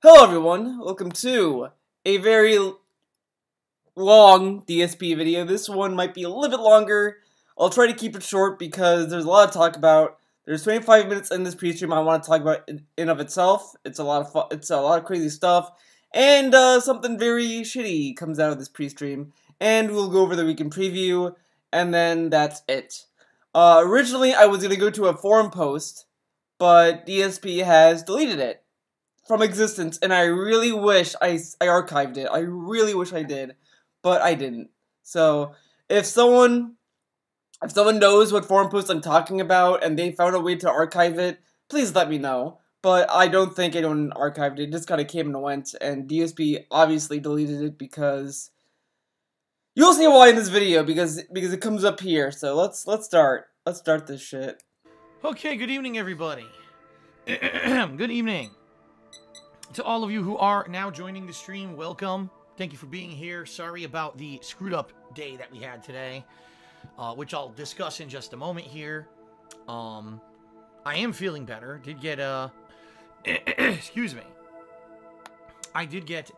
Hello everyone, welcome to a very long DSP video. This one might be a little bit longer. I'll try to keep it short because there's a lot to talk about. There's 25 minutes in this pre-stream I want to talk about in of itself. It's a lot of fun, it's a lot of crazy stuff. And something very shitty comes out of this pre-stream. And we'll go over the weekend preview, and then that's it. Originally I was going to go to a forum post, but DSP has deleted it from existence, and I really wish I archived it. I really wish I did, but I didn't. So if someone knows what forum post I'm talking about and they found a way to archive it, please let me know. But I don't think anyone archived it. It just kind of came and went, and DSP obviously deleted it because you'll see why in this video, because it comes up here. So let's start. Let's start this shit. Okay, good evening, everybody. Good evening. To all of you who are now joining the stream, welcome. Thank you for being here. Sorry about the screwed up day that we had today, which I'll discuss in just a moment here. I am feeling better. Did get excuse me. I did get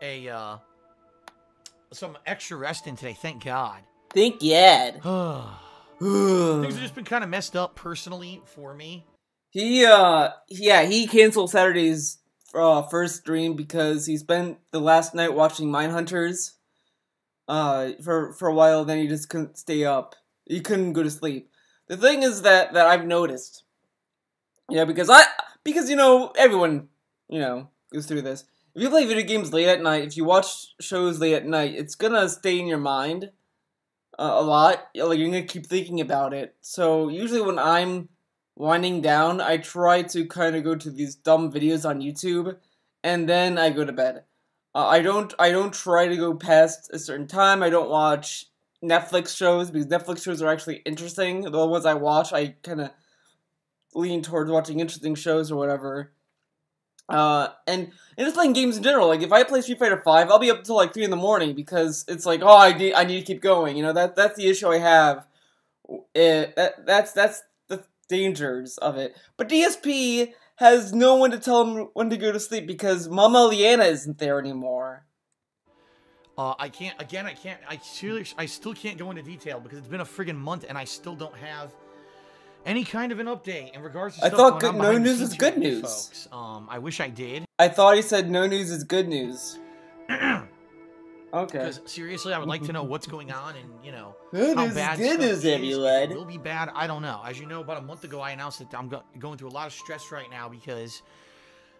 some extra rest in today, thank God. Thank God. Things have just been kind of messed up personally for me. He canceled Saturday's first stream because he spent the last night watching Mindhunters for a while. Then he just couldn't stay up. He couldn't go to sleep. The thing is that I've noticed, because everyone goes through this. If you play video games late at night, if you watch shows late at night, it's gonna stay in your mind a lot. Like, you're gonna keep thinking about it. So usually when I'm winding down, I try to kind of go to these dumb videos on YouTube, and then I go to bed. I don't try to go past a certain time. I don't watch Netflix shows, because Netflix shows are actually interesting. The ones I watch, I kind of lean towards watching interesting shows or whatever. And just playing games in general. Like, if I play Street Fighter 5, I'll be up until like 3 in the morning, because it's like, oh, I need to keep going. That's the issue I have. That's the dangers of it. But DSP has no one to tell him when to go to sleep because Mama Liana isn't there anymore. I still can't go into detail because it's been a friggin' month and I still don't have any kind of an update in regards to stuff I thought going on no behind the news scenes is good here with you news. folks. I wish I did. I thought he said no news is good news. Okay. Because seriously, I would like to know what's going on and, Good how news, bad good stuff news, is. If everyone. it will be bad, I don't know. As you know, about a month ago, I announced that I'm going through a lot of stress right now because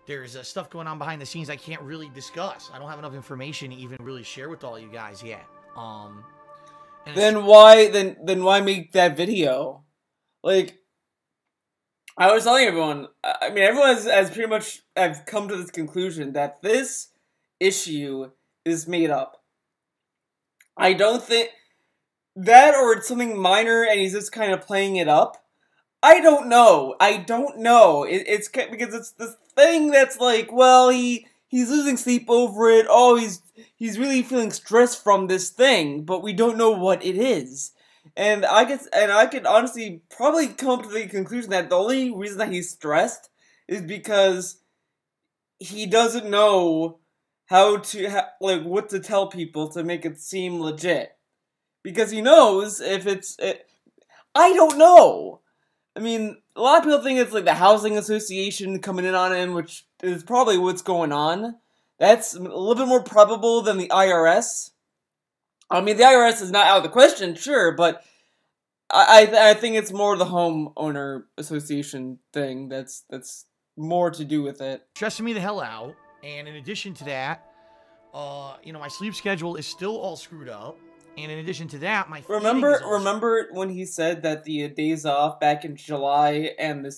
there's stuff going on behind the scenes I can't really discuss. I don't have enough information to even really share with all you guys yet. Then why make that video? Like, I was telling everyone, I mean, everyone has pretty much have come to this conclusion that this issue is made up. I don't think that, or it's something minor and he's just kind of playing it up. I don't know. It's because it's this thing that's like, well, he's losing sleep over it. Oh, he's really feeling stressed from this thing, but we don't know what it is. And I could honestly probably come to the conclusion that the only reason that he's stressed is because he doesn't know how to what to tell people to make it seem legit. Because he knows if I don't know. I mean, a lot of people think it's like the housing association coming in on him, which is probably what's going on. That's a little bit more probable than the IRS. I mean, the IRS is not out of the question, sure, but I think it's more the homeowner association thing that's more to do with it. Stressing me the hell out, and in addition to that, my sleep schedule is still all screwed up. And in addition to that, my remember when he said that the days off back in July and the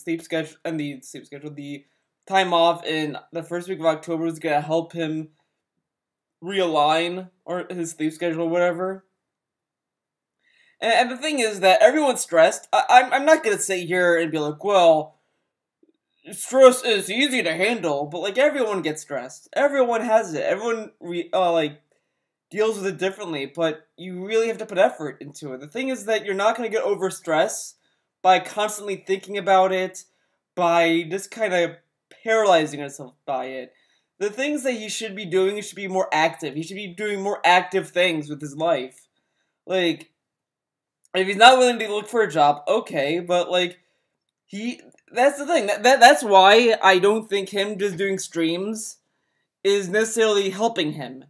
time off in the first week of October was gonna help him realign or his sleep schedule or whatever. And the thing is that everyone's stressed. I'm not gonna sit here and be like, well, stress is easy to handle, but like, everyone gets stressed. Everyone has it. Everyone deals with it differently, but you really have to put effort into it. The thing is that you're not going to get over stress by constantly thinking about it, by just kind of paralyzing yourself by it. the things that he should be doing, he should be more active. He should be doing more active things with his life. Like, if he's not willing to look for a job, okay, but like, that's the thing. That's why I don't think him just doing streams is necessarily helping him.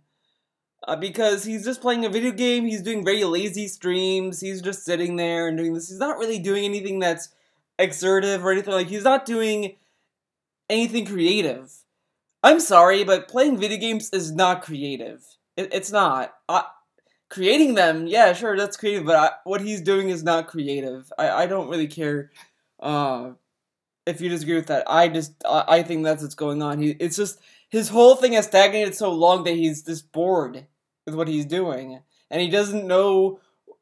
Because he's just playing a video game, he's doing very lazy streams, he's just sitting there and doing this. He's not really doing anything that's exertive or anything. Like, he's not doing anything creative. I'm sorry, but playing video games is not creative. It's not. Creating them, yeah, sure, that's creative, but what he's doing is not creative. I don't really care if you disagree with that. I think that's what's going on. It's just, his whole thing has stagnated so long that he's just bored with what he's doing. And he doesn't know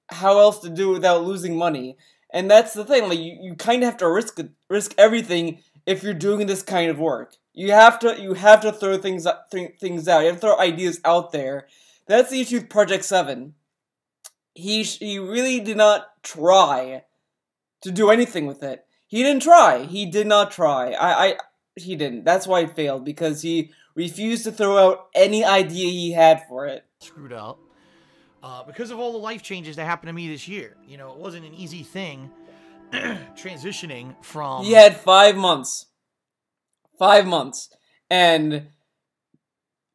how else to do it without losing money. And that's the thing, like, you kind of have to risk everything if you're doing this kind of work. You have to throw things out. You have to throw ideas out there. That's the issue with Project 7. He really did not try to do anything with it. He didn't try. He did not try. He didn't. That's why it failed, because he refused to throw out any idea he had for it. Screwed up. Because of all the life changes that happened to me this year. You know, it wasn't an easy thing transitioning from... He had 5 months. 5 months. And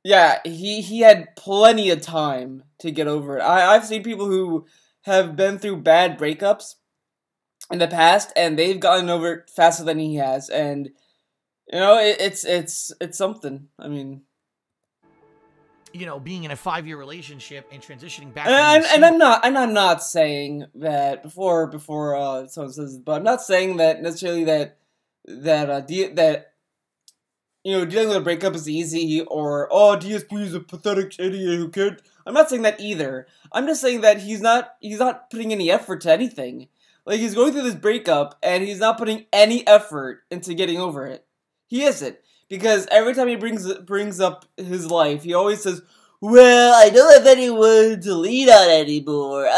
yeah, he had plenty of time to get over it. I've seen people who have been through bad breakups in the past, and they've gotten over it faster than he has. And you know, it's something. I mean, you know, being in a 5-year relationship and transitioning back. And I'm not saying that before someone says, but I'm not saying that necessarily that you know, dealing with a breakup is easy, or oh, DSP is a pathetic idiot who could. I'm not saying that either. I'm just saying that he's not putting any effort to anything. Like, he's going through this breakup and he's not putting any effort into getting over it. He isn't. Because every time he brings up his life, he always says, well, I don't have anyone to lean on anymore.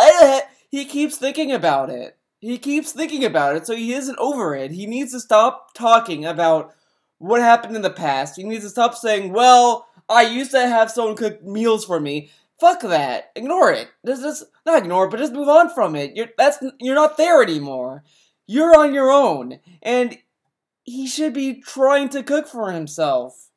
He keeps thinking about it. He keeps thinking about it, so he isn't over it. He needs to stop talking about what happened in the past. He needs to stop saying, well, I used to have someone cook meals for me. Fuck that. Ignore it. Just not ignore it, but just move on from it. You're not there anymore. You're on your own. And he should be trying to cook for himself.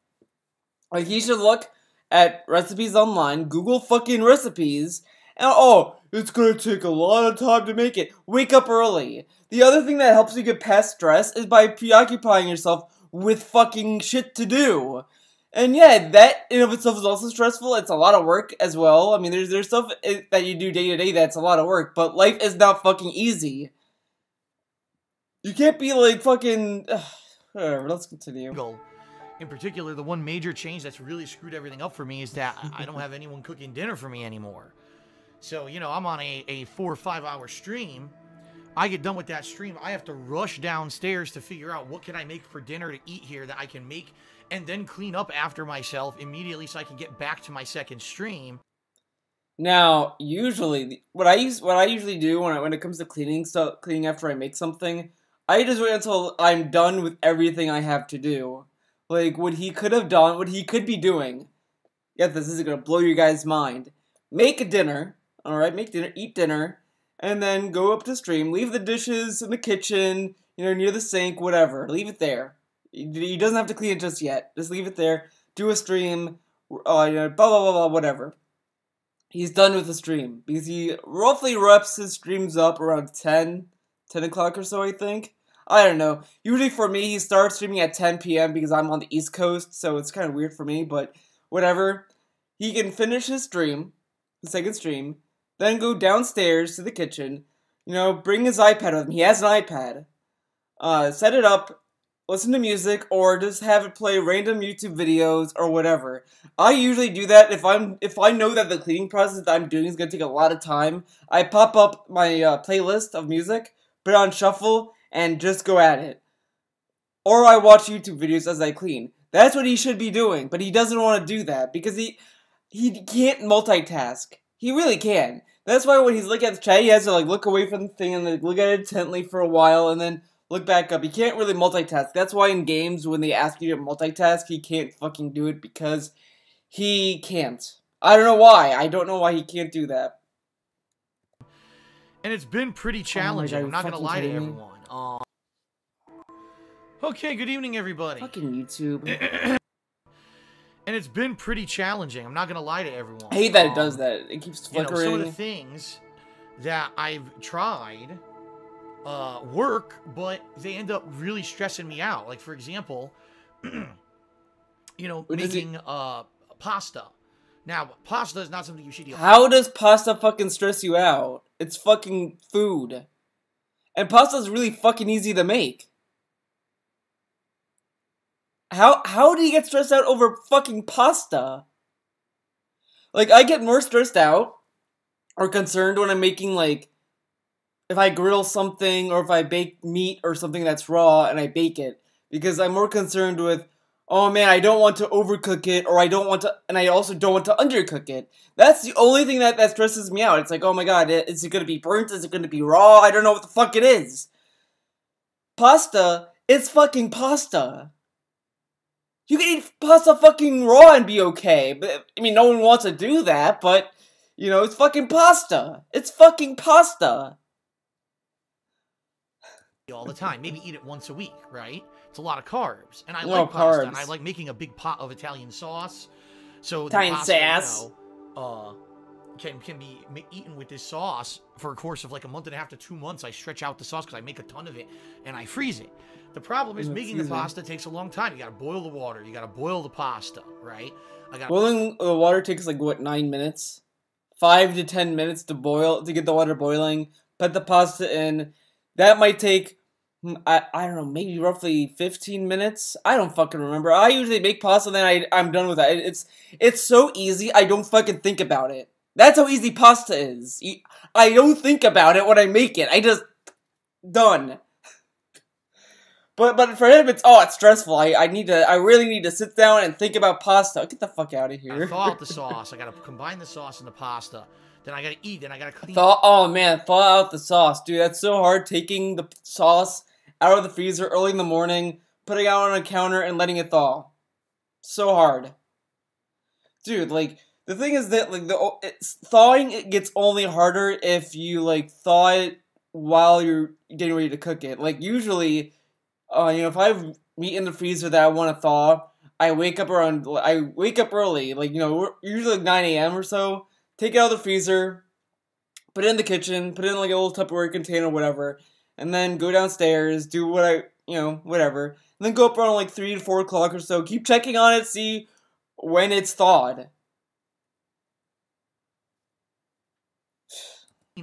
Like, he should look at recipes online, Google fucking recipes, and oh, it's gonna take a lot of time to make it. Wake up early. The other thing that helps you get past stress is by preoccupying yourself with fucking shit to do. And yeah, that in of itself is also stressful. It's a lot of work as well. I mean, there's stuff that you do day to day that's a lot of work, but life is not fucking easy. You can't be like fucking... whatever, let's continue. In particular, the one major change that's really screwed everything up for me is that I don't have anyone cooking dinner for me anymore. So, you know, I'm on a 4 or 5 hour stream. I get done with that stream, I have to rush downstairs to figure out what can I make for dinner to eat here that I can make and then clean up after myself immediately so I can get back to my second stream. Now, usually, what I usually do when it comes to cleaning after I make something, I just wait until I'm done with everything I have to do. Like, what he could have done, what he could be doing. Yeah, this is gonna blow you guys' mind. Make a dinner, alright? Make dinner, eat dinner, and then go up to stream. Leave the dishes in the kitchen, you know, near the sink, whatever. Leave it there. He doesn't have to clean it just yet. Just leave it there. Do a stream, you know, blah, blah, blah, blah, whatever. He's done with the stream. Because he roughly wraps his streams up around 10 o'clock or so, I think. I don't know. Usually for me, he starts streaming at 10 p.m. because I'm on the East Coast, so it's kind of weird for me, but whatever. He can finish his stream, the second stream, then go downstairs to the kitchen, you know, bring his iPad with him. He has an iPad. Set it up, listen to music, or just have it play random YouTube videos or whatever. I usually do that if I know that the cleaning process that I'm doing is going to take a lot of time. I pop up my playlist of music, put it on shuffle, and just go at it. Or I watch YouTube videos as I clean. That's what he should be doing, but he doesn't want to do that because he can't multitask. He really can. That's why when he's looking at the chat, he has to like look away from the thing and like, look at it intently for a while and then Look back up. He can't really multitask. That's why in games, when they ask you to multitask, he can't fucking do it because he can't. I don't know why. I don't know why he can't do that. And it's been pretty challenging. I'm not gonna lie to everyone. Okay, good evening, everybody. Fucking YouTube. And it's been pretty challenging. I'm not gonna lie to everyone. I hate that it does that. It keeps flickering. You know, some of the things that I've tried work, but they end up really stressing me out. Like, for example, you know, making pasta. Now, pasta is not something you should eat. How does pasta fucking stress you out? It's fucking food. And pasta is really fucking easy to make. How do you get stressed out over fucking pasta? Like, I get more stressed out or concerned when I'm making, like, if I grill something or if I bake meat or something that's raw and I bake it. Because I'm more concerned with, oh man, I don't want to overcook it, or I don't want to, and I also don't want to undercook it. That's the only thing that stresses me out. It's like, oh my god, is it going to be burnt? Is it going to be raw? I don't know what the fuck it is. Pasta, it's fucking pasta. You can eat pasta fucking raw and be okay. But, I mean, no one wants to do that, but, you know, it's fucking pasta. It's fucking pasta. All the time. Maybe eat it once a week, right? It's a lot of carbs. And I like pasta, and I like making a big pot of Italian sauce. So the pasta, you know, can be eaten with this sauce for a course of like a month and a half to 2 months. I stretch out the sauce because I make a ton of it, and I freeze it. The problem is making the pasta takes a long time. You gotta boil the water. You gotta boil the pasta, right? Boiling the water takes like, what, 9 minutes? 5 to 10 minutes to boil, to get the water boiling. Put the pasta in. That might take, I don't know, maybe roughly 15 minutes? I don't fucking remember. I usually make pasta and then I'm done with that. It's so easy, I don't fucking think about it. That's how easy pasta is. I don't think about it when I make it. I just, done. But for him, it's stressful. I really need to sit down and think about pasta. Get the fuck out of here. I thaw out the sauce. I gotta combine the sauce and the pasta. Then I gotta eat. Then I gotta clean. Oh man, thaw out the sauce, dude. That's so hard. Taking the sauce out of the freezer early in the morning, putting it out on a counter, and letting it thaw. So hard, dude. Like, the thing is that like thawing it gets only harder if you like thaw it while you're getting ready to cook it. Like usually, you know, if I have meat in the freezer that I want to thaw, I wake up early, like, you know, usually like 9 a.m. or so. Take it out of the freezer, put it in the kitchen, put it in like a little Tupperware container or whatever, and then go downstairs, do whatever, and then go up around like 3 to 4 o'clock or so, keep checking on it, see when it's thawed.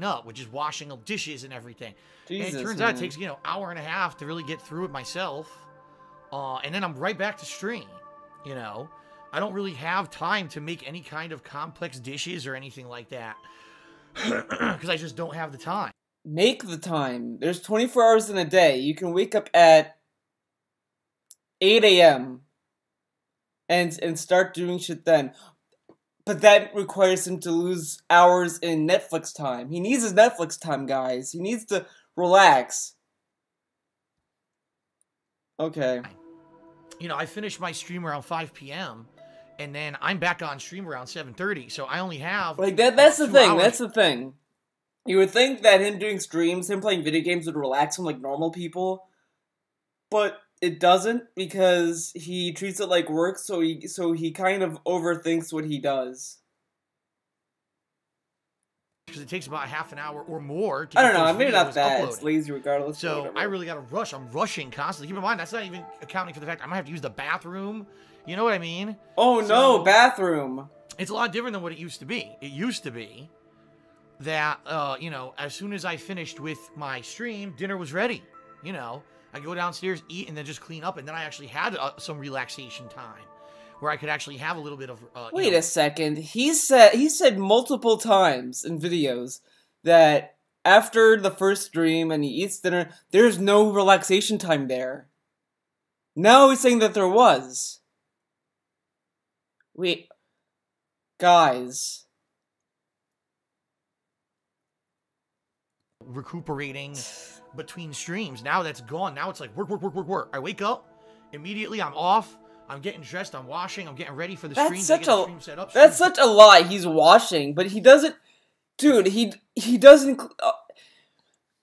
Up, which is washing of dishes and everything. Jesus, and it turns out it takes, you know, an hour and a half to really get through it myself, and then I'm right back to stream, you know. I don't really have time to make any kind of complex dishes or anything like that. Because I just don't have the time. Make the time. There's 24 hours in a day. You can wake up at 8 a.m. and start doing shit then. But that requires him to lose hours in Netflix time. He needs his Netflix time, guys. He needs to relax. Okay. You know, I finish my stream around 5 p.m. and then I'm back on stream around 7:30, so I only have like that's the thing. hours. That's the thing. You would think that him doing streams, him playing video games would relax him like normal people, but it doesn't because he treats it like work. So he kind of overthinks what he does. Because it takes about half an hour or more to I don't know, maybe not that. Uploaded. It's lazy regardless. So I really gotta rush. I'm rushing constantly. Keep in mind, that's not even accounting for the fact I might have to use the bathroom. You know what I mean? Oh no, bathroom. It's a lot different than what it used to be. It used to be that, you know, as soon as I finished with my stream, dinner was ready. You know, I go downstairs, eat, and then just clean up. And then I actually had some relaxation time where I could actually have a little bit of... Wait a second. He said multiple times in videos that after the first stream and he eats dinner, there's no relaxation time there. Now he's saying that there was. Wait. Guys. Recuperating between streams. Now that's gone. Now it's like work, work, work, work, work. I wake up, immediately I'm off. I'm getting dressed, I'm washing, I'm getting ready for the stream. That's such a lie. He's washing, but he doesn't... Dude, he doesn't...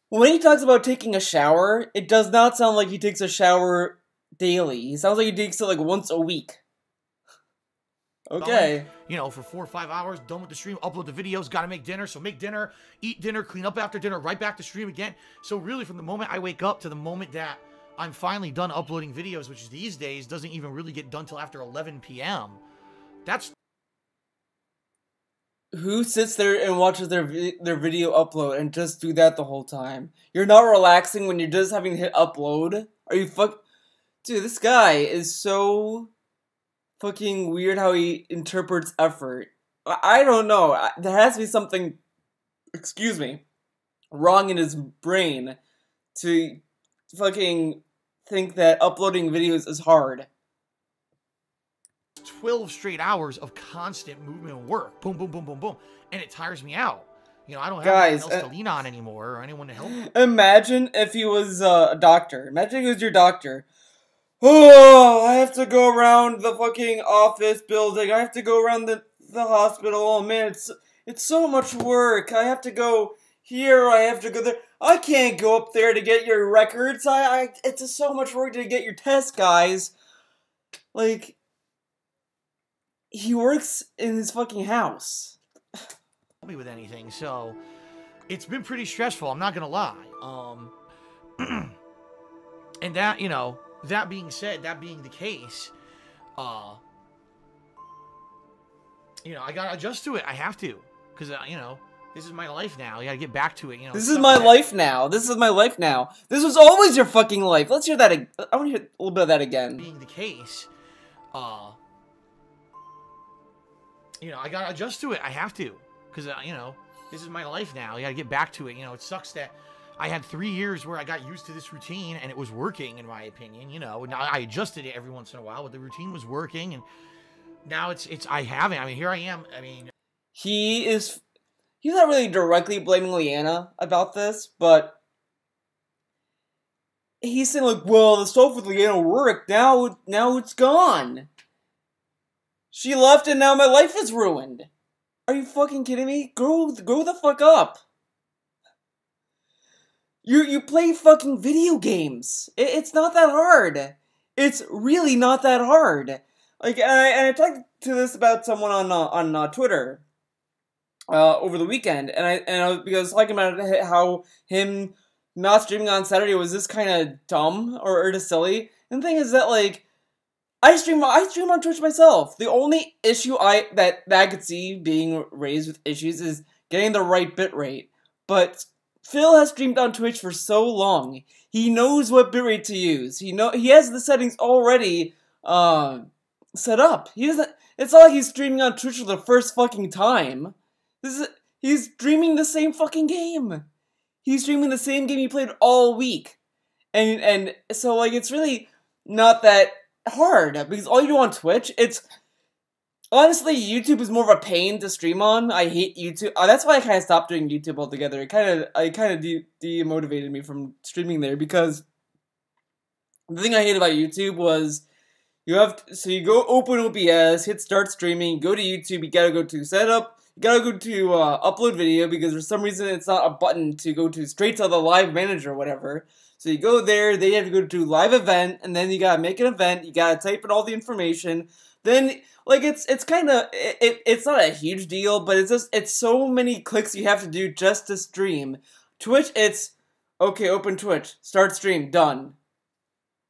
when he talks about taking a shower, it does not sound like he takes a shower daily. He sounds like he takes it like once a week. Okay. You know, for 4 or 5 hours, done with the stream, upload the videos, gotta make dinner, so make dinner, eat dinner, clean up after dinner, right back to stream again. So really, from the moment I wake up to the moment that I'm finally done uploading videos, which these days doesn't even really get done till after 11 p.m. That's... Who sits there and watches their video upload and just do that the whole time? You're not relaxing when you're just having to hit upload? Are you Dude, this guy is so... fucking weird how he interprets effort. I don't know. There has to be something, excuse me, wrong in his brain to fucking think that uploading videos is hard. 12 straight hours of constant movement and work. Boom, boom, boom, boom, boom. And it tires me out. You know, I don't have anyone else to lean on anymore or anyone to help me. Imagine if he was a doctor. Imagine he was your doctor. Oh, I have to go around the fucking office building. I have to go around the hospital. Oh man, it's so much work. I have to go here. I have to go there. I can't go up there to get your records. It's just so much work to get your tests, guys. Like, he works in his fucking house. Me with anything, so it's been pretty stressful. I'm not gonna lie. And that, you know. That being said, that being the case, you know, I gotta adjust to it. I have to, because you know, this is my life now. I gotta get back to it. You know, this is my life now. This is my life now. This was always your fucking life. Let's hear that. I want to hear a little bit of that again. Being the case, you know, I gotta adjust to it. I have to, because you know, this is my life now. I gotta get back to it. You know, it sucks that I had 3 years where I got used to this routine and it was working, in my opinion, you know. Now I adjusted it every once in a while, but the routine was working, and now I haven't. I mean, here I am. I mean, he's not really directly blaming Leanna about this, but he's saying like, well, the stuff with Leanna worked. Now it's gone. She left and now my life is ruined. Are you fucking kidding me? Grow the fuck up. You play fucking video games. It's not that hard. It's really not that hard. Like, and I talked to this about someone on Twitter over the weekend, because I was talking about how him not streaming on Saturday was just kind of dumb or just silly. And the thing is that, like, I stream on Twitch myself. The only issue that I could see being raised with issues is getting the right bitrate, but Phil has streamed on Twitch for so long. He knows what bitrate to use. He has the settings already set up. It's not like he's streaming on Twitch for the first fucking time. He's streaming the same fucking game. He's streaming the same game he played all week. And so, like, it's really not that hard, because all you do on Twitch, honestly, YouTube is more of a pain to stream on. I hate YouTube. That's why I kind of stopped doing YouTube altogether. It kind of demotivated me from streaming there, because the thing I hate about YouTube was you go open OBS, hit start streaming, go to YouTube, you gotta go to setup, you gotta go to upload video, because for some reason it's not a button to go to straight to the live manager or whatever. So you go there, then you have to go to live event, and then you gotta make an event, you gotta type in all the information. Then, like, it's not a huge deal, but it's so many clicks you have to do just to stream. Twitch, it's, okay, open Twitch, start stream, done.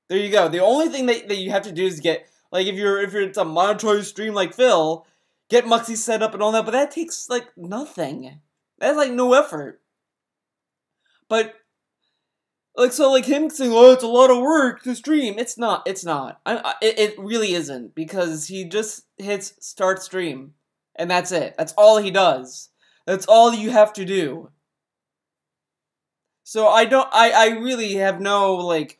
There you go. The only thing that you have to do is get, like, if it's a monetary stream like Phil, get Muxy set up and all that, but that takes, like, nothing. That's, like, no effort. But, like, so, like, him saying, oh, it's a lot of work to stream. It's not. It really isn't, because he just hits start stream, and that's it. That's all he does. That's all you have to do. So I really have no, like,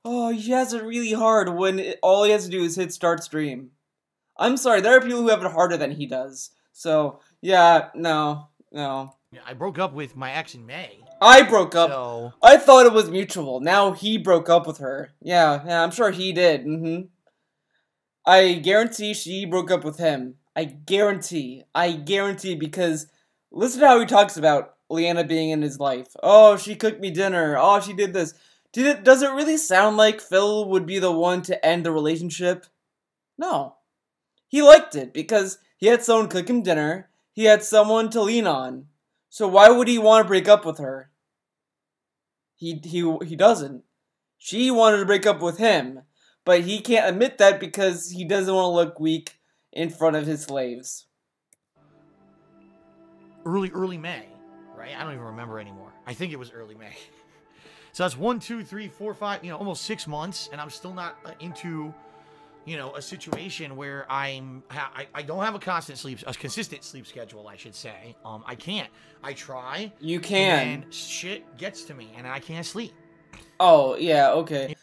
oh, he has it really hard when all he has to do is hit start stream. I'm sorry, there are people who have it harder than he does. So, yeah, no. I broke up with my ex in May. I broke up. So... I thought it was mutual. Now he broke up with her. Yeah, I'm sure he did. I guarantee she broke up with him. I guarantee, because listen to how he talks about Leanna being in his life. Oh, she cooked me dinner. Oh, she did this. Does it really sound like Phil would be the one to end the relationship? No. He liked it because he had someone cook him dinner. He had someone to lean on. So why would he want to break up with her? He doesn't. She wanted to break up with him, but he can't admit that because he doesn't want to look weak in front of his slaves. Early May, right? I don't even remember anymore. I think it was early May. So that's 1, 2, 3, 4, 5, almost 6 months, and I'm still not into, a situation where I don't have a consistent sleep schedule, I should say. I can't. I try. You can. And shit gets to me, and I can't sleep. Oh, yeah, okay.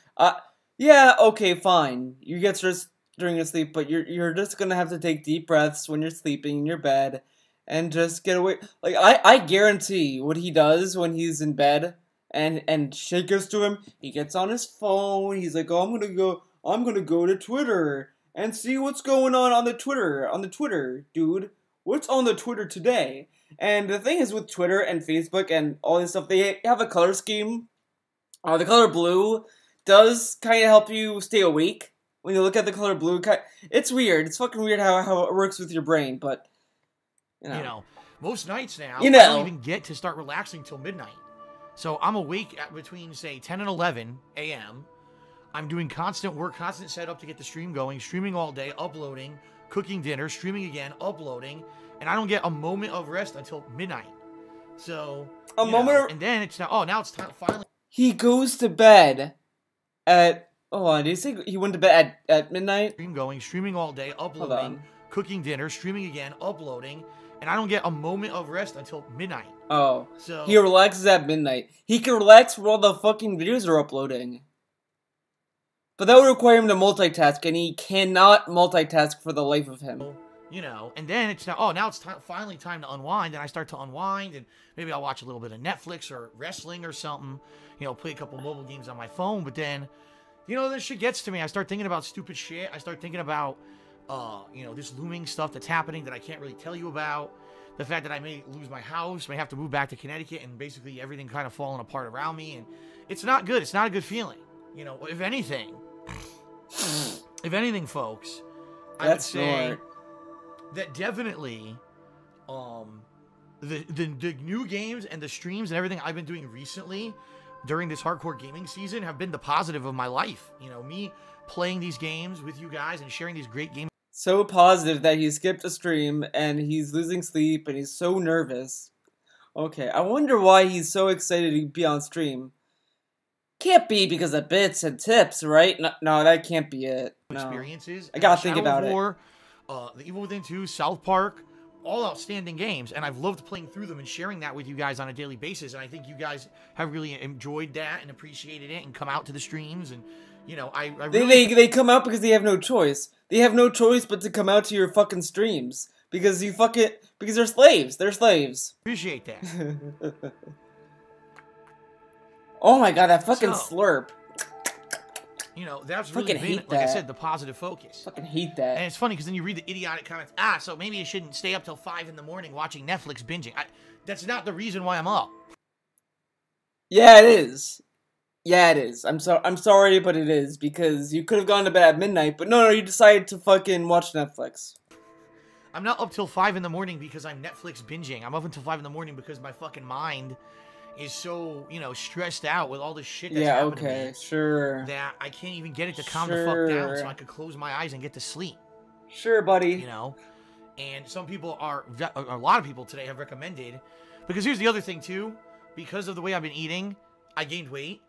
Yeah, okay, fine. You get stressed during your sleep, but you're just gonna have to take deep breaths when you're sleeping in your bed, and just get away. Like, I guarantee what he does when he's in bed, and shit goes to him, he gets on his phone, he's like, oh, I'm gonna go to Twitter and see what's going on the Twitter, dude. What's on the Twitter today? And the thing is with Twitter and Facebook and all this stuff, they have a color scheme. The color blue does kind of help you stay awake. When you look at the color blue, it's weird. It's fucking weird how it works with your brain, but, most nights now, I don't even get to start relaxing till midnight. So I'm awake at between, say, 10 and 11 a.m., I'm doing constant work, constant setup to get the stream going, streaming all day, uploading, cooking dinner, streaming again, uploading, and I don't get a moment of rest until midnight. So, and then it's now it's time finally. He goes to bed at, did he say he went to bed at midnight? Stream going, streaming all day, uploading, cooking dinner, streaming again, uploading, and I don't get a moment of rest until midnight. Oh, so he relaxes at midnight. He can relax while the fucking videos are uploading. But that would require him to multitask, and he cannot multitask for the life of him. And then it's now it's finally time to unwind, and I start to unwind, and maybe I'll watch a little bit of Netflix or wrestling or something, play a couple mobile games on my phone, but then, this shit gets to me. I start thinking about stupid shit. I start thinking about, this looming stuff that's happening that I can't really tell you about. The fact that I may lose my house, may have to move back to Connecticut, and basically everything kind of falling apart around me, and it's not good. It's not a good feeling. If anything, folks, I would say that definitely, the new games and the streams and everything I've been doing recently during this hardcore gaming season have been the positive of my life. Me playing these games with you guys and sharing these great games. So positive that he skipped a stream and he's losing sleep and he's so nervous. Okay, I wonder why he's so excited to be on stream. Can't be because of bits and tips, right? No, that can't be it. No. Experiences. I gotta think about it. The Evil Within 2, South Park, all outstanding games, and I've loved playing through them and sharing that with you guys on a daily basis, and I think you guys have really enjoyed that and appreciated it and come out to the streams, and, I really... They come out because they have no choice. They have no choice but to come out to your fucking streams. Because because they're slaves. They're slaves. Appreciate that. Oh my god, that fucking slurp. That's really been, like I said, the positive focus. Fucking hate that. And it's funny because then you read the idiotic comments. So maybe you shouldn't stay up till 5 in the morning watching Netflix binging. That's not the reason why I'm up. Yeah, it is. Yeah, it is. I'm sorry, but it is. Because you could have gone to bed at midnight, but no, you decided to fucking watch Netflix. I'm not up till 5 in the morning because I'm Netflix binging. I'm up until 5 in the morning because my fucking mind is so, stressed out with all this shit that's happening to me, sure, that I can't even get it to calm the fuck down so I could close my eyes and get to sleep. Sure, buddy. And some people a lot of people today have recommended, because here's the other thing too, because of the way I've been eating, I gained weight,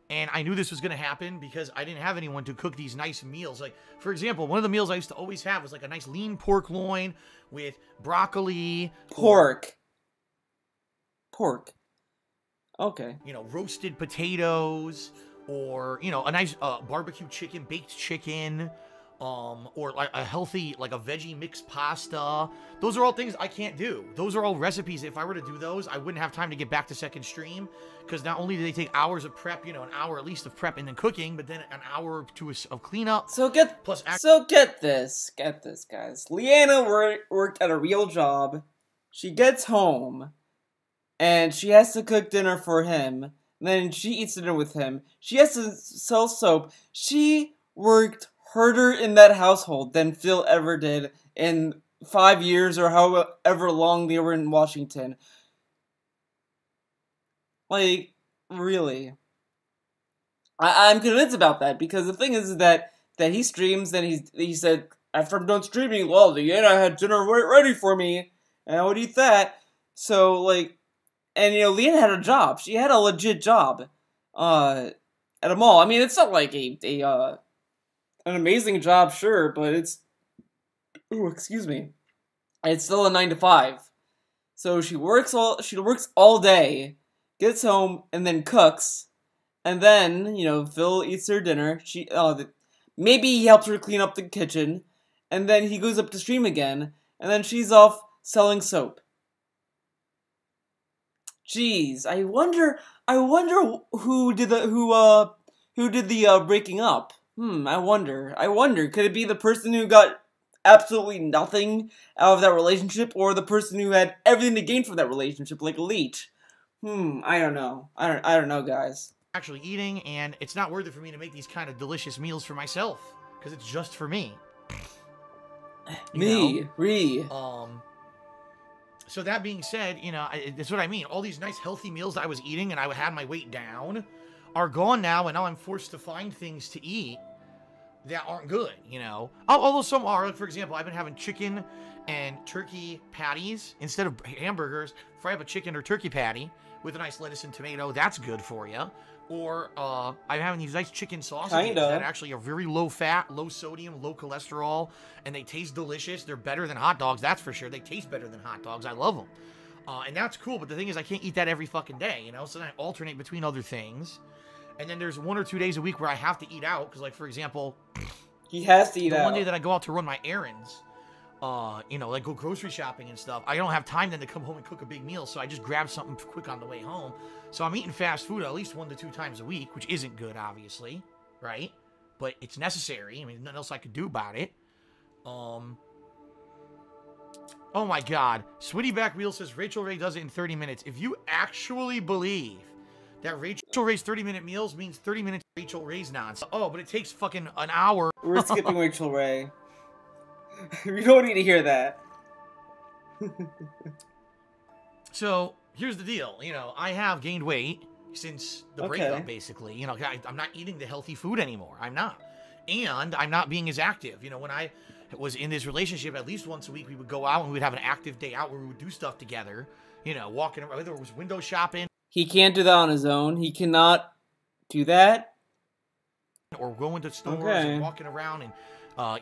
and I knew this was going to happen because I didn't have anyone to cook these nice meals. Like, for example, one of the meals I used to always have was like a nice lean pork loin with broccoli. Pork. Okay. Roasted potatoes, or, a nice barbecue chicken, baked chicken, or like a healthy, like a veggie mixed pasta. Those are all things I can't do. Those are all recipes. If I were to do those, I wouldn't have time to get back to second stream, because not only do they take hours of prep, you know, an hour at least of prep and then cooking, but then an hour or two of cleanup. So get this, guys. Leanna worked at a real job. She gets home, and she has to cook dinner for him. And then she eats dinner with him. She has to sell soap. She worked harder in that household than Phil ever did in 5 years or however long they were in Washington. Like, really. I'm convinced about that, because the thing is that he streams, and he said, after I'm done streaming, well, Leanna had dinner ready for me, and I would eat that. So, like, and, you know, Leanna had a job. She had a legit job, at a mall. I mean, it's not like an amazing job, sure, but it's, ooh, excuse me, it's still a 9 to 5. So she works all day, gets home, and then cooks, and then, you know, Phil eats her dinner. Maybe he helps her clean up the kitchen, and then he goes up to stream again, and then she's off selling soap. Jeez, I wonder who did the breaking up. I wonder, could it be the person who got absolutely nothing out of that relationship, or the person who had everything to gain from that relationship, like a leech? I don't know. I don't know, guys. Actually eating, and it's not worth it for me to make these kind of delicious meals for myself, because it's just for me. So that being said, you know, that's what I mean. All these nice healthy meals that I was eating and I had my weight down are gone now, and now I'm forced to find things to eat that aren't good, you know. Although some are. Like, for example, I've been having chicken and turkey patties instead of hamburgers. Fry up a chicken or turkey patty with a nice lettuce and tomato. That's good for you. Or I'm having these nice chicken sausages that actually are very low fat, low sodium, low cholesterol, and they taste delicious. They're better than hot dogs, that's for sure. They taste better than hot dogs. I love them. And that's cool, but the thing is I can't eat that every fucking day, you know? So then I alternate between other things. And then there's 1 or 2 days a week where I have to eat out, because, like, for example, he has to eat out. The one day that I go out to run my errands, you know, like go grocery shopping and stuff, I don't have time then to come home and cook a big meal, so I just grab something quick on the way home. So I'm eating fast food at least 1 to 2 times a week, which isn't good, obviously, right? But it's necessary. I mean, nothing else I could do about it. Oh my God. Swittyback Wheel says Rachel Ray does it in 30 minutes. If you actually believe that Rachel Ray's 30-minute meals means 30 minutes Rachel Ray's nonsense. Oh, but it takes fucking an hour. We're skipping Rachel Ray. We don't need to hear that. So, here's the deal. You know, I have gained weight since the breakup, basically. You know, I'm not eating the healthy food anymore. I'm not. And I'm not being as active. You know, when I was in this relationship, at least once a week, we would go out and we would have an active day out where we would do stuff together. You know, walking around, whether it was window shopping. He can't do that on his own. He cannot do that. Or going to stores and walking around and,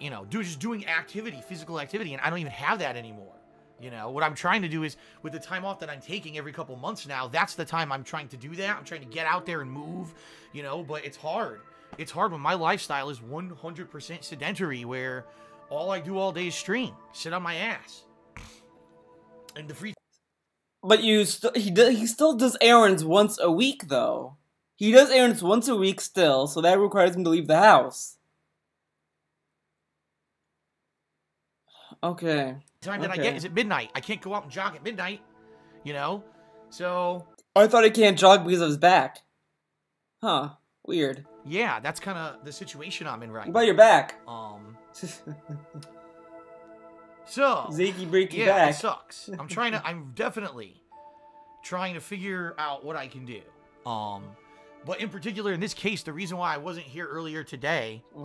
you know, just doing activity, physical activity. And I don't even have that anymore. You know, what I'm trying to do is, with the time off that I'm taking every couple months now, that's the time I'm trying to do that. I'm trying to get out there and move, you know, but it's hard. It's hard when my lifestyle is 100% sedentary, where all I do all day is stream, sit on my ass. And the free... But he still does errands once a week, though. He does errands once a week still, so that requires him to leave the house. Okay. The time that I get is at midnight. I can't go out and jog at midnight, you know? So... I thought he can't jog because of his back. Huh. Weird. Yeah, that's kind of the situation I'm in right now. What about your back? So... Zakey breaking back. Yeah, it sucks. I'm definitely trying to figure out what I can do. But in particular, in this case, the reason why I wasn't here earlier today I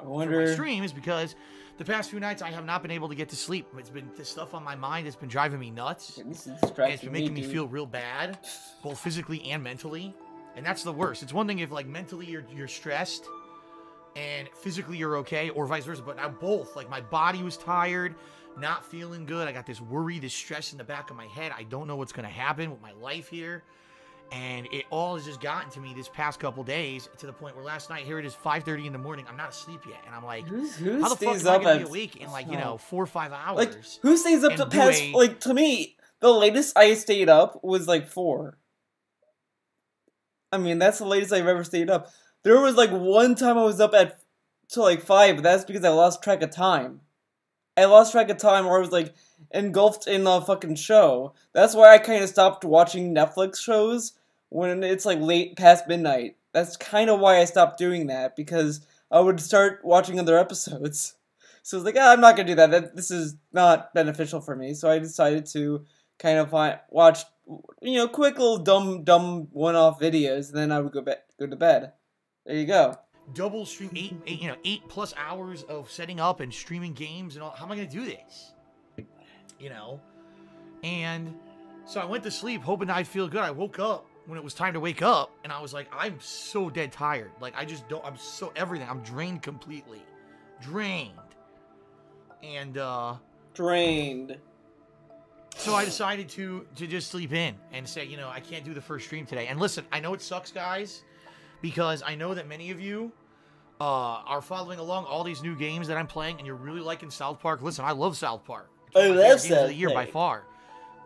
wonder... for my stream is because the past few nights I have not been able to get to sleep. It's been this stuff on my mind that's been driving me nuts. This is and it's been making me feel real bad, both physically and mentally. And that's the worst. It's one thing if, like, mentally you're stressed and physically you're okay, or vice versa. But now both. Like, my body was tired, not feeling good. I got this worry, this stress in the back of my head. I don't know what's going to happen with my life here. And it all has just gotten to me this past couple days to the point where last night, here it is 5:30 in the morning, I'm not asleep yet. And I'm like, who how the fuck am I going to be awake in like, 4 or 5 hours? Like, who stays up to past, like, to me, the latest I stayed up was like 4. I mean, that's the latest I've ever stayed up. There was like one time I was up till like 5, but that's because I lost track of time. I lost track of time or I was like engulfed in a fucking show. That's why I kind of stopped watching Netflix shows when it's like late past midnight. That's kind of why I stopped doing that, because I would start watching other episodes. So I was like, I'm not going to do that. This is not beneficial for me. So I decided to kind of watch, quick little dumb one-off videos, and then I would go to bed. There you go. Double stream 8+ hours of setting up and streaming games and all. How am I going to do this? And so I went to sleep hoping I'd feel good. I woke up when it was time to wake up, and I was like, I'm so dead tired. Like, everything. I'm drained completely. Drained. And, Drained. So I decided to just sleep in and say, I can't do the first stream today. And listen, I know it sucks, guys, because I know that many of you are following along all these new games that I'm playing, and you're really liking South Park. Listen, I love South Park. It's one of my favorite games of the year by far.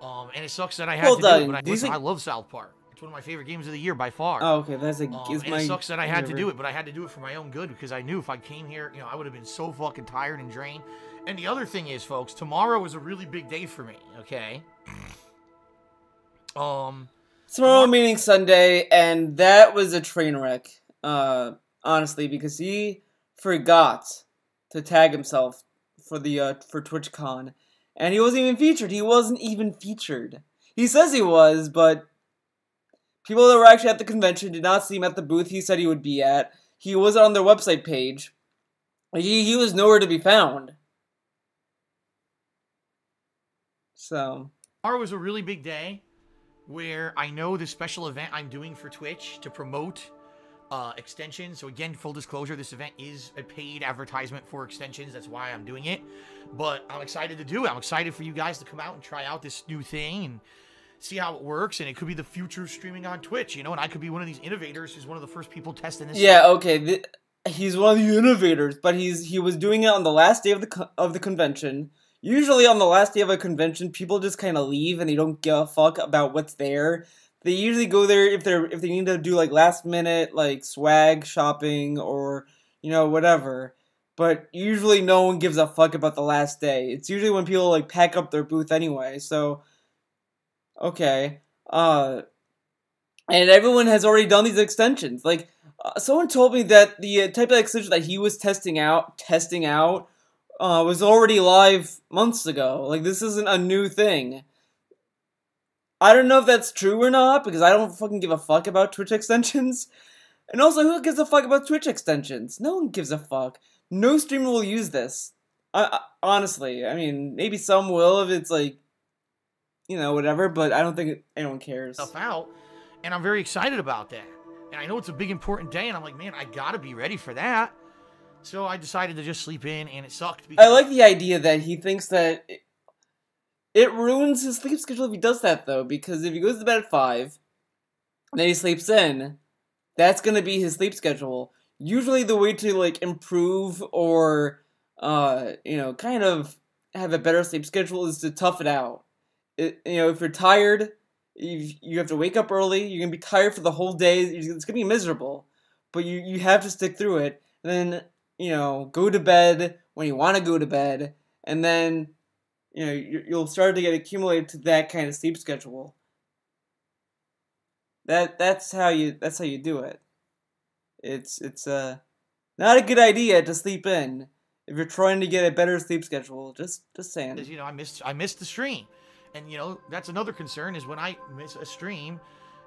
And it sucks that I had to do it, but I love South Park. It's one of my favorite games of the year by far. Oh, okay, and it sucks that I had to do it, but I had to do it for my own good, because I knew if I came here, I would have been so fucking tired and drained. And the other thing is, folks, tomorrow is a really big day for me, okay? Tomorrow meaning Sunday, and that was a train wreck, honestly, because he forgot to tag himself for TwitchCon, and he wasn't even featured. He wasn't even featured. He says he was, but people that were actually at the convention did not see him at the booth he said he would be at. He wasn't on their website page. He was nowhere to be found. So tomorrow was a really big day where I know the special event I'm doing for Twitch to promote extensions. So again, full disclosure, this event is a paid advertisement for extensions. That's why I'm doing it. But I'm excited to do it. I'm excited for you guys to come out and try out this new thing and see how it works. And it could be the future of streaming on Twitch, and I could be one of these innovators who's one of the first people testing this. Yeah, okay. He's one of the innovators, but he was doing it on the last day of the convention. Usually on the last day of a convention, people just kind of leave and they don't give a fuck about what's there. They usually go there if they need to do like last minute like swag shopping or whatever. But usually no one gives a fuck about the last day. It's usually when people like pack up their booth anyway. So okay. And everyone has already done these extensions. Like someone told me that the type of extension that he was testing out was already live months ago. Like, this isn't a new thing. I don't know if that's true or not, because I don't fucking give a fuck about Twitch extensions. And also, who gives a fuck about Twitch extensions? No one gives a fuck. No streamer will use this. Honestly, I mean, maybe some will if it's like, whatever, but I don't think anyone cares. Stuff out, and I'm very excited about that. And I know it's a big, important day, and I'm like, man, I gotta be ready for that. So I decided to just sleep in, and it sucked. I like the idea that he thinks that it ruins his sleep schedule if he does that, though, because if he goes to bed at 5, and then he sleeps in, that's going to be his sleep schedule. Usually the way to, like, improve or, kind of have a better sleep schedule is to tough it out. If you're tired, you have to wake up early, you're going to be tired for the whole day, it's going to be miserable. But you have to stick through it, and then go to bed when you want to go to bed, and then, you'll start to get accumulated to that kind of sleep schedule. That's how you do it. It's not a good idea to sleep in if you're trying to get a better sleep schedule. Just saying. I missed the stream, and that's another concern is when I miss a stream,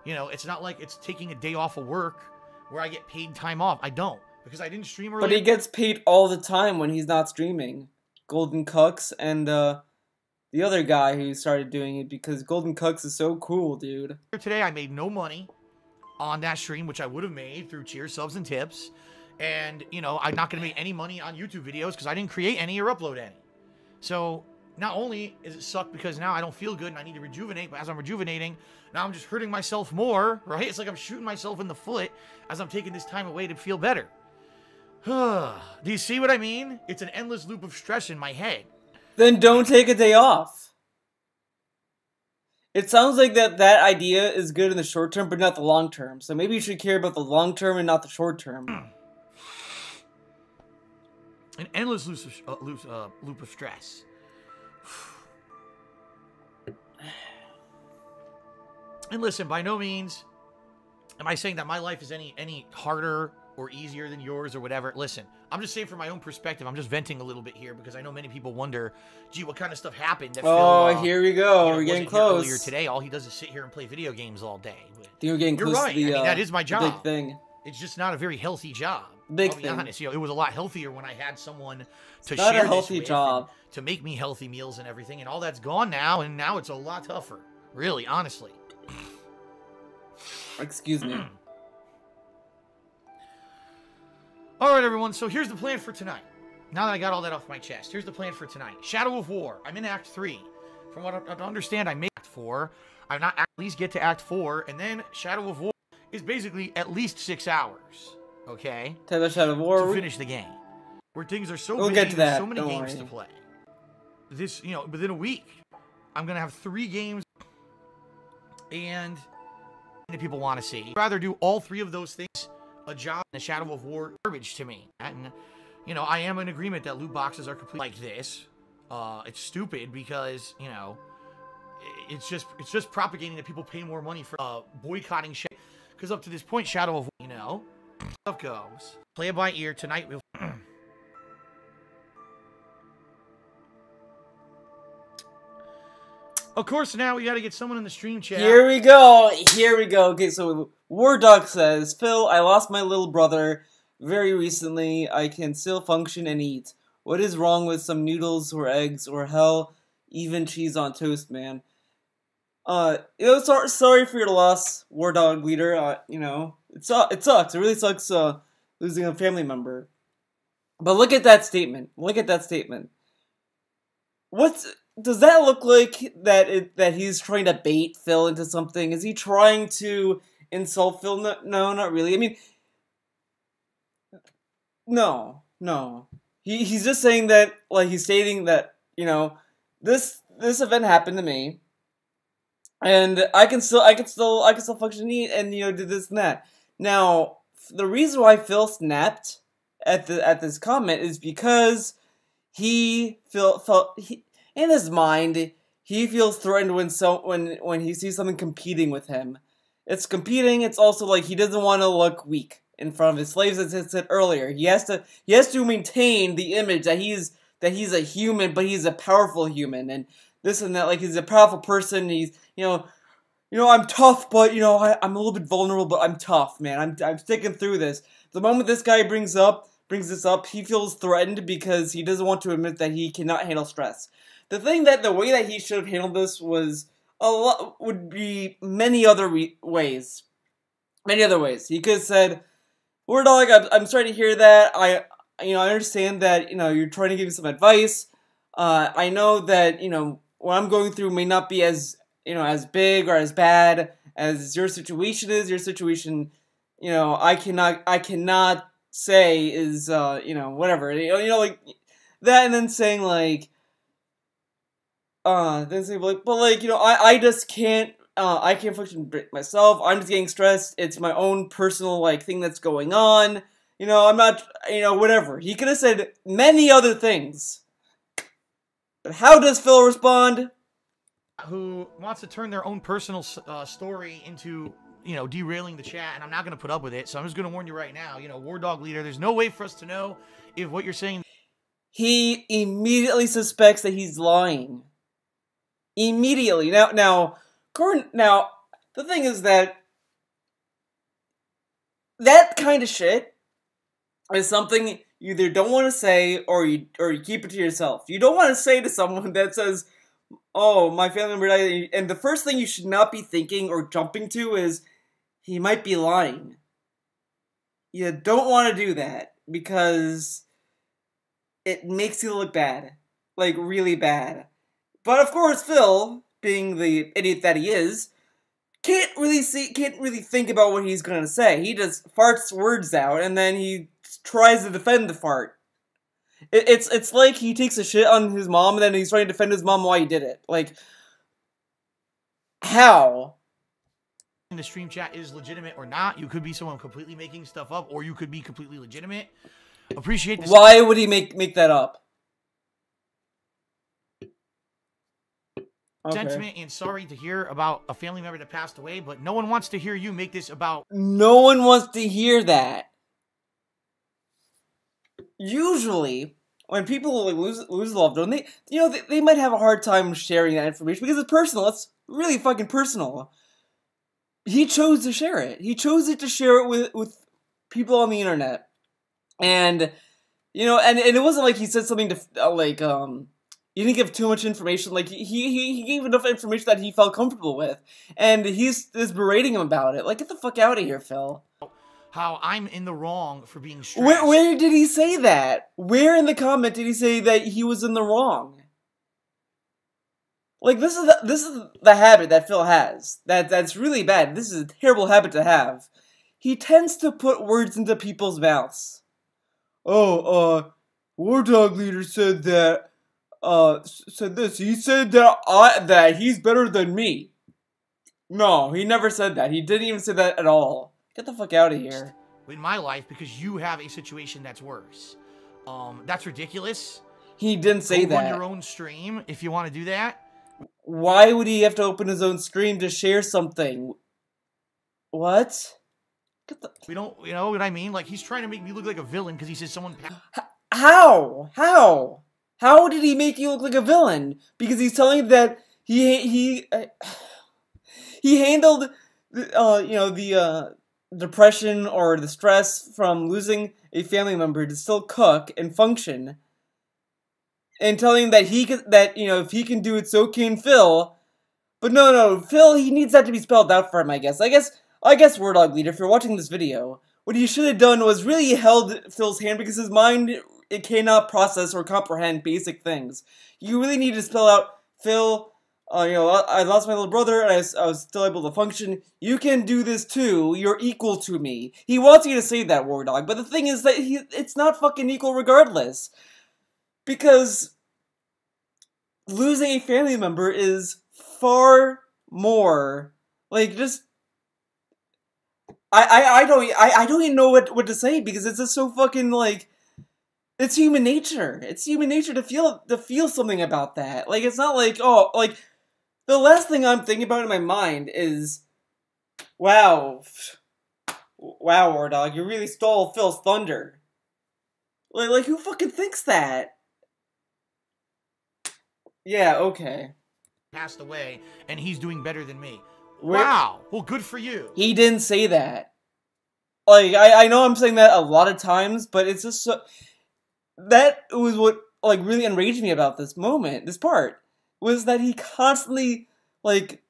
it's not like it's taking a day off of work where I get paid time off. I don't. Because I didn't stream earlier. But he gets paid all the time when he's not streaming. Golden Cucks and the other guy who started doing it, because Golden Cucks is so cool, dude. Today I made no money on that stream, which I would have made through cheers, subs, and tips. And, I'm not going to make any money on YouTube videos because I didn't create any or upload any. So not only is it suck because now I don't feel good and I need to rejuvenate, but as I'm rejuvenating, now I'm just hurting myself more, right? It's like I'm shooting myself in the foot as I'm taking this time away to feel better. Do you see what I mean? It's an endless loop of stress in my head. Then don't take a day off. It sounds like that idea is good in the short term, but not the long term. So maybe you should care about the long term and not the short term. An endless loop of stress. And listen, by no means am I saying that my life is any harder or easier than yours or whatever. Listen, I'm just saying from my own perspective, I'm just venting a little bit here because I know many people wonder, gee, what kind of stuff happened that Phil, here we go. We're getting close. Earlier today, all he does is sit here and play video games all day. You're getting close right. to the, I mean, that is my job. big thing. It's just not a very healthy job. I'll be honest. You know, it was a lot healthier when I had someone to share not a healthy job. To make me healthy meals and everything, and all that's gone now, and now it's a lot tougher. Really, honestly. Excuse me. All right, everyone. So here's the plan for tonight. Now that I got all that off my chest, here's the plan for tonight. Shadow of War. I'm in Act 3. From what I understand, I made Act 4. I'm not at least get to Act 4, and then Shadow of War is basically at least 6 hours. Okay? Shadow of War to finish the game, where things are so busy, get to that. so many games to play. This, you know, within a week, I'm gonna have 3 games, and people want to see. I'd rather do all 3 of those things. A job in the Shadow of War garbage to me, and you know I am in agreement that loot boxes are complete like this. It's stupid because you know it's just propagating that people pay more money for boycotting shit. Because up to this point, Shadow of War, you know, stuff goes. Play it by ear tonight. We'll. Of course, now we got to get someone in the stream chat. Here we go. Here we go. Okay, so War Dog says, Phil, I lost my little brother very recently. I can still function and eat. What is wrong with some noodles or eggs or hell, even cheese on toast, man? You know, sorry for your loss, War Dog leader. You know, it sucks. It really sucks losing a family member. But look at that statement. Look at that statement. Does that look like that he's trying to bait Phil into something? Is he trying to insult Phil? No, not really. I mean, no. He's just saying that, like, he's stating that, you know, this event happened to me, and I can still function and eat, and you know, do this and that. Now, the reason why Phil snapped at this comment is because he in his mind, he feels threatened when he sees something competing with him. It's competing. It's also like he doesn't want to look weak in front of his slaves, as I said earlier. He has to maintain the image that he's a human, but he's a powerful human, and this and that. Like, he's a powerful person. He's you know I'm tough, but you know I'm a little bit vulnerable, but I'm tough, man. I'm sticking through this. The moment this guy brings this up, he feels threatened because he doesn't want to admit that he cannot handle stress. The way that he should have handled this would be many other ways. Many other ways. He could have said, War Dog, I'm sorry to hear that. I understand that, you know, you're trying to give me some advice. I know that, you know, what I'm going through may not be as big or as bad as your situation is. Your situation, you know, I cannot say is, you know, whatever. You know, like, that, and then saying, like, then say, like, but, like, you know, I just can't, I can't function myself. I'm just getting stressed. It's my own personal, like, thing that's going on. You know, I'm not, you know, whatever. He could have said many other things. But how does Phil respond? Who wants to turn their own personal story into, you know, derailing the chat, and I'm not going to put up with it, so I'm just going to warn you right now. You know, War Dog leader, there's no way for us to know if what you're saying... He immediately suspects that he's lying. Immediately. Now, the thing is that kind of shit is something you either don't want to say or you keep it to yourself. You don't want to say to someone that says, oh, my family member died, and the first thing you should not be thinking or jumping to is, he might be lying. You don't want to do that, because it makes you look bad. Like, really bad. But of course, Phil, being the idiot that he is, can't really think about what he's gonna say. He just farts words out, and then he tries to defend the fart. It's like he takes a shit on his mom, and then he's trying to defend his mom why he did it. Like, how? In the stream chat is legitimate or not. You could be someone completely making stuff up, or you could be completely legitimate. Appreciate this. Why would he make that up? Sentiment, and sorry to hear about a family member that passed away, but no one wants to hear you make this about. No one wants to hear that. Usually, when people like lose a loved one, they might have a hard time sharing that information because it's personal. It's really fucking personal. He chose to share it. He chose to share it with people on the internet, and and it wasn't like he said something to he didn't give too much information. Like, he gave enough information that he felt comfortable with. And he's just berating him about it. Like, get the fuck out of here, Phil. How I'm in the wrong for being stressed. Where did he say that? Where in the comment did he say that he was in the wrong? Like, this is the habit that Phil has. That's really bad. This is a terrible habit to have. He tends to put words into people's mouths. Oh, War Dog Leader said that said this. He said that he's better than me. No, he never said that. He didn't even say that at all. Get the fuck out of here. In my life, because you have a situation that's worse. That's ridiculous. He didn't say that. Run your own stream if you want to do that. Why would he have to open his own stream to share something? What? We don't, you know what I mean? Like, he's trying to make me look like a villain because he says someone. How? How did he make you look like a villain? Because he's telling that he handled the depression or the stress from losing a family member to still cook and function, and telling him that if he can do it, so can Phil. But no, Phil, he needs that to be spelled out for him. I guess War Dog Leader, if you're watching this video, what he should have done was really held Phil's hand, because his mind, it cannot process or comprehend basic things. You really need to spell out, Phil, I lost my little brother, and I was still able to function. You can do this too. You're equal to me. He wants you to say that, War Dog, but the thing is that it's not fucking equal regardless. Because losing a family member is far more, like, just... I don't even know what to say, because it's just so fucking, like... It's human nature. It's human nature to feel something about that. Like, it's not like, oh, like, the last thing I'm thinking about in my mind is, wow, War Dog, you really stole Phil's thunder. Like, who fucking thinks that? Yeah, okay. Passed away, and he's doing better than me. Wow. Well, good for you. He didn't say that. Like, I know I'm saying that a lot of times, but it's just so... That was what, like, really enraged me about this part, was that he constantly, like,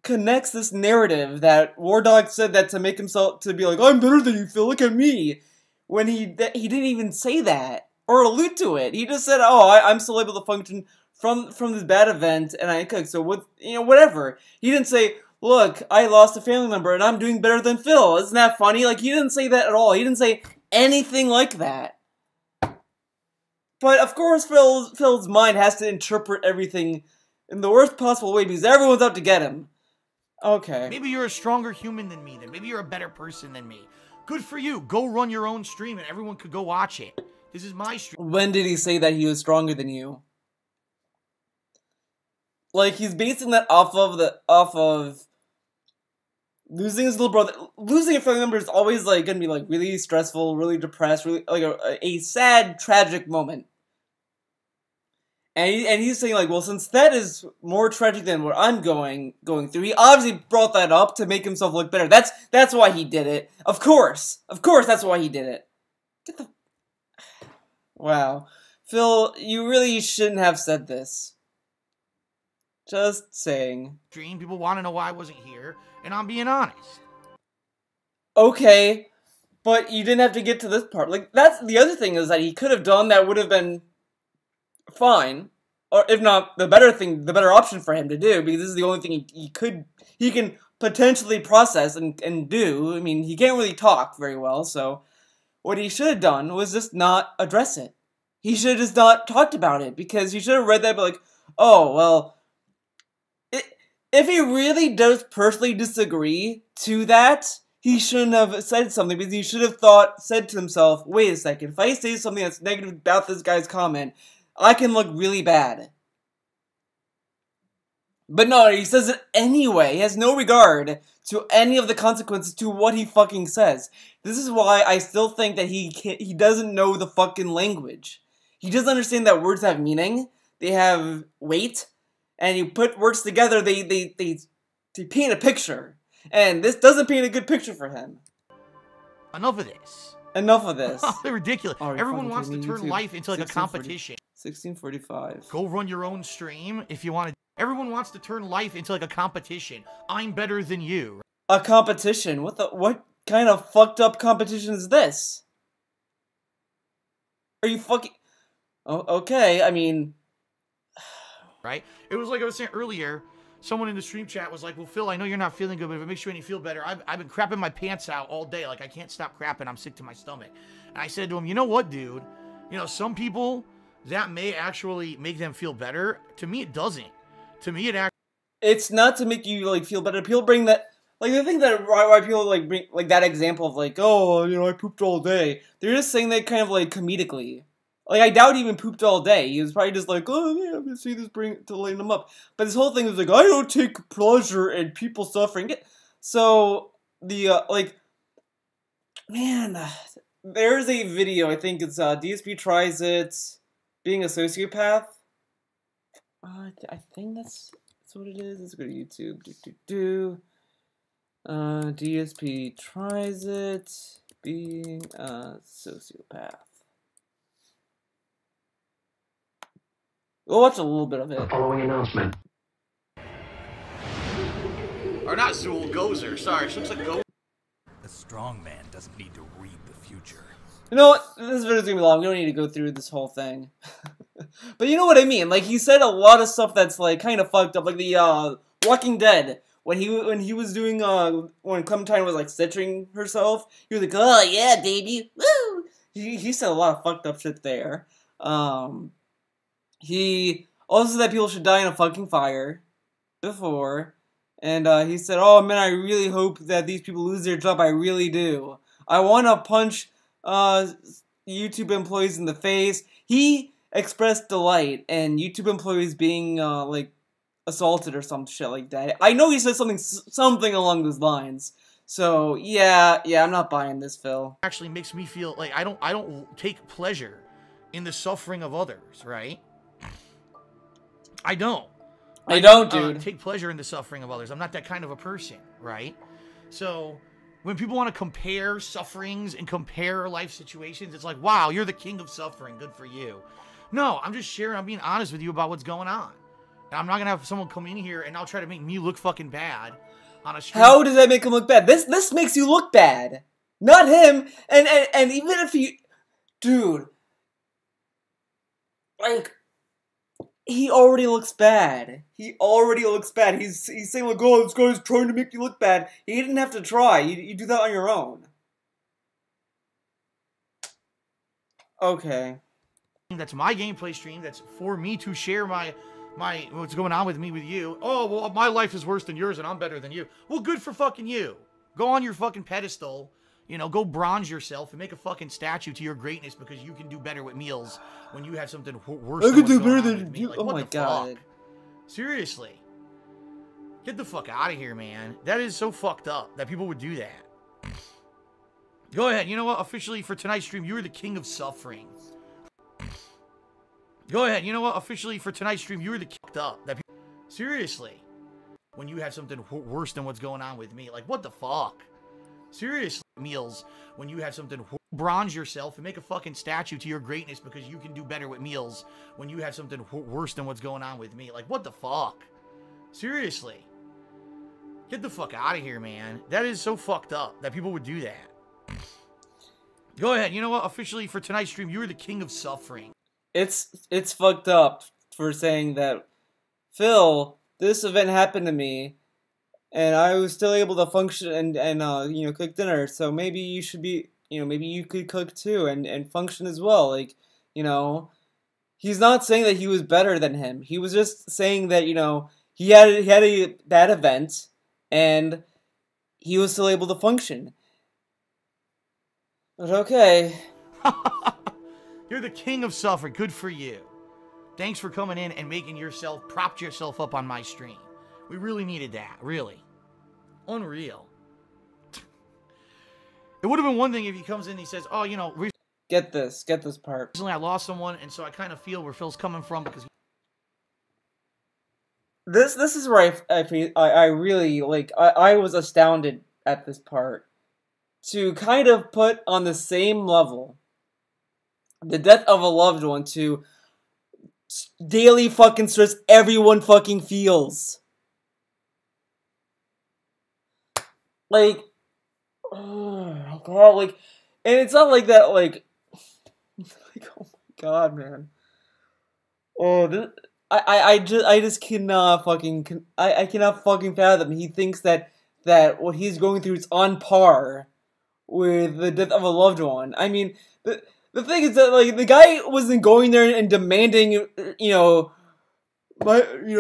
connects this narrative that War Dog said that to make himself, to be like, I'm better than you, Phil, look at me, when he didn't even say that, or allude to it. He just said, oh, I'm still able to function from this bad event, and I cook, so whatever. He didn't say, look, I lost a family member, and I'm doing better than Phil. Isn't that funny? Like, he didn't say that at all. He didn't say anything like that. But, of course, Phil's mind has to interpret everything in the worst possible way, because everyone's out to get him. Okay. Maybe you're a stronger human than me, then. Maybe you're a better person than me. Good for you. Go run your own stream, and everyone could go watch it. This is my stream. When did he say that he was stronger than you? Like, he's basing that off of losing his little brother. Losing a family member is always, like, gonna be, like, really stressful, really depressed, really, like, a sad, tragic moment. And he's saying, like, well, since that is more tragic than what I'm going through, he obviously brought that up to make himself look better. That's why he did it. Of course, that's why he did it. Get the... Wow. Phil, you really shouldn't have said this. Just saying. Dream, people want to know why I wasn't here, and I'm being honest. Okay, but you didn't have to get to this part. Like, that's the other thing, is that he could have done that would have been fine. or if not the better option for him to do, because this is the only thing he can potentially process and do. I mean, he can't really talk very well, so what he should have done was just not address it. He should have just not talked about it, because he should have read that, but like, oh, well, if he really does personally disagree to that, he shouldn't have said something, because he should have said to himself, wait a second, if I say something that's negative about this guy's comment, I can look really bad. But no, he says it anyway. He has no regard to any of the consequences to what he fucking says. This is why I still think that he doesn't know the fucking language. He doesn't understand that words have meaning, they have weight, and you put words together, they paint a picture. And this doesn't paint a good picture for him. Enough of this. Enough of this. They're ridiculous. Oh, everyone wants to turn life into like a competition. 1645. Go run your own stream if you want to. Everyone wants to turn life into like a competition. I'm better than you. A competition? What kind of fucked up competition is this? Are you fucking... Oh, okay, I mean... Right? It was like I was saying earlier, someone in the stream chat was like, well, Phil, I know you're not feeling good, but if it makes you any feel better, I've been crapping my pants out all day. Like, I can't stop crapping. I'm sick to my stomach. And I said to him, you know what, dude? You know, some people, that may actually make them feel better. To me, it doesn't. To me, it actually... It's not to make you, like, feel better. People bring that... Like, the thing that why people, like, bring, like, that example of, like, oh, you know, I pooped all day. They're just saying that kind of, like, comedically. Like, I doubt he even pooped all day. He was probably just like, oh, yeah, I'm gonna say this to lighten him up. But this whole thing was like, I don't take pleasure in people suffering. So, like, man, there's a video, I think it's, DSP tries it, being a sociopath. I think that's what it is. Let's go to YouTube. DSP tries it, being a sociopath. We'll watch a little bit of it. The following announcement. Or not Zool, Gozer. Sorry, she looks like Gozer. A strong man doesn't need to read the future. You know what? This video's gonna be long. We don't need to go through this whole thing. But you know what I mean? Like, he said a lot of stuff that's, like, kind of fucked up. Like the, Walking Dead. When he was doing, when Clementine was, like, stitching herself, he was like, oh, yeah, baby, woo! He said a lot of fucked up shit there. He also said that people should die in a fucking fire before. And, he said, oh, man, I really hope that these people lose their job. I really do. I want to punch, YouTube employees in the face. He expressed delight in YouTube employees being, like, assaulted or some shit like that. I know he said something along those lines. So, yeah, I'm not buying this, Phil. Actually makes me feel like I don't take pleasure in the suffering of others, right? I don't. I don't, dude. Take pleasure in the suffering of others. I'm not that kind of a person, right? So, when people want to compare sufferings and compare life situations, it's like, wow, you're the king of suffering. Good for you. No, I'm just sharing. I'm being honest with you about what's going on. And I'm not going to have someone come in here and I'll try to make me look fucking bad on a stream. How does that make him look bad? This makes you look bad. Not him. And even if he... Dude. Like... He already looks bad. He already looks bad. He's saying, like, oh, this guy's trying to make you look bad. He didn't have to try. You do that on your own. Okay. That's my gameplay stream. That's for me to share my what's going on with me with you. Oh, well, my life is worse than yours and I'm better than you. Well, good for fucking you. Go on your fucking pedestal. You know, go bronze yourself and make a fucking statue to your greatness because you can do better with meals when you have something worse. I can do better than you. Like, oh my god. Fuck? Seriously. Get the fuck out of here, man. That is so fucked up that people would do that. Go ahead. You know what? Officially for tonight's stream, you are the king of suffering. Go ahead. You know what? Officially for tonight's stream, you are the fucked up that people... Seriously. When you have something worse than what's going on with me. Like, what the fuck? Seriously, meals when you have something bronze yourself and make a fucking statue to your greatness because you can do better with meals when you have something worse than what's going on with me. Like, what the fuck? Seriously. Get the fuck out of here, man. That is so fucked up that people would do that. Go ahead. You know what? Officially for tonight's stream, you are the king of suffering. It's fucked up for saying that, Phil, this event happened to me, and I was still able to function and you know, cook dinner. So maybe you should be, you know, maybe you could cook too and function as well. Like, you know, he's not saying that he was better than him. He was just saying that, you know, he had a bad event, and he was still able to function. But okay. You're the king of suffer. Good for you. Thanks for coming in and propped yourself up on my stream. We really needed that. Really. Unreal. It would have been one thing if he comes in and he says, oh, you know, Get this part. recently I lost someone, and so I kind of feel where Phil's coming from because... This is where I really, like, I was astounded at this part. To kind of put on the same level the death of a loved one to daily fucking stress everyone fucking feels. Like, oh my god, like, and it's not like that, like oh my god, man. Oh, I just cannot fucking, I cannot fucking fathom. He thinks that what he's going through is on par with the death of a loved one. I mean, the thing is that, like, the guy wasn't going there and demanding, you know, like, he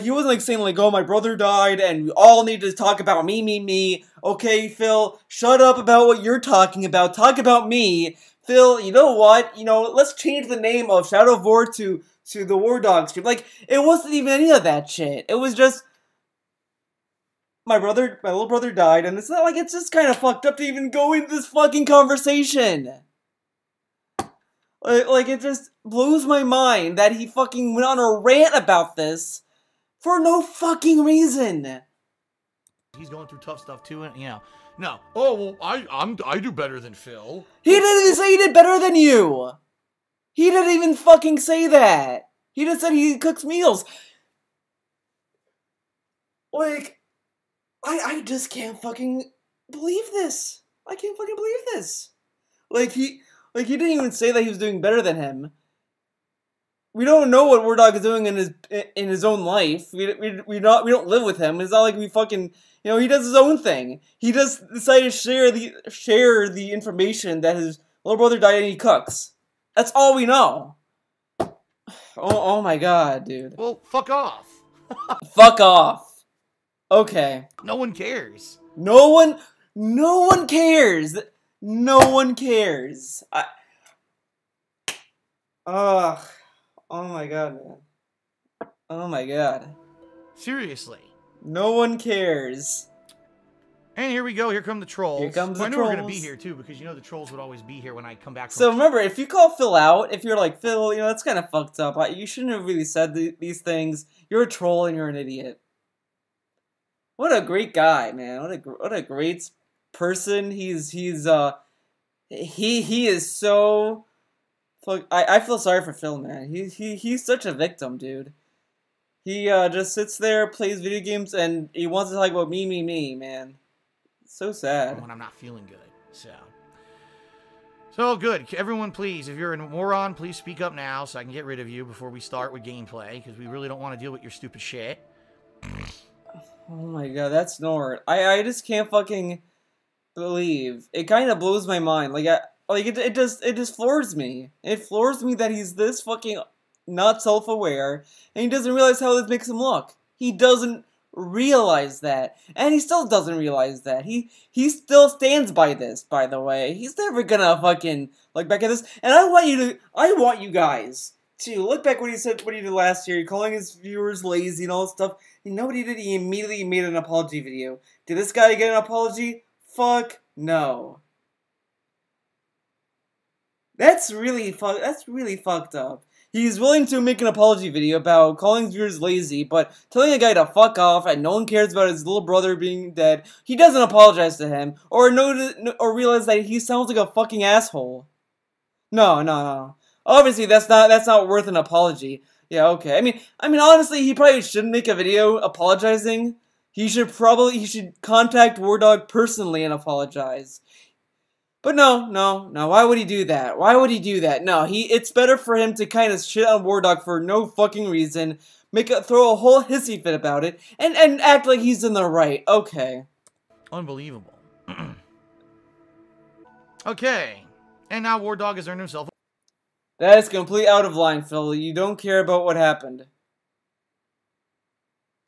wasn't, like, saying, like, oh, my brother died, and we all need to talk about me. Okay, Phil, shut up about what you're talking about. Talk about me. Phil, you know what? You know, let's change the name of Shadow of War to the War Dog stream. Like, it wasn't even any of that shit. It was just, my little brother died, and it's not like, it's just kind of fucked up to even go into this fucking conversation. Like, it just blows my mind that he fucking went on a rant about this for no fucking reason. He's going through tough stuff too, and, you know, no. Oh, well, I do better than Phil. He didn't even say he did better than you. He didn't even fucking say that. He just said he cooks meals. Like, I just can't fucking believe this. I can't fucking believe this. Like, he didn't even say that he was doing better than him. We don't know what War Dog is doing in his own life. We don't live with him. It's not like we fucking, you know, he does his own thing. He just decided to share the information that his little brother died and he cooks. That's all we know. Oh my god, dude. Well, fuck off. Fuck off. Okay. No one cares. No one cares. No one cares. Oh my god, man. Oh my god. Seriously. No one cares. And here we go. Here come the trolls. Here comes the I knew trolls. we were going to be here, too, because you know the trolls would always be here when I come back from... So remember, if you call Phil out, if you're like, Phil, you know, that's kind of fucked up. You shouldn't have really said these things. You're a troll and you're an idiot. What a great guy, man. What a great person. He is so... I feel sorry for Phil, man. He's such a victim, dude. He just sits there, plays video games, and he wants to talk about me, man. So sad. When I'm not feeling good, so good. Everyone, please, if you're a moron, please speak up now so I can get rid of you before we start with gameplay, because we really don't want to deal with your stupid shit. Oh my god, that's Nord. I just can't fucking believe. It kind of blows my mind. It just floors me. It floors me that he's this fucking not self-aware, and he doesn't realize how this makes him look. He doesn't realize that, and he still doesn't realize that. He still stands by this, by the way. He's never gonna fucking look back at this. And I want you guys to look back what he did last year, calling his viewers lazy and all this stuff. You know what he did? He immediately made an apology video. Did this guy get an apology? Fuck no. That's really fucked up. He's willing to make an apology video about calling his viewers lazy, but telling a guy to fuck off and no one cares about his little brother being dead, he doesn't apologize to him or realize that he sounds like a fucking asshole. No. Obviously, that's not worth an apology. Yeah, okay. I mean, honestly, he probably shouldn't make a video apologizing. He should contact War Dog personally and apologize. But no. Why would he do that? Why would he do that? No, it's better for him to kind of shit on War Dog for no fucking reason, throw a whole hissy fit about it, and act like he's in the right. Okay. Unbelievable. Okay. And now War Dog has earned himself. That is complete out of line, Phil. You don't care about what happened.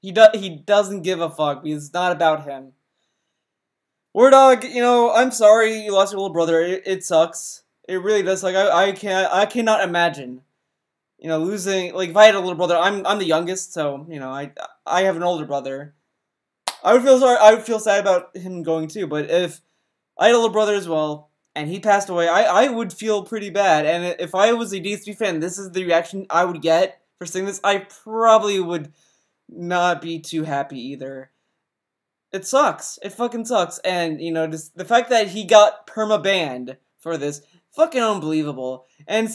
He doesn't give a fuck because it's not about him. War Dog, you know, I'm sorry you lost your little brother. It sucks. It really does. Like I cannot imagine, you know, losing. Like if I had a little brother, I'm the youngest, so you know I have an older brother. I would feel sorry. I would feel sad about him going too. But if I had a little brother as well, and he passed away, I would feel pretty bad. And if I was a DSP fan, this is the reaction I would get for saying this. I probably would not be too happy either. It sucks. It fucking sucks. And, you know, just the fact that he got perma-banned for this, fucking unbelievable. And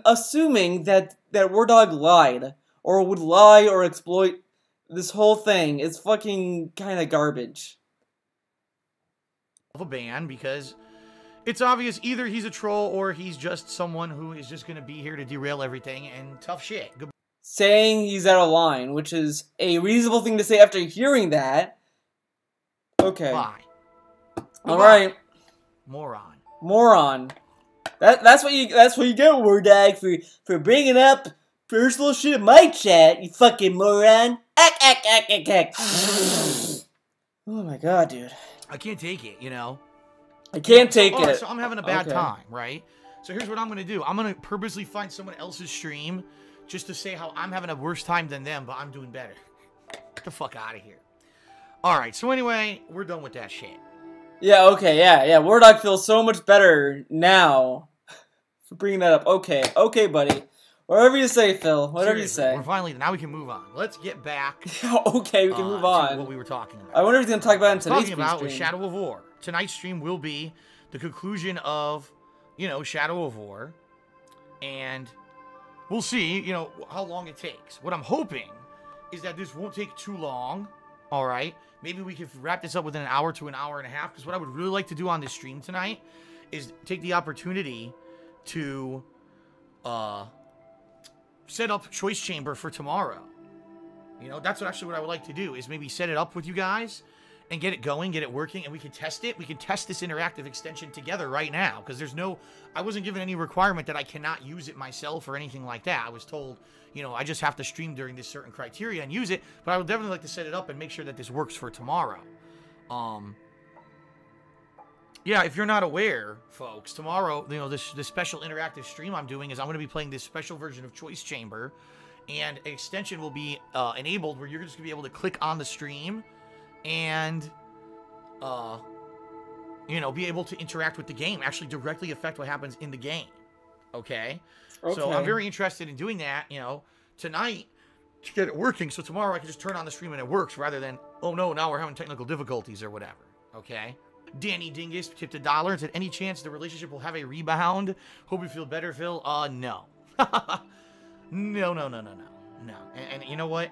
assuming that War Dog lied, or would lie or exploit this whole thing is fucking kind of garbage. A ban because it's obvious either he's a troll or he's just someone who is just going to be here to derail everything and tough shit. Goodbye. Saying he's out of line, which is a reasonable thing to say after hearing that. Okay. Bye. Alright. Moron. That's what you get, War Dog, for bringing up personal shit in my chat, you fucking moron. Oh my god, dude. I can't take it, you know? I can't take it. So I'm having a bad time, right? So here's what I'm going to do. I'm going to purposely find someone else's stream just to say how I'm having a worse time than them, but I'm doing better. Get the fuck out of here. Alright, so anyway, we're done with that shit. Yeah, okay, yeah. War Dog feels so much better now for bringing that up. Okay, buddy. Whatever you say, Phil. Whatever Seriously, you say. We're finally, now we can move on. Let's get back. Okay, we can move on. To what we were talking about. I wonder if he's going to talk about it in today's talking about stream. was Shadow of War. Tonight's stream will be the conclusion of, you know, Shadow of War. And we'll see, you know, how long it takes. What I'm hoping is that this won't take too long. All right. Maybe we can wrap this up within an hour to an hour and a half. Because what I would really like to do on this stream tonight is take the opportunity to set up Choice Chamber for tomorrow. You know, that's what I would like to do, is maybe set it up with you guys and get it going, get it working, and we can test it. We can test this interactive extension together right now, because I wasn't given any requirement that I cannot use it myself or anything like that. I was told, you know, I just have to stream during this certain criteria and use it, but I would definitely like to set it up and make sure that this works for tomorrow. Yeah, if you're not aware, folks, tomorrow, you know, this special interactive stream I'm doing is I'm going to be playing this special version of Choice Chamber, and an extension will be enabled where you're just going to be able to click on the stream and, you know, be able to interact with the game, actually directly affect what happens in the game. Okay? So I'm very interested in doing that, you know, tonight to get it working, so tomorrow I can just turn on the stream and it works, rather than, oh no, now we're having technical difficulties or whatever. Okay? Danny Dingus tipped $1 and said, any chance the relationship will have a rebound? Hope you feel better, Phil. No. No. And you know what?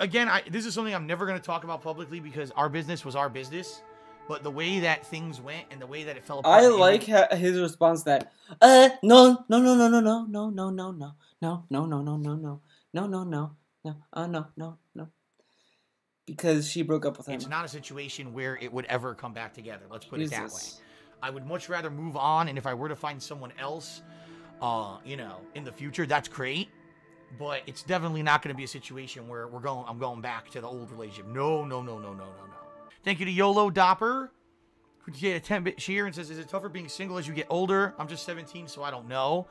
Again, this is something I'm never going to talk about publicly because our business was our business. But the way that things went and the way that it fell apart. I like his response that, no. Because she broke up with him. It's not a situation where it would ever come back together. Let's put it that way. I would much rather move on, and if I were to find someone else, you know, in the future, that's great. But it's definitely not going to be a situation where I'm going back to the old relationship. No. Thank you to YOLO Dopper, who did a 10-bit cheer and says, is it tougher being single as you get older? I'm just 17, so I don't know.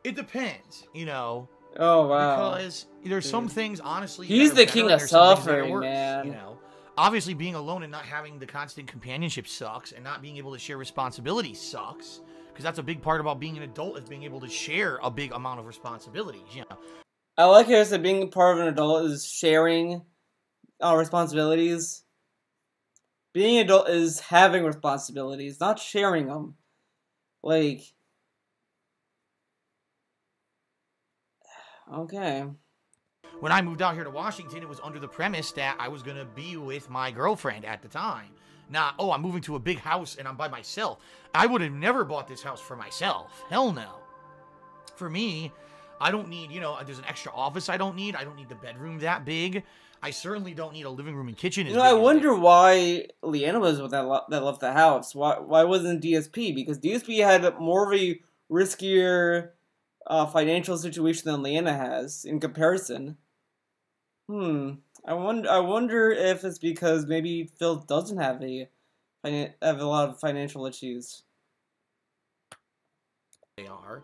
It depends, you know. Oh, wow. Because there's some things, honestly... He's the king of suffering, man. You know, obviously, being alone and not having the constant companionship sucks, and not being able to share responsibilities sucks. Because that's a big part about being an adult, is being able to share a big amount of responsibilities, you know. I like how that being part of an adult is sharing responsibilities. Being an adult is having responsibilities, not sharing them. Like... Okay. When I moved out here to Washington, it was under the premise that I was going to be with my girlfriend at the time. Not, oh, I'm moving to a big house and I'm by myself. I would have never bought this house for myself. Hell no. For me, I don't need, you know, there's an extra office I don't need. I don't need the bedroom that big. I certainly don't need a living room and kitchen. You know, I wonder why Leanna was with that left the house. Why wasn't DSP? Because DSP had more of a riskier financial situation than Leanna has in comparison. I wonder if it's because maybe Phil doesn't have a lot of financial issues. They are.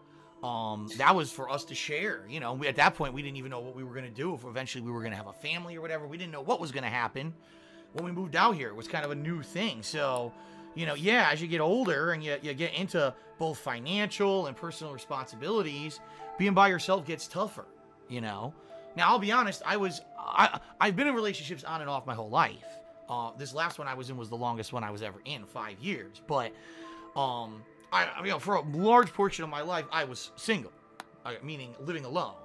That was for us to share. You know, at that point, we didn't even know what we were going to do. If eventually we were going to have a family or whatever. We didn't know what was going to happen when we moved out here. It was kind of a new thing. So, you know, yeah, as you get older and you get into both financial and personal responsibilities, being by yourself gets tougher, you know. Now, I'll be honest, I've been in relationships on and off my whole life. This last one I was in was the longest one I was ever in, 5 years. But, you know, for a large portion of my life, I was single, meaning living alone,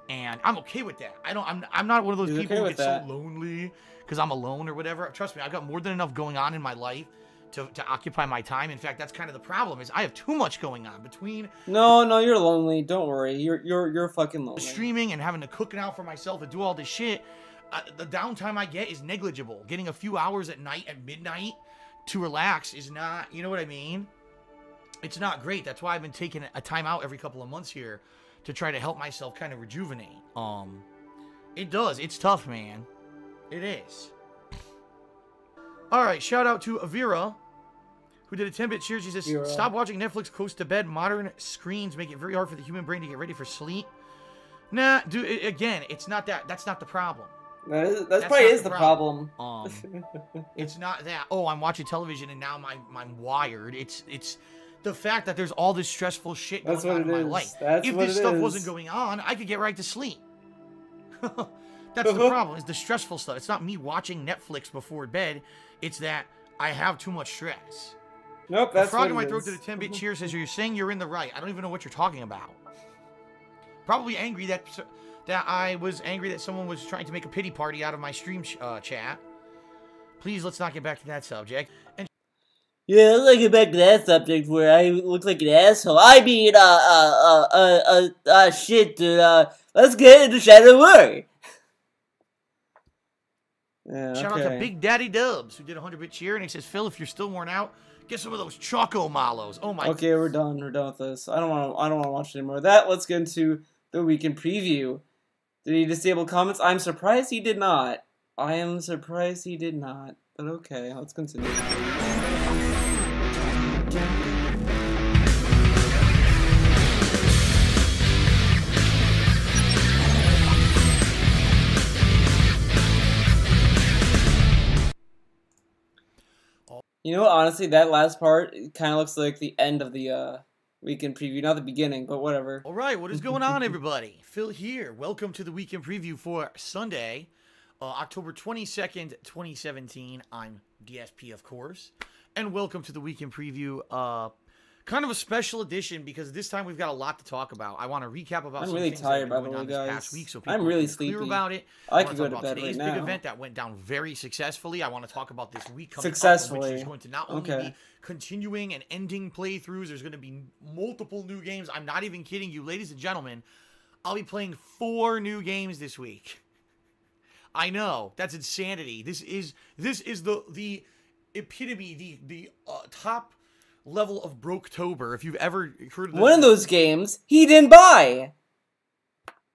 and I'm okay with that. I'm not one of those people who get so lonely because I'm alone or whatever. Trust me, I've got more than enough going on in my life to occupy my time. In fact, that's kind of the problem, is I have too much going on between. No, you're lonely. Don't worry, you're fucking lonely. Streaming and having to cook now for myself and do all this shit. The downtime I get is negligible. Getting a few hours at night at midnight to relax is not. You know what I mean? It's not great. That's why I've been taking a time out every couple of months here to try to help myself kind of rejuvenate. It does. It's tough, man. It is. All right. Shout out to Avira, who did a 10-bit cheers. She says, stop watching Netflix close to bed. Modern screens make it very hard for the human brain to get ready for sleep. Nah, dude, again, it's not that. That's not the problem. That probably is the problem. It's not that, oh, I'm watching television and now I'm wired. It's the fact that there's all this stressful shit going on in my life. If this stuff wasn't going on, I could get right to sleep. That's the problem, is the stressful stuff. It's not me watching Netflix before bed. It's that I have too much stress. Nope, that's what it is. A frog in my throat to the 10-bit cheer says, you're saying you're in the right. I don't even know what you're talking about. Probably angry that I was angry that someone was trying to make a pity party out of my stream chat. Please, let's not get back to that subject. And yeah, let's get back to that subject where I look like an asshole. I mean, shit, dude, let's get into Shadow War. Yeah, shout out to Big Daddy Dubs, who did a 100-bit cheer, and he says, Phil, if you're still worn out, get some of those Choco Malos. Oh my. Okay, we're done. We're done with this. I don't want to watch any more of that. Let's get into the weekend preview. Did he disable comments? I'm surprised he did not. I am surprised he did not. But okay, let's continue. You know what, honestly, that last part kind of looks like the end of the weekend preview. Not the beginning, but whatever. All right, what is going on, everybody? Phil here. Welcome to the weekend preview for Sunday, October 22nd, 2017. I'm DSP, of course. And welcome to the weekend preview. Kind of a special edition because this time we've got a lot to talk about. I want to recap about some things that have been going on this past week, so people I'm really are clear about it. I could go to bed right now. Today's big event that went down very successfully. I want to talk about this week coming up, which is going to not only be continuing and ending playthroughs. There's going to be multiple new games. I'm not even kidding you, ladies and gentlemen. I'll be playing 4 new games this week. I know, that's insanity. This is the epitome, the top level of Broketober, if you've ever heard of one of those games he didn't buy.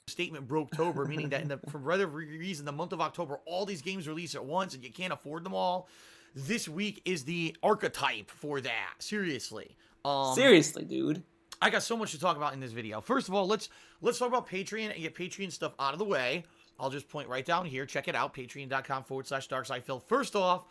Statement Broketober, meaning that for whatever reason, the month of October, all these games release at once and you can't afford them all. This week is the archetype for that. Seriously. Seriously, dude. I got so much to talk about in this video. First of all, let's talk about Patreon and get Patreon stuff out of the way. I'll just point right down here. Check it out, patreon.com/DarkSidePhil. First off,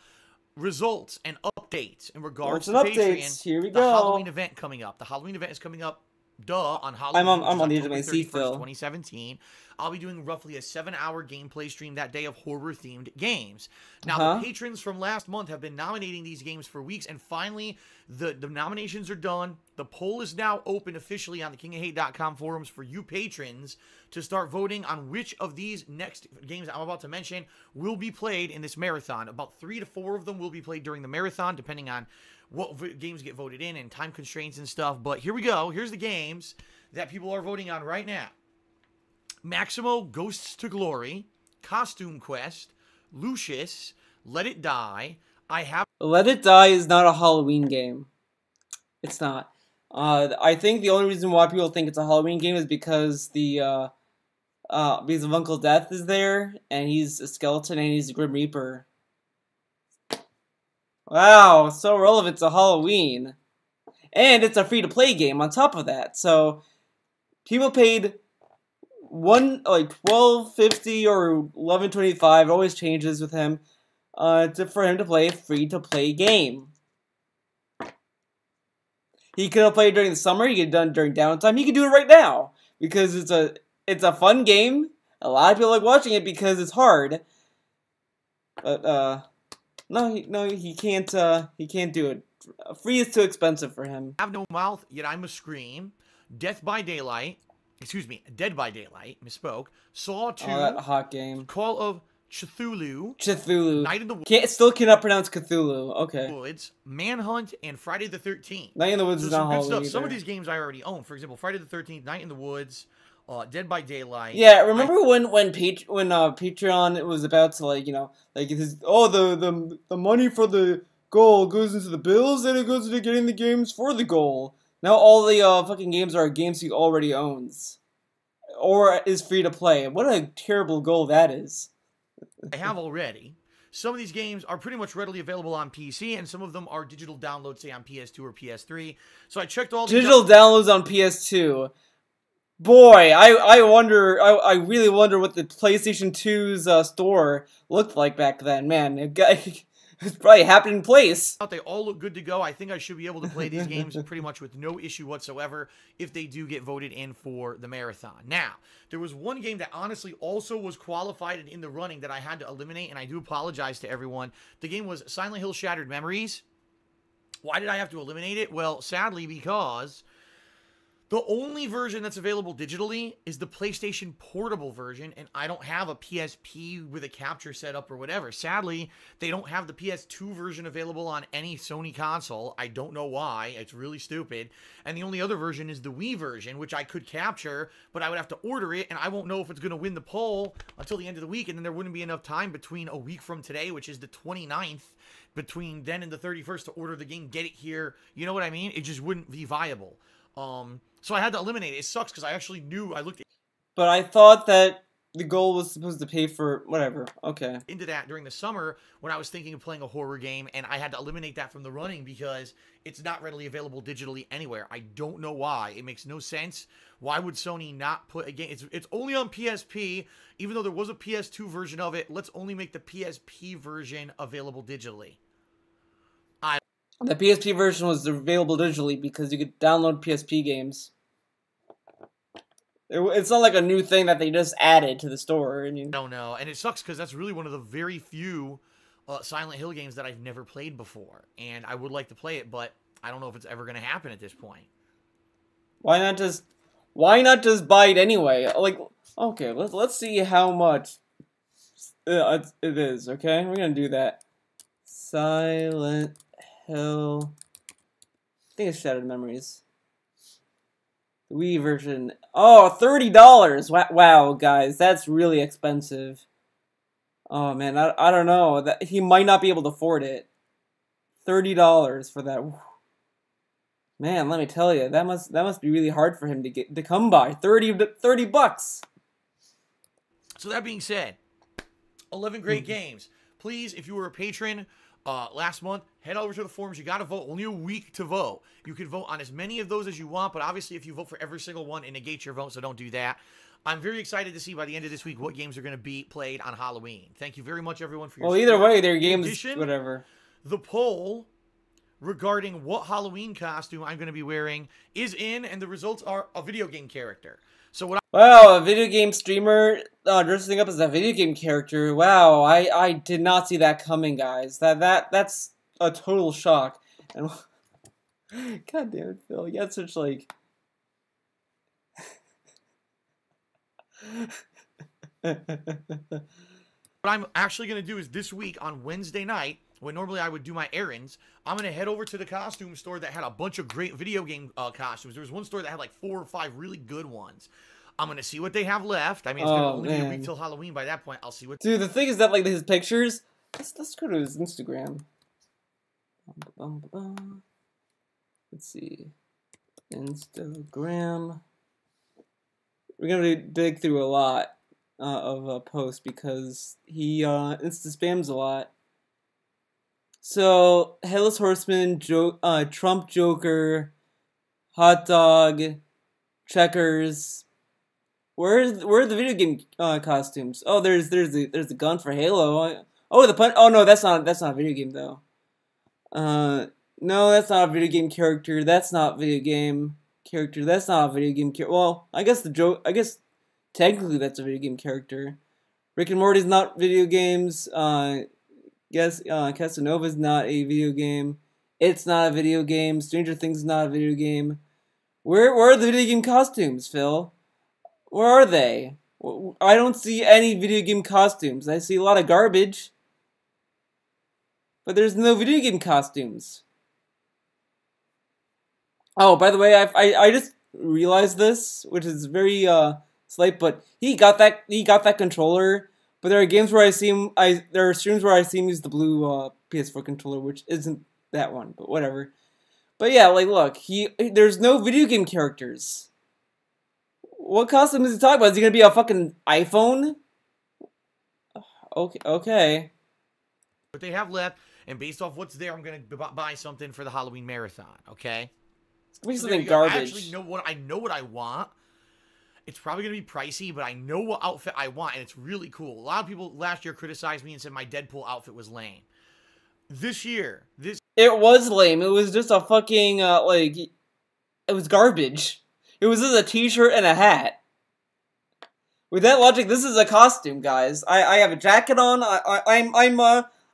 results and updates in regards to Patreon. Here we go. The Halloween event coming up. The Halloween event is coming up, on Halloween. I'm on the edge of my seat, Phil. 2017. I'll be doing roughly a 7-hour gameplay stream that day of horror-themed games. Now, the patrons from last month have been nominating these games for weeks, and finally, the nominations are done. The poll is now open officially on the kingofhate.com forums for you patrons to start voting on which of these next games I'm about to mention will be played in this marathon. About 3 to 4 of them will be played during the marathon, depending on what games get voted in and time constraints and stuff. But here we go. Here's the games that people are voting on right now. Maximo Ghosts to Glory, Costume Quest, Lucius, Let It Die. Let It Die is not a Halloween game. It's not. I think the only reason why people think it's a Halloween game is because because of Uncle Death is there, and he's a skeleton and he's a Grim Reaper. Wow, so relevant to Halloween. And it's a free-to-play game on top of that. So people paid $12.50 or $11.25. It always changes with him. For him to play a free-to-play game. He could have played during the summer. He could have done it during downtime. He could do it right now because it's a fun game. A lot of people like watching it because it's hard. But he can't do it. Free is too expensive for him. Have No Mouth, Yet I Must Scream, Dead by Daylight, misspoke, Saw 2, oh, that hot game. Call of Cthulhu, Night in the Woods. Still cannot pronounce Cthulhu. Okay. Woods, Manhunt, and Friday the 13th. Night in the Woods is not Halloween either. Some of these games I already own. For example, Friday the 13th, Night in the Woods, Dead by Daylight. Yeah, remember when Patreon was about to the money for the goal goes into the bills and it goes into getting the games for the goal. Now all the fucking games are games he already owns or is free to play. What a terrible goal that is. I have already. Some of these games are pretty much readily available on PC, and some of them are digital downloads, say on PS2 or PS3. So I checked all the digital downloads on PS2. Boy, I really wonder what the PlayStation 2's store looked like back then. Man, it's probably happened in place. They all look good to go. I think I should be able to play these games pretty much with no issue whatsoever if they do get voted in for the marathon. Now, there was one game that honestly also was qualified and in the running that I had to eliminate, and I do apologize to everyone. The game was Silent Hill Shattered Memories. Why did I have to eliminate it? Well, sadly, because the only version that's available digitally is the PlayStation Portable version, and I don't have a PSP with a capture setup or whatever. Sadly, they don't have the PS2 version available on any Sony console. I don't know why. It's really stupid. And the only other version is the Wii version, which I could capture, but I would have to order it, and I won't know if it's going to win the poll until the end of the week, and then there wouldn't be enough time between a week from today, which is the 29th, between then and the 31st to order the game, get it here. You know what I mean? It just wouldn't be viable. So I had to eliminate it. It sucks because I actually knew I looked at. But I thought that the goal was supposed to pay for whatever. Okay. Into that during the summer when I was thinking of playing a horror game, and I had to eliminate that from the running because it's not readily available digitally anywhere. I don't know why. It makes no sense. Why would Sony not put a game? It's only on PSP, even though there was a PS2 version of it. Let's only make the PSP version available digitally. The PSP version was available digitally because you could download PSP games. It's not like a new thing that they just added to the store. I don't know. And it sucks because that's really one of the very few Silent Hill games that I've never played before. And I would like to play it, but I don't know if it's ever going to happen at this point. Why not just buy it anyway? Like, okay, let's see how much it is, okay? We're going to do that. Silent Hill. I think it's Shattered Memories. The Wii version. Oh, $30! Wow, guys, that's really expensive. Oh man, I don't know. He might not be able to afford it. $30 for that. Man, let me tell you, that must be really hard for him to come by. 30 bucks. So that being said, 11 great games. Please, if you were a patron last month, head over to the forums. You got to vote. Only a week to vote. You can vote on as many of those as you want, but obviously if you vote for every single one, it negates your vote, so don't do that. I'm very excited to see by the end of this week what games are going to be played on Halloween. Thank you very much, everyone, for your support. Either way, their games, whatever. The poll regarding what Halloween costume I'm going to be wearing is in, and the results are a video game character. So what? Wow, a video game streamer dressing up as a video game character. Wow, I did not see that coming, guys. That's a total shock. And God damn it, Phil, you had such like. What I'm actually gonna do is this week on Wednesday night, when normally I would do my errands, I'm gonna head over to the costume store that had a bunch of great video game costumes. There was one store that had like 4 or 5 really good ones. I'm gonna see what they have left. I mean, it's gonna only be a week till Halloween. By that point, I'll see what. Dude, the thing is that like his pictures. Let's go to his Instagram. Let's see, Instagram. We're gonna dig through a lot of posts because he insta spams a lot. So Headless Horseman, Trump Joker, hot dog, checkers. Where are the video game costumes? Oh, there's the gun for Halo. Oh, the punch. Oh no, that's not a video game though. No, that's not a video game character. That's not video game character. That's not a video game character. Well, I guess technically that's a video game character. Rick and Morty's not video games. Casanova's not a video game. It's not a video game. Stranger Things is not a video game. Where are the video game costumes, Phil? Where are they? I don't see any video game costumes. I see a lot of garbage. But there's no video game costumes. Oh, by the way, I just realized this, which is very slight, but he got that controller. But there are games where there are streams where I see him use the blue PS4 controller, which isn't that one, but whatever. But yeah, like look, there's no video game characters. What costume is he talking about? Is he gonna be a fucking iPhone? Okay. What they have left, and based off what's there, I'm gonna buy something for the Halloween marathon. Okay. It's gonna be something garbage. I actually know what I want. It's probably gonna be pricey, but I know what outfit I want, and it's really cool. A lot of people last year criticized me and said my Deadpool outfit was lame. This year, it was lame. It was just a fucking it was garbage. It was just a t-shirt and a hat. With that logic, this is a costume, guys. I have a jacket on.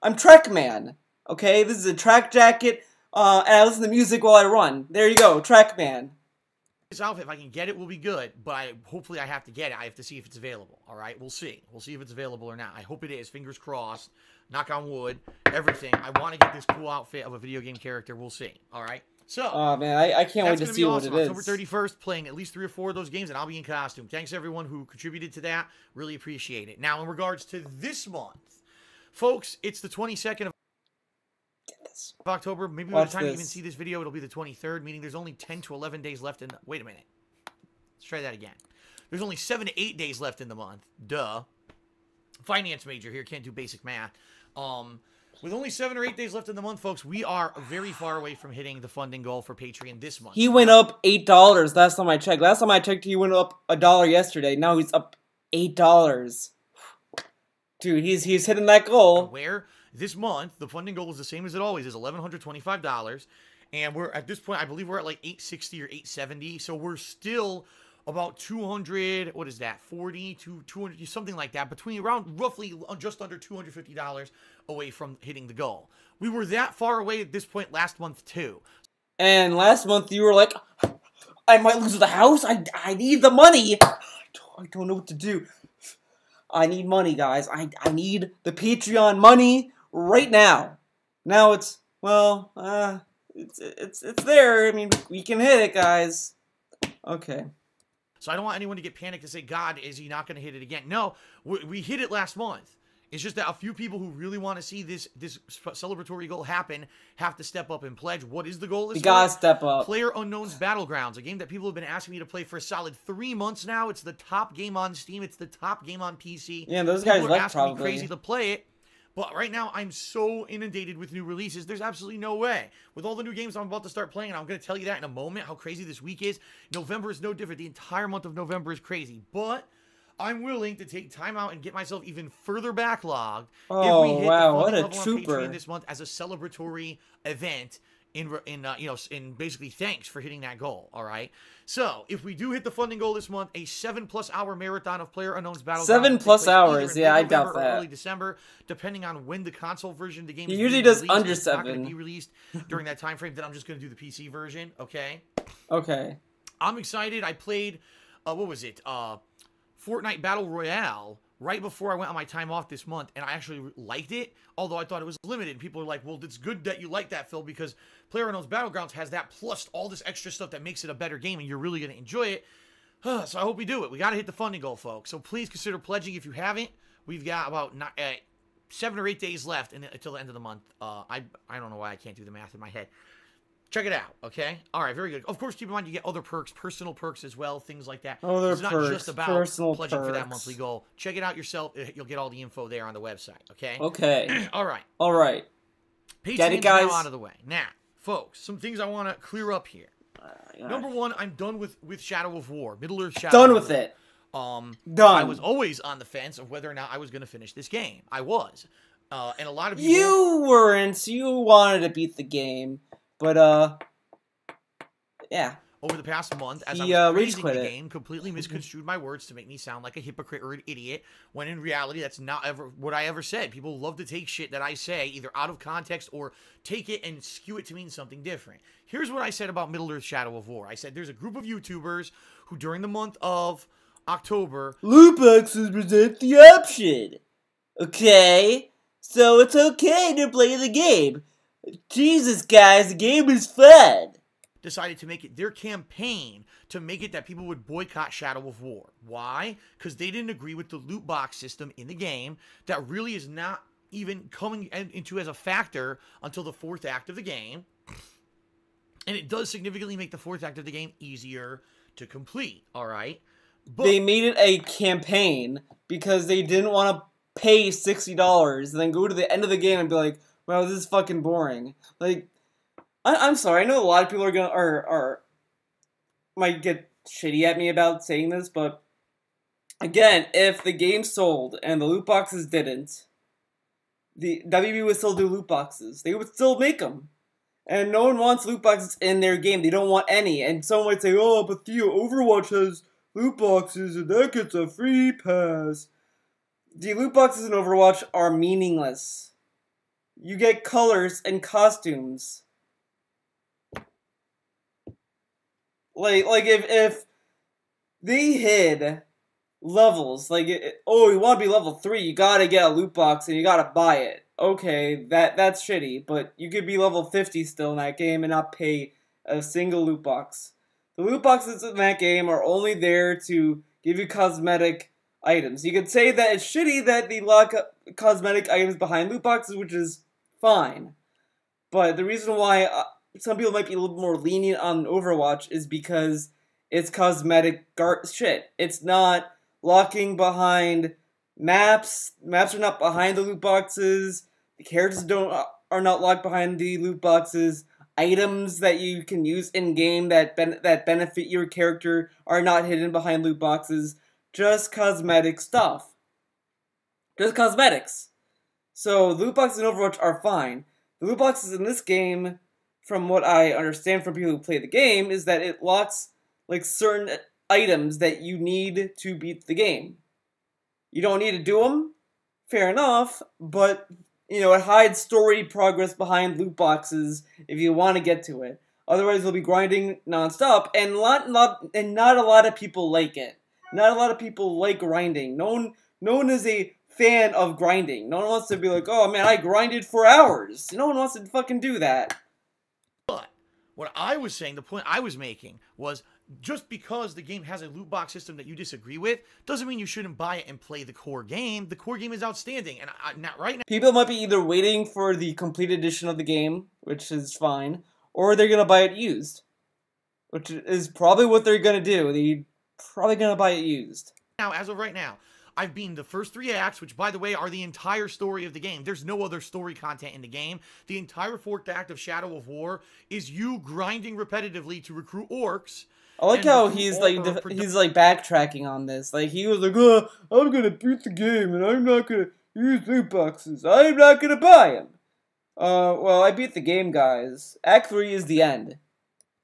I'm Trek Man. Okay, this is a track jacket. And I listen to music while I run. There you go, Trek Man. This outfit, if I can get it, will be good. But hopefully I have to get it. I have to see if it's available. All right, we'll see. We'll see if it's available or not. I hope it is. Fingers crossed. Knock on wood. Everything. I want to get this cool outfit of a video game character. We'll see. All right. So, oh man, I can't wait to see awesome. what it is. October 31st, playing at least 3 or 4 of those games, and I'll be in costume. Thanks everyone who contributed to that. Really appreciate it. Now, in regards to this month, folks, it's the 22nd of October. Maybe by the time you even see this video, it'll be the 23rd, meaning there's only 10 to 11 days left in. Wait a minute. Let's try that again. There's only 7 to 8 days left in the month. Duh. Finance major here, can't do basic math. With only 7 or 8 days left in the month, folks, we are very far away from hitting the funding goal for Patreon this month. He went up $8 last time I checked. Last time I checked, he went up $1 yesterday. Now he's up $8. Dude, he's hitting that goal. Where this month the funding goal is the same as it always is, $1,125, and we're at this point, I believe we're at like $860 or $870. So we're still about 200. What is that? 40 to 200, something like that. Between around roughly just under $250 away from hitting the goal. We were that far away at this point last month too. And last month you were like, I might lose the house. I need the money. I don't know what to do. I need money, guys. I need the Patreon money right now. Now it's, well, it's there. I mean, we can hit it, guys. Okay. So I don't want anyone to get panicked and say, God, is he not going to hit it again? No, we hit it last month. It's just that a few people who really want to see this celebratory goal happen have to step up and pledge. What is the goal? You gotta step up. PlayerUnknown's Battlegrounds, a game that people have been asking me to play for a solid 3 months now. It's the top game on Steam. It's the top game on PC. Yeah, those guys are left asking probably. me crazy to play it. But right now, I'm so inundated with new releases, there's absolutely no way. With all the new games I'm about to start playing, and I'm going to tell you that in a moment, how crazy this week is. November is no different. The entire month of November is crazy. But I'm willing to take time out and get myself even further backlogged if we hit the funding level on Patreon this month as a celebratory event in basically thanks for hitting that goal. All right. So if we do hit the funding goal this month, a 7+ hour marathon of PlayerUnknown's Battlegrounds. 7+ hours, yeah, I doubt that. Early December, depending on when the console version of the game. He usually does released. under it's 7. not going to be released during that time frame. Then I'm just going to do the PC version. Okay. Okay. I'm excited. I played, what was it? Fortnite Battle Royale right before I went on my time off this month, and I actually liked it, although I thought it was limited. People are like, well, it's good that you like that, Phil, because PlayerUnknown's Battlegrounds has that plus all this extra stuff that makes it a better game, and you're really going to enjoy it. So I hope we do it. We got to hit the funding goal, folks. So please consider pledging if you haven't. We've got about 7 or 8 days left until the end of the month. I don't know why I can't do the math in my head. Check it out, okay? All right, very good. Of course, keep in mind you get other perks, personal perks as well, things like that. It's not perks, just about pledging for that monthly goal. Check it out yourself. You'll get all the info there on the website, okay? Okay. All right. All right. Get it, guys. Now out of the way. Now, folks, some things I want to clear up here. Number one, I'm done with Shadow of War. Middle-earth Shadow Done of with War. it. Done. I was always on the fence of whether or not I was going to finish this game. I was. And a lot of people... You weren't. You wanted to beat the game. But, yeah. Over the past month, as I was praising the game, it. completely misconstrued my words to make me sound like a hypocrite or an idiot, when in reality, that's not ever what I ever said. People love to take shit that I say, either out of context or take it and skew it to mean something different. Here's what I said about Middle-earth Shadow of War. I said there's a group of YouTubers who, during the month of October... Loot boxes present the option. Okay? So it's okay to play the game. Jesus, guys, the game is fun. Decided to make it their campaign to make it that people would boycott Shadow of War. Why? Because they didn't agree with the loot box system in the game that really is not even coming into as a factor until the 4th act of the game. And it does significantly make the 4th act of the game easier to complete, all right? But they made it a campaign because they didn't want to pay $60 and then go to the end of the game and be like, wow, this is fucking boring. Like, I'm sorry, I know a lot of people might get shitty at me about saying this, but again, if the game sold and the loot boxes didn't, the WB would still do loot boxes. They would still make them. And no one wants loot boxes in their game. They don't want any. And someone might say, oh, but Theo, Overwatch has loot boxes and that gets a free pass. The loot boxes in Overwatch are meaningless. You get colors and costumes. Like if they hid levels, like, oh, you want to be level 3, you gotta get a loot box and you gotta buy it. Okay, that's shitty, but you could be level 50 still in that game and not pay a single loot box. The loot boxes in that game are only there to give you cosmetic items. You could say that it's shitty that they lock cosmetic items behind loot boxes, which is fine. But the reason why some people might be a little more lenient on Overwatch is because it's cosmetic shit. It's not locking behind maps. Maps are not behind the loot boxes. The characters are not locked behind the loot boxes. Items that you can use in game that benefit your character are not hidden behind loot boxes. Just cosmetic stuff. Just cosmetics. So loot boxes in Overwatch are fine. The loot boxes in this game, from what I understand from people who play the game, is that it locks like certain items that you need to beat the game. You don't need to do them, fair enough, but you know, it hides story progress behind loot boxes if you want to get to it. Otherwise, you'll be grinding nonstop, and not a lot of people like it. Not a lot of people like grinding. No one is a fan of grinding. No one wants to be like, oh man, I grinded for hours. No one wants to fucking do that. But what I was saying, the point I was making was, just because the game has a loot box system that you disagree with doesn't mean you shouldn't buy it and play the core game. The core game is outstanding, and not right now. People might be either waiting for the complete edition of the game, which is fine, or they're gonna buy it used, which is probably what they're gonna do. They're probably gonna buy it used. Now, as of right now, I've beaten the first 3 acts, which, by the way, are the entire story of the game. There's no other story content in the game. The entire 4th act of Shadow of War is you grinding repetitively to recruit orcs. I like how he's like backtracking on this. Like, he was like, oh, I'm gonna beat the game and I'm not gonna use loot boxes. I'm not gonna buy them. Well, I beat the game, guys. Act 3 is the end.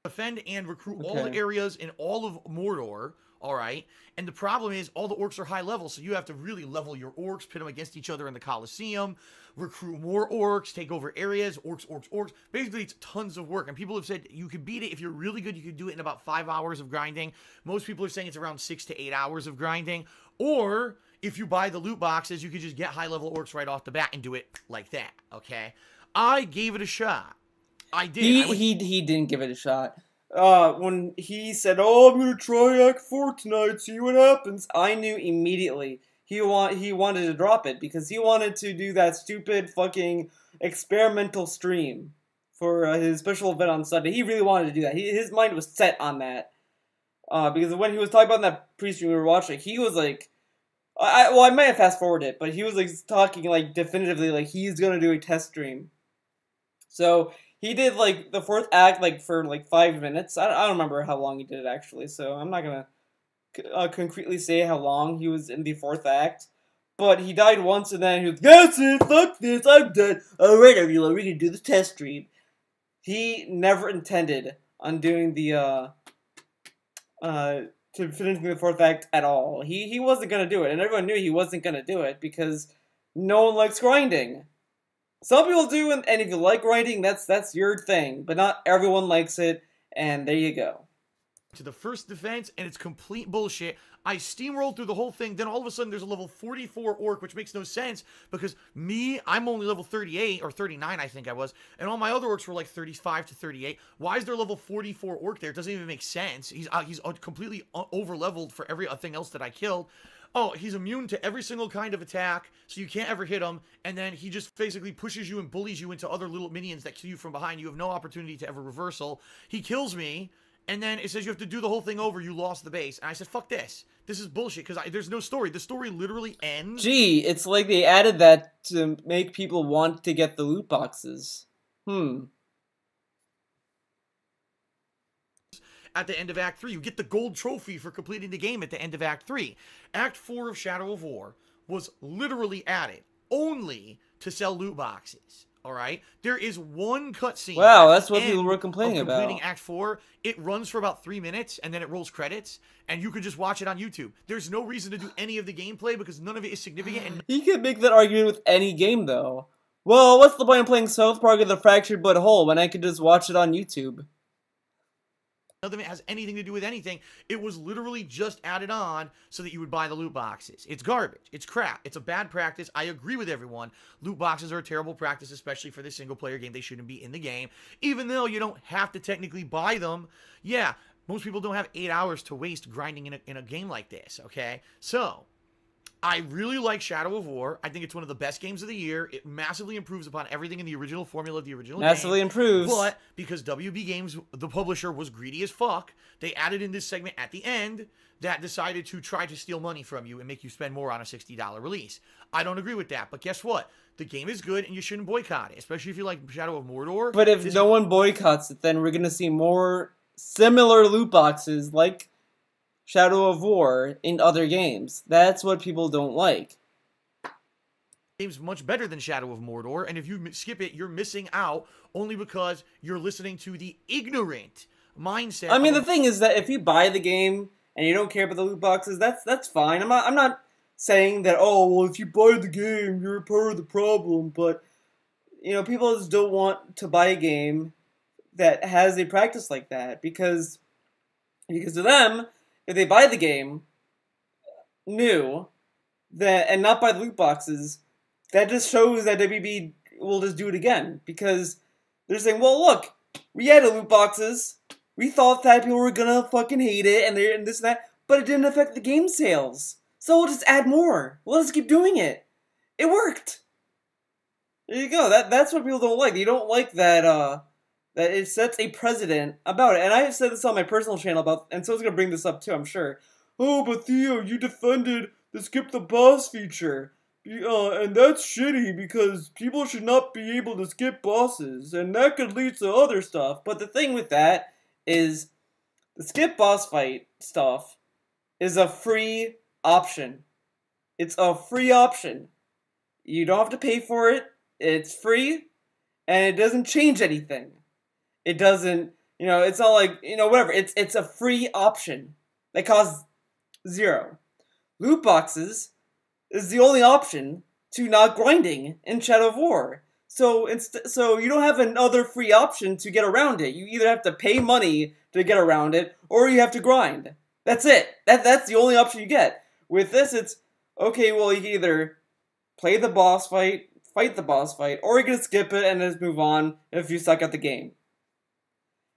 Defend and recruit all the areas in all of Mordor, alright? And the problem is, all the orcs are high level, so you have to really level your orcs, pit them against each other in the Colosseum, recruit more orcs, take over areas, orcs. Basically, it's tons of work. And people have said you could beat it if you're really good, you could do it in about 5 hours of grinding. Most people are saying it's around 6 to 8 hours of grinding. Or, if you buy the loot boxes, you could just get high-level orcs right off the bat and do it like that, okay? I gave it a shot. I did. He didn't give it a shot. When he said, "Oh, I'm gonna try Act 4 tonight, see what happens," I knew immediately he wanted to drop it because he wanted to do that stupid fucking experimental stream for his special event on Sunday. He really wanted to do that. His mind was set on that. Because when he was talking about that pre-stream we were watching, he was like, I might have fast-forwarded it, but he was like talking like definitively like he's gonna do a test stream. So he did like the 4th act like for like 5 minutes. I don't remember how long he did it actually, so I'm not gonna concretely say how long he was in the 4th act. But he died once and then he was, "That's it, fuck this, I'm done. Alright, everyone, we can do the test stream." He never intended on doing the to finishing the 4th act at all. He wasn't gonna do it, and everyone knew he wasn't gonna do it because no one likes grinding. Some people do, and if you like grinding, that's your thing. But not everyone likes it, and there you go. To the first defense, and it's complete bullshit. I steamrolled through the whole thing, then all of a sudden there's a level 44 orc, which makes no sense, because I'm only level 38, or 39 I think I was, and all my other orcs were like 35 to 38. Why is there level 44 orc there? It doesn't even make sense. He's completely over-leveled for everything else that I killed. Oh, he's immune to every single kind of attack, so you can't ever hit him, and then he just basically pushes you and bullies you into other little minions that kill you from behind. You have no opportunity to ever reversal. He kills me, and then it says you have to do the whole thing over. You lost the base. And I said, fuck this. This is bullshit, because there's no story. The story literally ends. Gee, it's like they added that to make people want to get the loot boxes. At the end of Act 3. You get the gold trophy for completing the game at the end of Act 3. Act 4 of Shadow of War was literally added only to sell loot boxes. Alright? There is one cutscene. Wow, that's what people were complaining about. Completing Act 4, it runs for about 3 minutes, and then it rolls credits, and you can just watch it on YouTube. There's no reason to do any of the gameplay, because none of it is significant. And you could make that argument with any game, though. Well, what's the point of playing South Park of the Fractured But Whole when I could just watch it on YouTube? None of it has anything to do with anything. It was literally just added on so that you would buy the loot boxes. It's garbage. It's crap. It's a bad practice. I agree with everyone. Loot boxes are a terrible practice, especially for this single-player game. They shouldn't be in the game. Even though you don't have to technically buy them. Yeah, most people don't have 8 hours to waste grinding in a game like this, okay? So, I really like Shadow of War. I think it's one of the best games of the year. It massively improves upon everything in the original formula of the original game. Massively improves. But because WB Games, the publisher, was greedy as fuck, they added in this segment at the end that decided to try to steal money from you and make you spend more on a $60 release. I don't agree with that, but guess what? The game is good, and you shouldn't boycott it, especially if you like Shadow of Mordor. But if no one boycotts it, then we're going to see more similar loot boxes like Shadow of War in other games. That's what people don't like. Game's much better than Shadow of Mordor, and if you skip it, you're missing out only because you're listening to the ignorant mindset. I mean, the thing is that if you buy the game and you don't care about the loot boxes, that's fine. I'm not saying that, oh, well, if you buy the game, you're part of the problem, but, you know, people just don't want to buy a game that has a practice like that, because to them, if they buy the game new and not buy the loot boxes, that just shows that WB will just do it again. Because they're saying, well, look, we added loot boxes. We thought that people were gonna fucking hate it and this and that, but it didn't affect the game sales. So we'll just add more. We'll just keep doing it. It worked. There you go. That's what people don't like. They don't like that that it sets a precedent about it. And I've said this on my personal channel and someone's gonna bring this up too, I'm sure. Oh, but Theo, you defended the skip the boss feature. And that's shitty because people should not be able to skip bosses, and that could lead to other stuff. But the thing with that is the skip boss fight stuff is a free option. It's a free option. You don't have to pay for it. It's free. and it doesn't change anything. It doesn't, it's not like, whatever. It's a free option that costs 0. Loot boxes is the only option to not grinding in Shadow of War. So you don't have another free option to get around it. You either have to pay money to get around it, or you have to grind. That's it. That's the only option you get. With this, it's, okay, well, you can either play the boss fight the boss fight, or you can skip it and just move on if you suck at the game.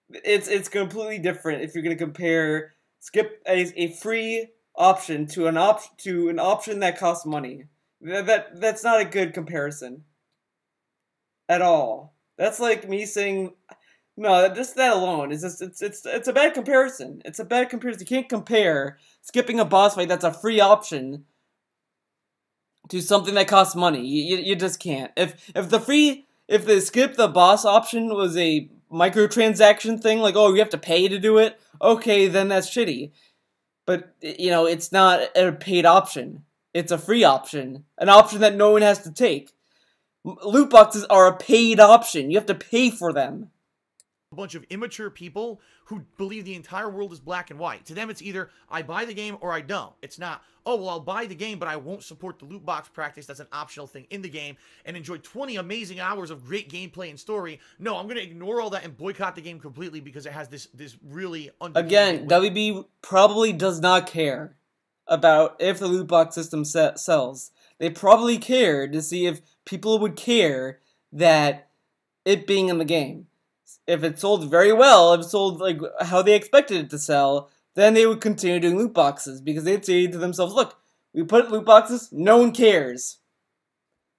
It's completely different if you're going to compare skip a free option to an option that costs money. That's not a good comparison at all. That's like me saying, no, just that alone is just it's a bad comparison. It's a bad comparison. You can't compare skipping a boss fight that's a free option to something that costs money. You just can't. If the skip the boss option was a microtransaction thing, like, oh, you have to pay to do it, okay, then that's shitty. But, it's not a paid option. It's a free option. An option that no one has to take. Loot boxes are a paid option. You have to pay for them. A bunch of immature people who believe the entire world is black and white. To them, it's either I buy the game or I don't. It's not, oh, well, I'll buy the game, but I won't support the loot box practice. That's an optional thing in the game and enjoy 20 amazing hours of great gameplay and story. No, I'm going to ignore all that and boycott the game completely because it has this really... Again, WB probably does not care about if the loot box system sells. They probably care to see if people would care that it being in the game. If it sold very well, if it sold like how they expected it to sell, then they would continue doing loot boxes because they'd say to themselves, look, we put loot boxes, no one cares.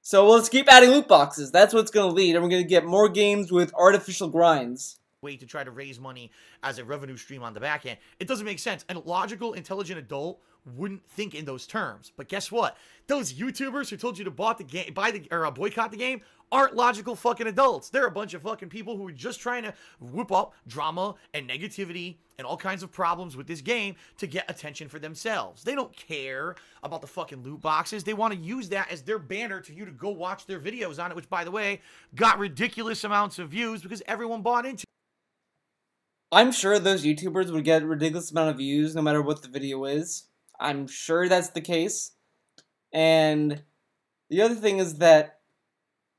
So let's keep adding loot boxes. That's what's going to lead, and we're going to get more games with artificial grinds. Way to try to raise money as a revenue stream on the back end. It doesn't make sense. A logical, intelligent adult wouldn't think in those terms. But guess what? Those YouTubers who told you to boycott the game aren't logical fucking adults. They're a bunch of fucking people who are just trying to whip up drama and negativity and all kinds of problems with this game to get attention for themselves. They don't care about the fucking loot boxes. They want to use that as their banner to you to go watch their videos on it, which, by the way, got ridiculous amounts of views because everyone bought into it. I'm sure those YouTubers would get a ridiculous amount of views no matter what the video is. I'm sure that's the case. And the other thing is that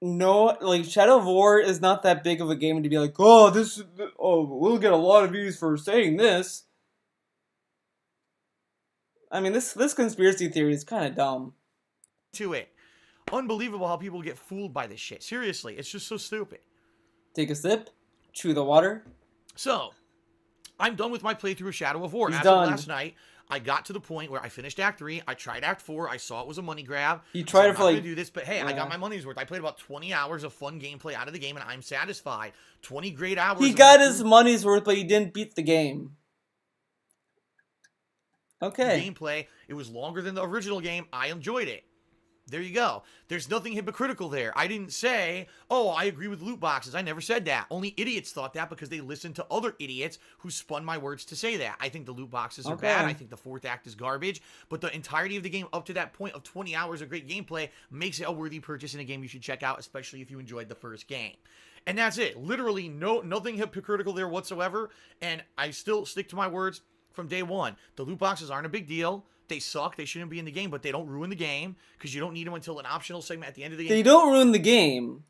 Shadow of War is not that big of a game to be like, we'll get a lot of views for saying this. I mean, this conspiracy theory is kind of dumb. To it. Unbelievable how people get fooled by this shit. Seriously, it's just so stupid. Take a sip, chew the water. So, I'm done with my playthrough of Shadow of War. He's As done. of last night, I got to the point where I finished Act 3, I tried Act 4, I saw it was a money grab. You tried it for like... I'm do this, but hey, I got my money's worth. I played about 20 hours of fun gameplay out of the game, and I'm satisfied. 20 great hours. He got his money's worth, but he didn't beat the game. Okay. Gameplay. It was longer than the original game. I enjoyed it. There you go. There's nothing hypocritical there. I didn't say, oh, I agree with loot boxes. I never said that. Only idiots thought that because they listened to other idiots who spun my words to say that. I think the loot boxes are bad. I think the fourth act is garbage. But the entirety of the game up to that point of 20 hours of great gameplay makes it a worthy purchase in a game you should check out, especially if you enjoyed the first game. And that's it. Literally nothing hypocritical there whatsoever. And I still stick to my words from day one. The loot boxes aren't a big deal. They suck. They shouldn't be in the game, but they don't ruin the game because you don't need them until an optional segment at the end of the game. They don't ruin the game,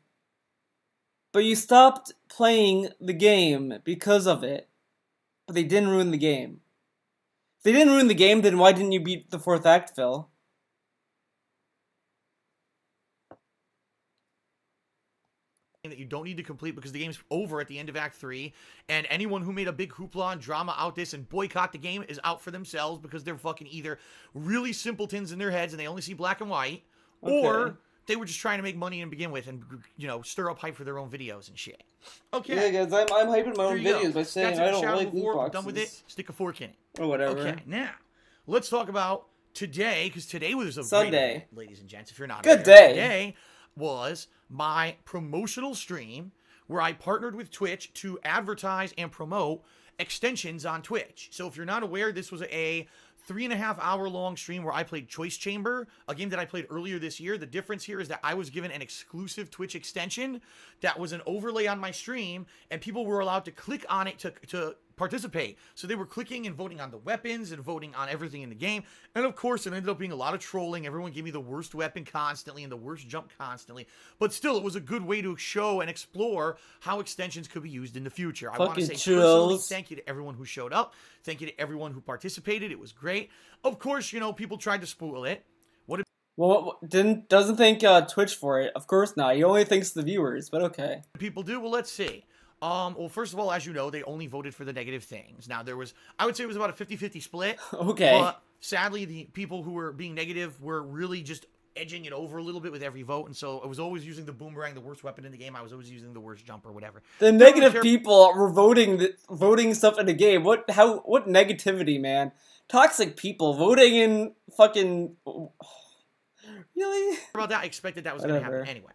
but you stopped playing the game because of it. But they didn't ruin the game. If they didn't ruin the game, then why didn't you beat the fourth act, Phil? That you don't need to complete because the game's over at the end of Act 3, and anyone who made a big hoopla and drama out this and boycott the game is out for themselves because they're fucking either really simpletons in their heads and they only see black and white, or they were just trying to make money to begin with and, stir up hype for their own videos and shit. Okay. Yeah, guys, I'm hyping my own videos by saying I don't like loot boxes. Done with it, stick a fork in it. Or whatever. Okay, now, let's talk about today, because today was a Sunday. great event, ladies and gents, if you're not Good aware. day. Today was my promotional stream where I partnered with Twitch to advertise and promote extensions on Twitch. So if you're not aware, this was a 3.5-hour long stream where I played Choice Chamber, a game that I played earlier this year. The difference here is that I was given an exclusive Twitch extension that was an overlay on my stream, and people were allowed to click on it to participate. So they were clicking and voting on the weapons and voting on everything in the game. And of course, it ended up being a lot of trolling. Everyone gave me the worst weapon constantly and the worst jump constantly. But still, it was a good way to show and explore how extensions could be used in the future. I want to say personally thank you to everyone who showed up. Thank you to everyone who participated. It was great. Of course, you know, people tried to spoil it. Well, doesn't thank Twitch for it. Of course not. He only thanks the viewers, but okay. People do? Well, let's see. Well, first of all, as you know, they only voted for the negative things. Now, I would say it was about a 50-50 split. Okay. But sadly, the people who were being negative were really just edging it over a little bit with every vote. And so I was always using the boomerang, the worst weapon in the game. I was always using the worst jump or whatever. The negative people were voting stuff in the game. What negativity, man? Toxic people voting in fucking... Really? About that, I expected that was going to happen anyway.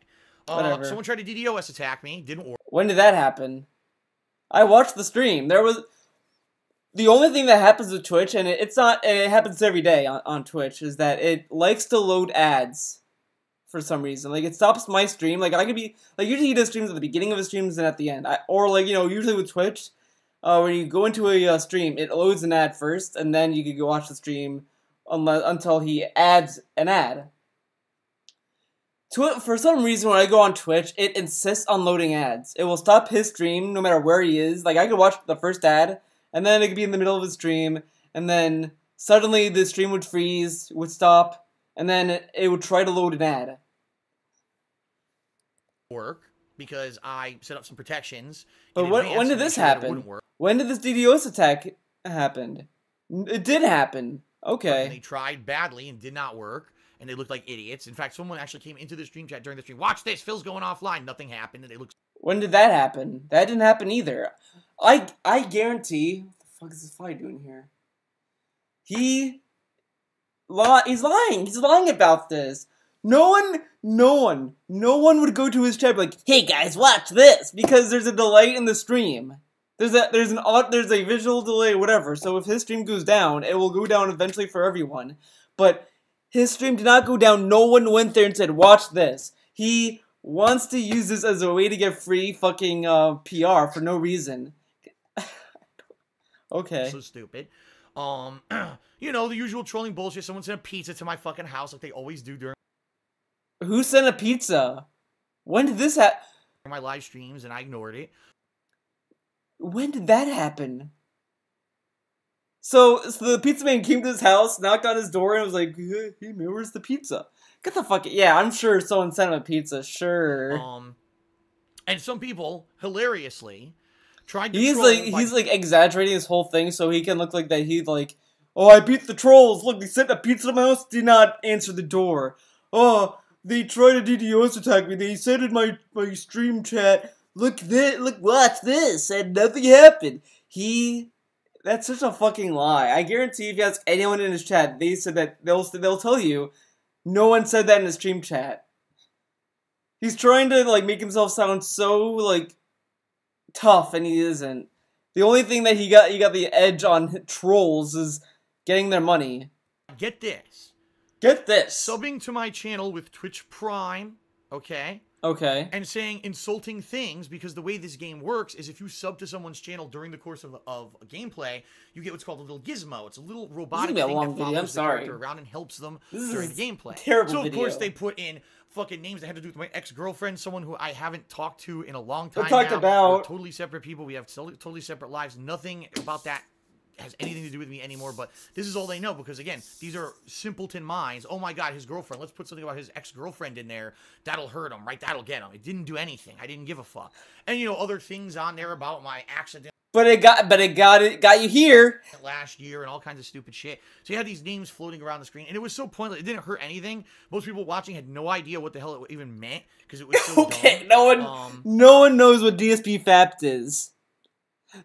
Someone tried to DDoS attack me. Didn't work. When did that happen? I watched the stream. There was... The only thing that happens with Twitch, and it happens every day on Twitch, is that it likes to load ads for some reason. Like, it stops my stream. Like, I could be... Like, usually he does streams at the beginning of his streams and at the end. Or, like, you know, usually with Twitch, when you go into a stream, it loads an ad first, and then you can go watch the stream until he adds an ad. For some reason, when I go on Twitch, it insists on loading ads. It will stop his stream no matter where he is. Like, I could watch the first ad, and then it could be in the middle of his stream, and then suddenly the stream would freeze, would stop, and then it would try to load an ad. Work, because I set up some protections. But when did this happen? When did this DDoS attack happen? It did happen. Okay. And they tried badly and did not work. And they looked like idiots. In fact, someone actually came into the stream chat during the stream. Watch this, Phil's going offline. Nothing happened, and they looked... When did that happen? That didn't happen either. I guarantee... What the fuck is this fly doing here? He's lying. He's lying about this. No one would go to his chat and be like, hey guys, watch this, because there's a delay in the stream. There's a visual delay, whatever. So if his stream goes down, it will go down eventually for everyone. But his stream did not go down. No one went there and said, watch this. He wants to use this as a way to get free fucking PR for no reason. Okay. So stupid. You know, the usual trolling bullshit. Someone sent a pizza to my fucking house like they always do during... Who sent a pizza? When did this happen? My live streams, and I ignored it. When did that happen? So the pizza man came to his house, knocked on his door, and was like, hey man, where's the pizza? Get the fuck... Yeah, I'm sure someone sent him a pizza, sure. And some people, hilariously, tried to He's like exaggerating this whole thing so he can look like that he's like, oh, I beat the trolls, look, they sent a pizza to my house, did not answer the door. Oh, they tried to DDoS attack me, they said in my stream chat, look, watch this, and nothing happened. That's such a fucking lie. I guarantee if you ask anyone in his chat, they said that they'll tell you no one said that in his stream chat. He's trying to like make himself sound so like tough, and he isn't. The only thing that he got the edge on trolls is getting their money. Get this. Get this. Subbing to my channel with Twitch Prime, okay? Okay. And saying insulting things, because the way this game works is if you sub to someone's channel during the course of a gameplay, you get what's called a little gizmo. It's a little robotic thing that follows the character around and helps them during the gameplay. Terrible video. Of course, they put in fucking names that had to do with my ex-girlfriend, someone who I haven't talked to in a long time We're totally separate people. We have totally separate lives. Nothing about that has anything to do with me anymore, but this is all they know, because again, these are simpleton minds. Oh my god, his girlfriend, let's put something about his ex-girlfriend in there. That'll hurt him, right? That'll get him. It didn't do anything. I didn't give a fuck. And you know, other things on there about my accident. But it got you here last year and all kinds of stupid shit. So you had these names floating around the screen, and it was so pointless. It didn't hurt anything. Most people watching had no idea what the hell it even meant, because it was so okay, dumb. No one knows what DSP Fapt is.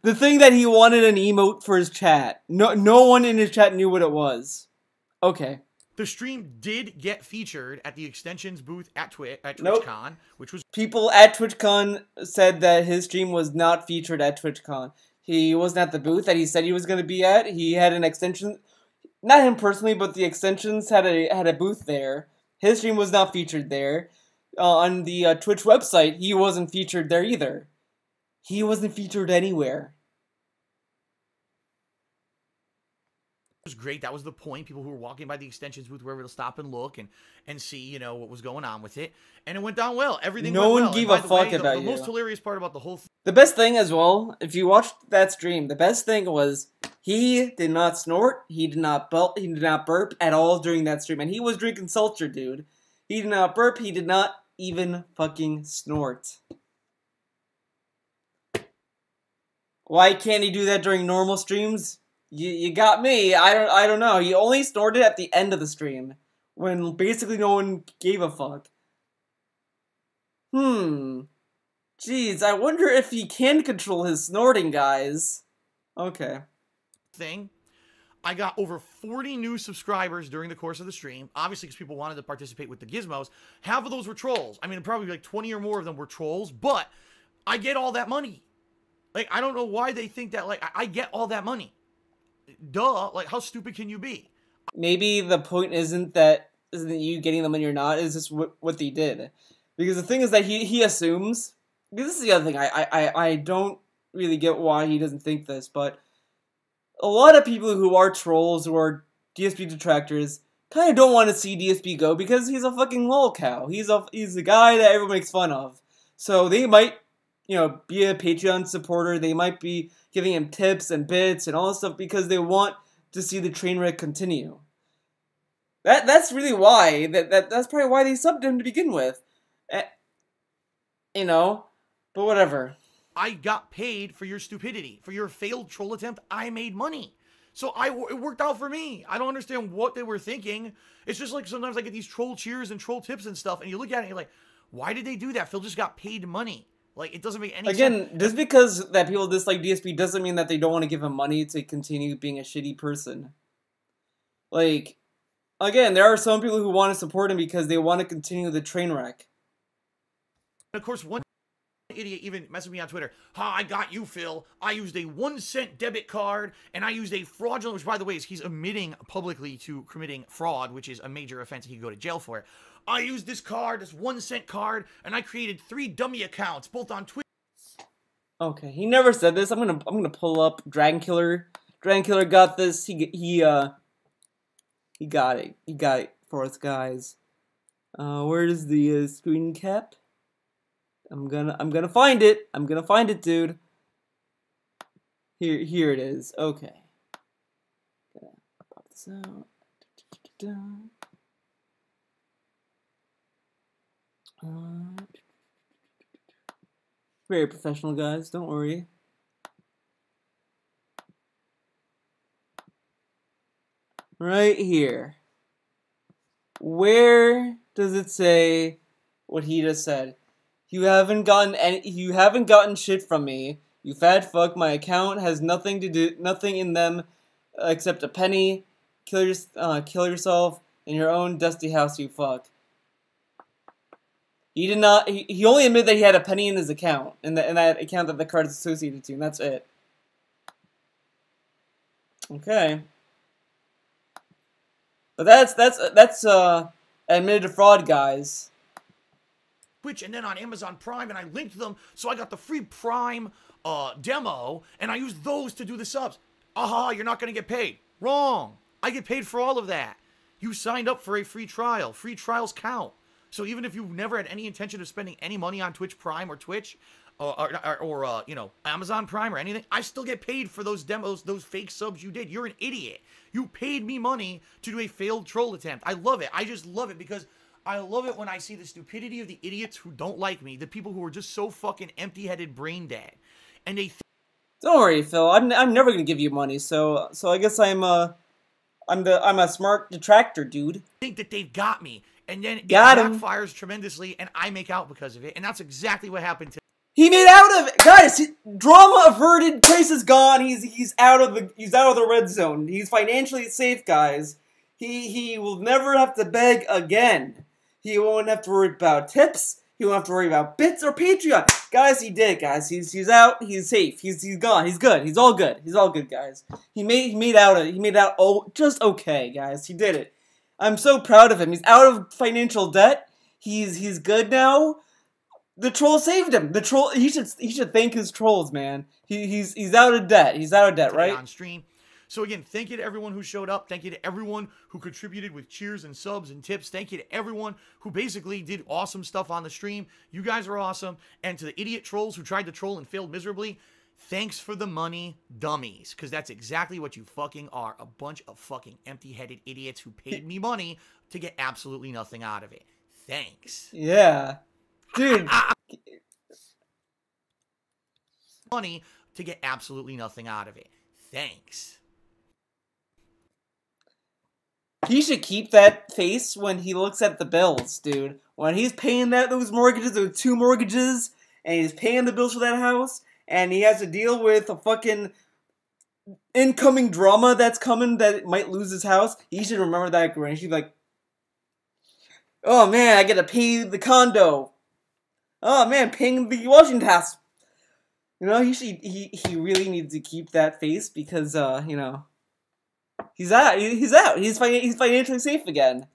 The thing that he wanted an emote for his chat. No one in his chat knew what it was. Okay. The stream did get featured at the extensions booth at TwitchCon, which was... People at TwitchCon said that his stream was not featured at TwitchCon. He wasn't at the booth that he said he was going to be at. He had an extension... not him personally, but the extensions had a booth there. His stream was not featured there. On the Twitch website, he wasn't featured there either. He wasn't featured anywhere. It was great. That was the point. People who were walking by the extensions booth were able to stop and look and see, you know, what was going on with it. And it went down well. Everything went well. No one gave a fuck about you. The most hilarious part about the whole thing. The best thing as well, if you watched that stream, the best thing was he did not snort, he did not burp at all during that stream. And he was drinking seltzer, dude. He did not burp, he did not even fucking snort. Why can't he do that during normal streams? You got me. I don't know. He only snorted at the end of the stream, when basically no one gave a fuck. Jeez, I wonder if he can control his snorting, guys. Okay. I got over 40 new subscribers during the course of the stream, obviously because people wanted to participate with the gizmos. Half of those were trolls. I mean, probably like 20 or more of them were trolls, but I get all that money. Like, I don't know why they think that, like, I get all that money. Duh, like, how stupid can you be? Maybe the point isn't you getting the money or not, it's just what they did. Because the thing is that he assumes, because this is the other thing, I don't really get why he doesn't think this, but a lot of people who are trolls or are DSP detractors kind of don't want to see DSP go because he's a fucking lol cow. He's a guy that everyone makes fun of. So they might, you know, be a Patreon supporter, they might be giving him tips and bits and all this stuff because they want to see the train wreck continue. That's really why. That's probably why they subbed him to begin with. You know, but whatever. I got paid for your stupidity. For your failed troll attempt, I made money. So it worked out for me. I don't understand what they were thinking. It's just like sometimes I get these troll cheers and troll tips and stuff, and you look at it and you're like, why did they do that? Phil just got paid money. Like, it doesn't make any sense. Again, just because that people dislike DSP doesn't mean that they don't want to give him money to continue being a shitty person. Like, again, there are some people who want to support him because they want to continue the train wreck. Of course, one idiot even messaged me on Twitter. Ha, I got you, Phil. I used a 1-cent debit card, and I used a fraudulent, which, by the way, is he's admitting publicly to committing fraud, which is a major offense. He could go to jail for it. I used this card, this 1-cent card, and I created 3 dummy accounts, both on Twitter. Okay, he never said this. I'm gonna pull up Dragon Killer. Dragon Killer got this. He got it. He got it for us, guys. Where is the screen cap? I'm gonna find it. I'm gonna find it, dude. Here it is. Okay. Gonna pop this out. Very professional, guys. Don't worry. Right here. Where does it say what he just said? You haven't gotten shit from me. You fat fuck. My account has nothing in them except a penny. Kill yourself in your own dusty house, you fuck. He did not. He only admitted that he had a penny in his account, in that account that the card is associated to, and that's it. Okay. But that's admitted fraud, guys. Twitch and then on Amazon Prime, and I linked them, so I got the free Prime demo, and I used those to do the subs. Aha, you're not going to get paid. Wrong. I get paid for all of that. You signed up for a free trial. Free trials count. So even if you've never had any intention of spending any money on Twitch Prime or Twitch, or you know, Amazon Prime or anything, I still get paid for those demos, those fake subs you did. You're an idiot. You paid me money to do a failed troll attempt. I love it. I just love it because I love it when I see the stupidity of the idiots who don't like me, the people who are just so fucking empty-headed brain dead. And they don't worry, Phil. I'm never gonna give you money, so I guess I'm a smart detractor, dude. Think that they've got me, and then it backfires tremendously, and I make out because of it, and that's exactly what happened to. He made out of it, guys. Drama averted. Case is gone. He's out of the red zone. He's financially safe, guys. He will never have to beg again. He won't have to worry about tips. He won't have to worry about bits or Patreon. Guys, he did it, guys. He's out. He's safe. He's gone. He's good. He's all good. He's all good, guys. He made out just okay, guys. He did it. I'm so proud of him. He's out of financial debt. He's good now. The troll saved him. The troll. He should thank his trolls, man. He's out of debt. He's out of debt, right? On stream. So again, thank you to everyone who showed up. Thank you to everyone who contributed with cheers and subs and tips. Thank you to everyone who basically did awesome stuff on the stream. You guys are awesome. And to the idiot trolls who tried to troll and failed miserably, thanks for the money, dummies. Because that's exactly what you fucking are. A bunch of fucking empty-headed idiots who paid me money to get absolutely nothing out of it. Thanks. Yeah. Dude. Money to get absolutely nothing out of it. Thanks. He should keep that face when he looks at the bills, dude. When he's paying those mortgages, those 2 mortgages, and he's paying the bills for that house, and he has to deal with a fucking incoming drama that's coming that might lose his house, he should remember that grin. He should be like, oh man, I gotta pay the condo. Oh man, paying the Washington house. You know, he really needs to keep that face because, you know, he's out. He's financially safe again.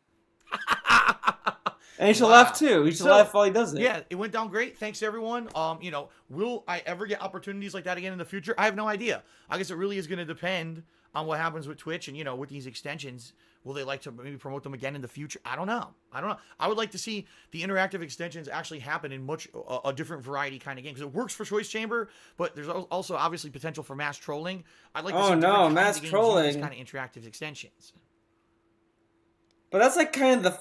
And he should laugh too. He should laugh while he does it. Yeah, it went down great. Thanks everyone. You know, will I ever get opportunities like that again in the future? I have no idea. I guess it really is going to depend on what happens with Twitch and, you know, with these extensions. Will they like to maybe promote them again in the future? I don't know. I would like to see the interactive extensions actually happen in much a different variety kind of game, because it works for Choice Chamber, but there's also obviously potential for mass trolling. I'd like to see different mass trolling, these kind of interactive extensions. But that's like kind of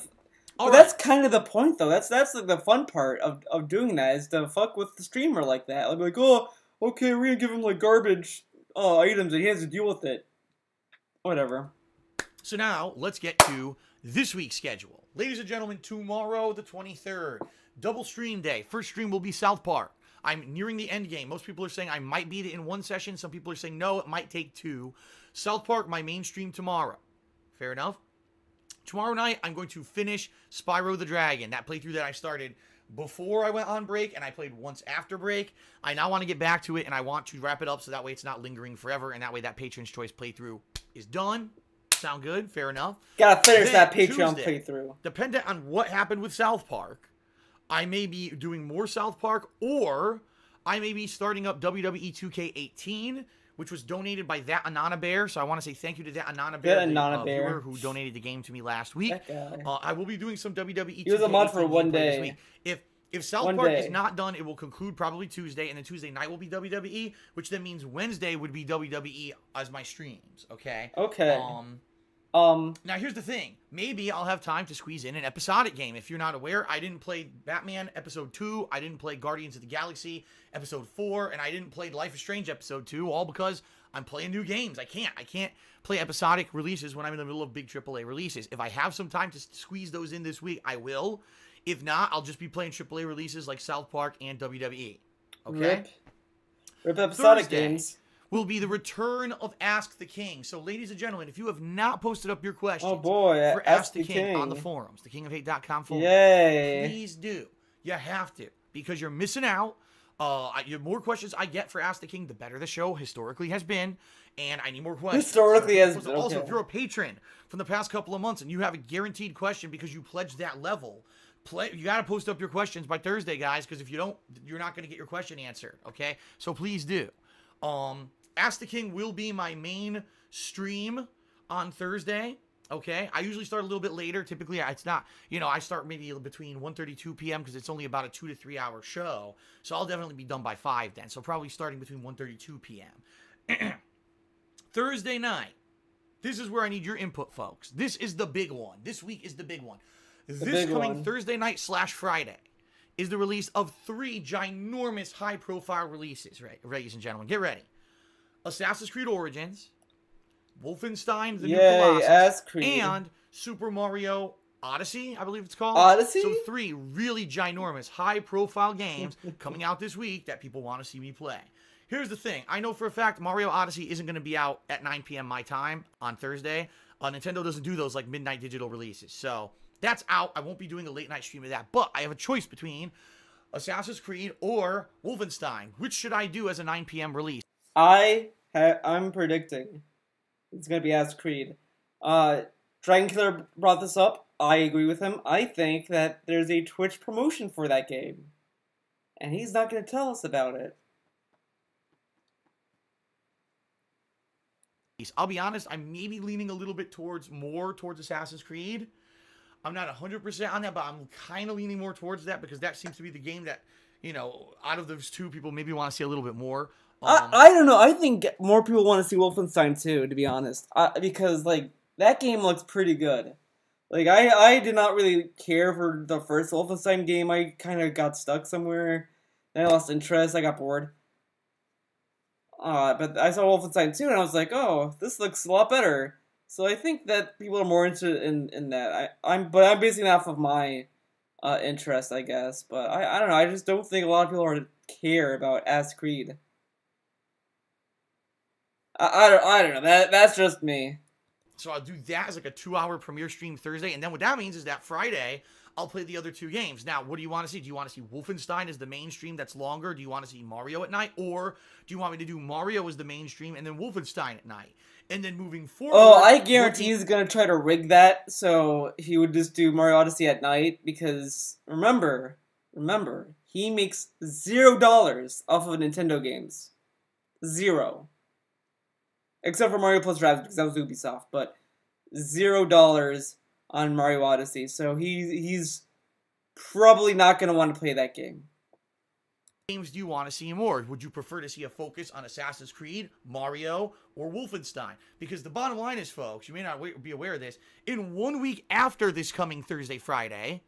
the that's kind of the point, though. That's like the fun part of doing that, is to fuck with the streamer like that. Like, oh, okay, we're gonna give him like garbage items and he has to deal with it. Whatever. So now, let's get to this week's schedule. Ladies and gentlemen, tomorrow, the 23rd, double stream day. First stream will be South Park. I'm nearing the end game. Most people are saying I might beat it in 1 session. Some people are saying no, it might take 2. South Park, my main stream tomorrow. Fair enough? Tomorrow night, I'm going to finish Spyro the Dragon, that playthrough that I started before I went on break, and I played once after break. I now want to get back to it, and I want to wrap it up so that way it's not lingering forever, and that way that Patron's Choice playthrough is done. Sound good? Fair enough. Gotta finish that Patreon playthrough. Dependent on what happened with South Park, I may be doing more South Park, or I may be starting up WWE 2K18, which was donated by That Anana Bear. So I want to say thank you to That Anana Bear, the viewer who donated the game to me last week. I will be doing some WWE 2K18. He was a mod for 1 day. This week. If South Park is not done, it will conclude probably Tuesday, and then Tuesday night will be WWE, which then means Wednesday would be WWE as my streams, okay? Okay. Now here's the thing. Maybe I'll have time to squeeze in an episodic game. If you're not aware, I didn't play Batman Episode 2, I didn't play Guardians of the Galaxy Episode 4, and I didn't play Life is Strange Episode 2, all because I'm playing new games. I can't play episodic releases when I'm in the middle of big AAA releases. If I have some time to squeeze those in this week, I will. If not, I'll just be playing AAA releases like South Park and WWE. Okay? Rip episodic games. Will be the return of Ask the King. So, ladies and gentlemen, if you have not posted up your questions for Ask the King on the forums, thekingofhate.com forums, please do. You have to, because you're missing out. The more questions I get for Ask the King, the better the show historically has been, and I need more questions. Historically has been. Also, if you're a patron from the past couple of months and you have a guaranteed question because you pledged that level, you got to post up your questions by Thursday, guys, because if you don't, you're not going to get your question answered, okay? So please do. Ask the King will be my main stream on Thursday, okay? I usually start a little bit later. Typically, it's not, you know, I start maybe between 1:32 p.m. because it's only about a 2 to 3 hour show. So I'll definitely be done by 5 then. So probably starting between 1:32 p.m. Thursday night. This is where I need your input, folks. This is the big one. This week is the big one. This coming Thursday night / Friday is the release of 3 ginormous high-profile releases, right, ladies and gentlemen. Get ready. Assassin's Creed Origins, Wolfenstein, the New Colossus, and Super Mario Odyssey, I believe it's called. Odyssey? So 3 really ginormous, high-profile games coming out this week that people want to see me play. Here's the thing. I know for a fact Mario Odyssey isn't going to be out at 9 p.m. my time on Thursday. Nintendo doesn't do those like midnight digital releases. So That's out. I won't be doing a late night stream of that. But I have a choice between Assassin's Creed or Wolfenstein. Which should I do as a 9 p.m. release? I'm predicting it's gonna be Assassin's Creed. Dragon Killer brought this up. I agree with him. I think that there's a Twitch promotion for that game, and he's not gonna tell us about it. I'll be honest, I'm maybe leaning a little bit more towards Assassin's Creed. I'm not 100% on that, but I'm kind of leaning more towards that because that seems to be the game that, you know, out of those two, people maybe want to see a little bit more. I don't know. I think more people want to see Wolfenstein 2, to be honest. Because, like, that game looks pretty good. Like, I did not really care for the first Wolfenstein game. I kind of got stuck somewhere. Then I lost interest. I got bored. But I saw Wolfenstein 2 and I was like, oh, this looks a lot better. So I think that people are more interested in that. I'm basing it off of my interest, I guess. But I don't know. I just don't think a lot of people are care about Assassin's Creed. I don't know. That's just me. So I'll do that as like a 2-hour premiere stream Thursday, and then what that means is that Friday I'll play the other 2 games. Now, what do you want to see? Do you want to see Wolfenstein as the main stream that's longer? Do you want to see Mario at night? Or do you want me to do Mario as the main stream and then Wolfenstein at night? And then moving forward... Oh, I guarantee he's going to try to rig that so he would just do Mario Odyssey at night because, remember, he makes $0 off of Nintendo games. 0. Except for Mario plus Rabbids because that was Ubisoft, but $0 on Mario Odyssey. So he's probably not going to want to play that game. Games do you want to see more? Would you prefer to see a focus on Assassin's Creed, Mario, or Wolfenstein? Because the bottom line is, folks, you may not be aware of this, in 1 week after this coming Thursday, Friday,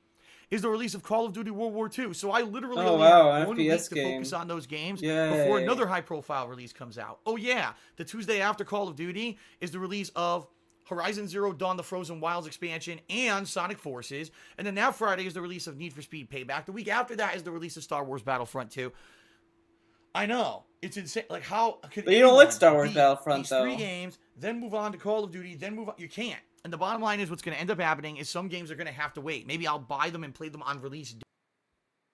is the release of Call of Duty World War II. So I literally only have 1 week to focus on those games before another high-profile release comes out. Oh yeah, the Tuesday after Call of Duty is the release of Horizon Zero Dawn, the Frozen Wilds expansion, and Sonic Forces. And then that Friday is the release of Need for Speed Payback. The week after that is the release of Star Wars Battlefront 2. I know. It's insane. Like, how could But you don't like Star Wars Battlefront, though. 3 games, then move on to Call of Duty, then move on. You can't. And the bottom line is what's going to end up happening is some games are going to have to wait. Maybe I'll buy them and play them on release day.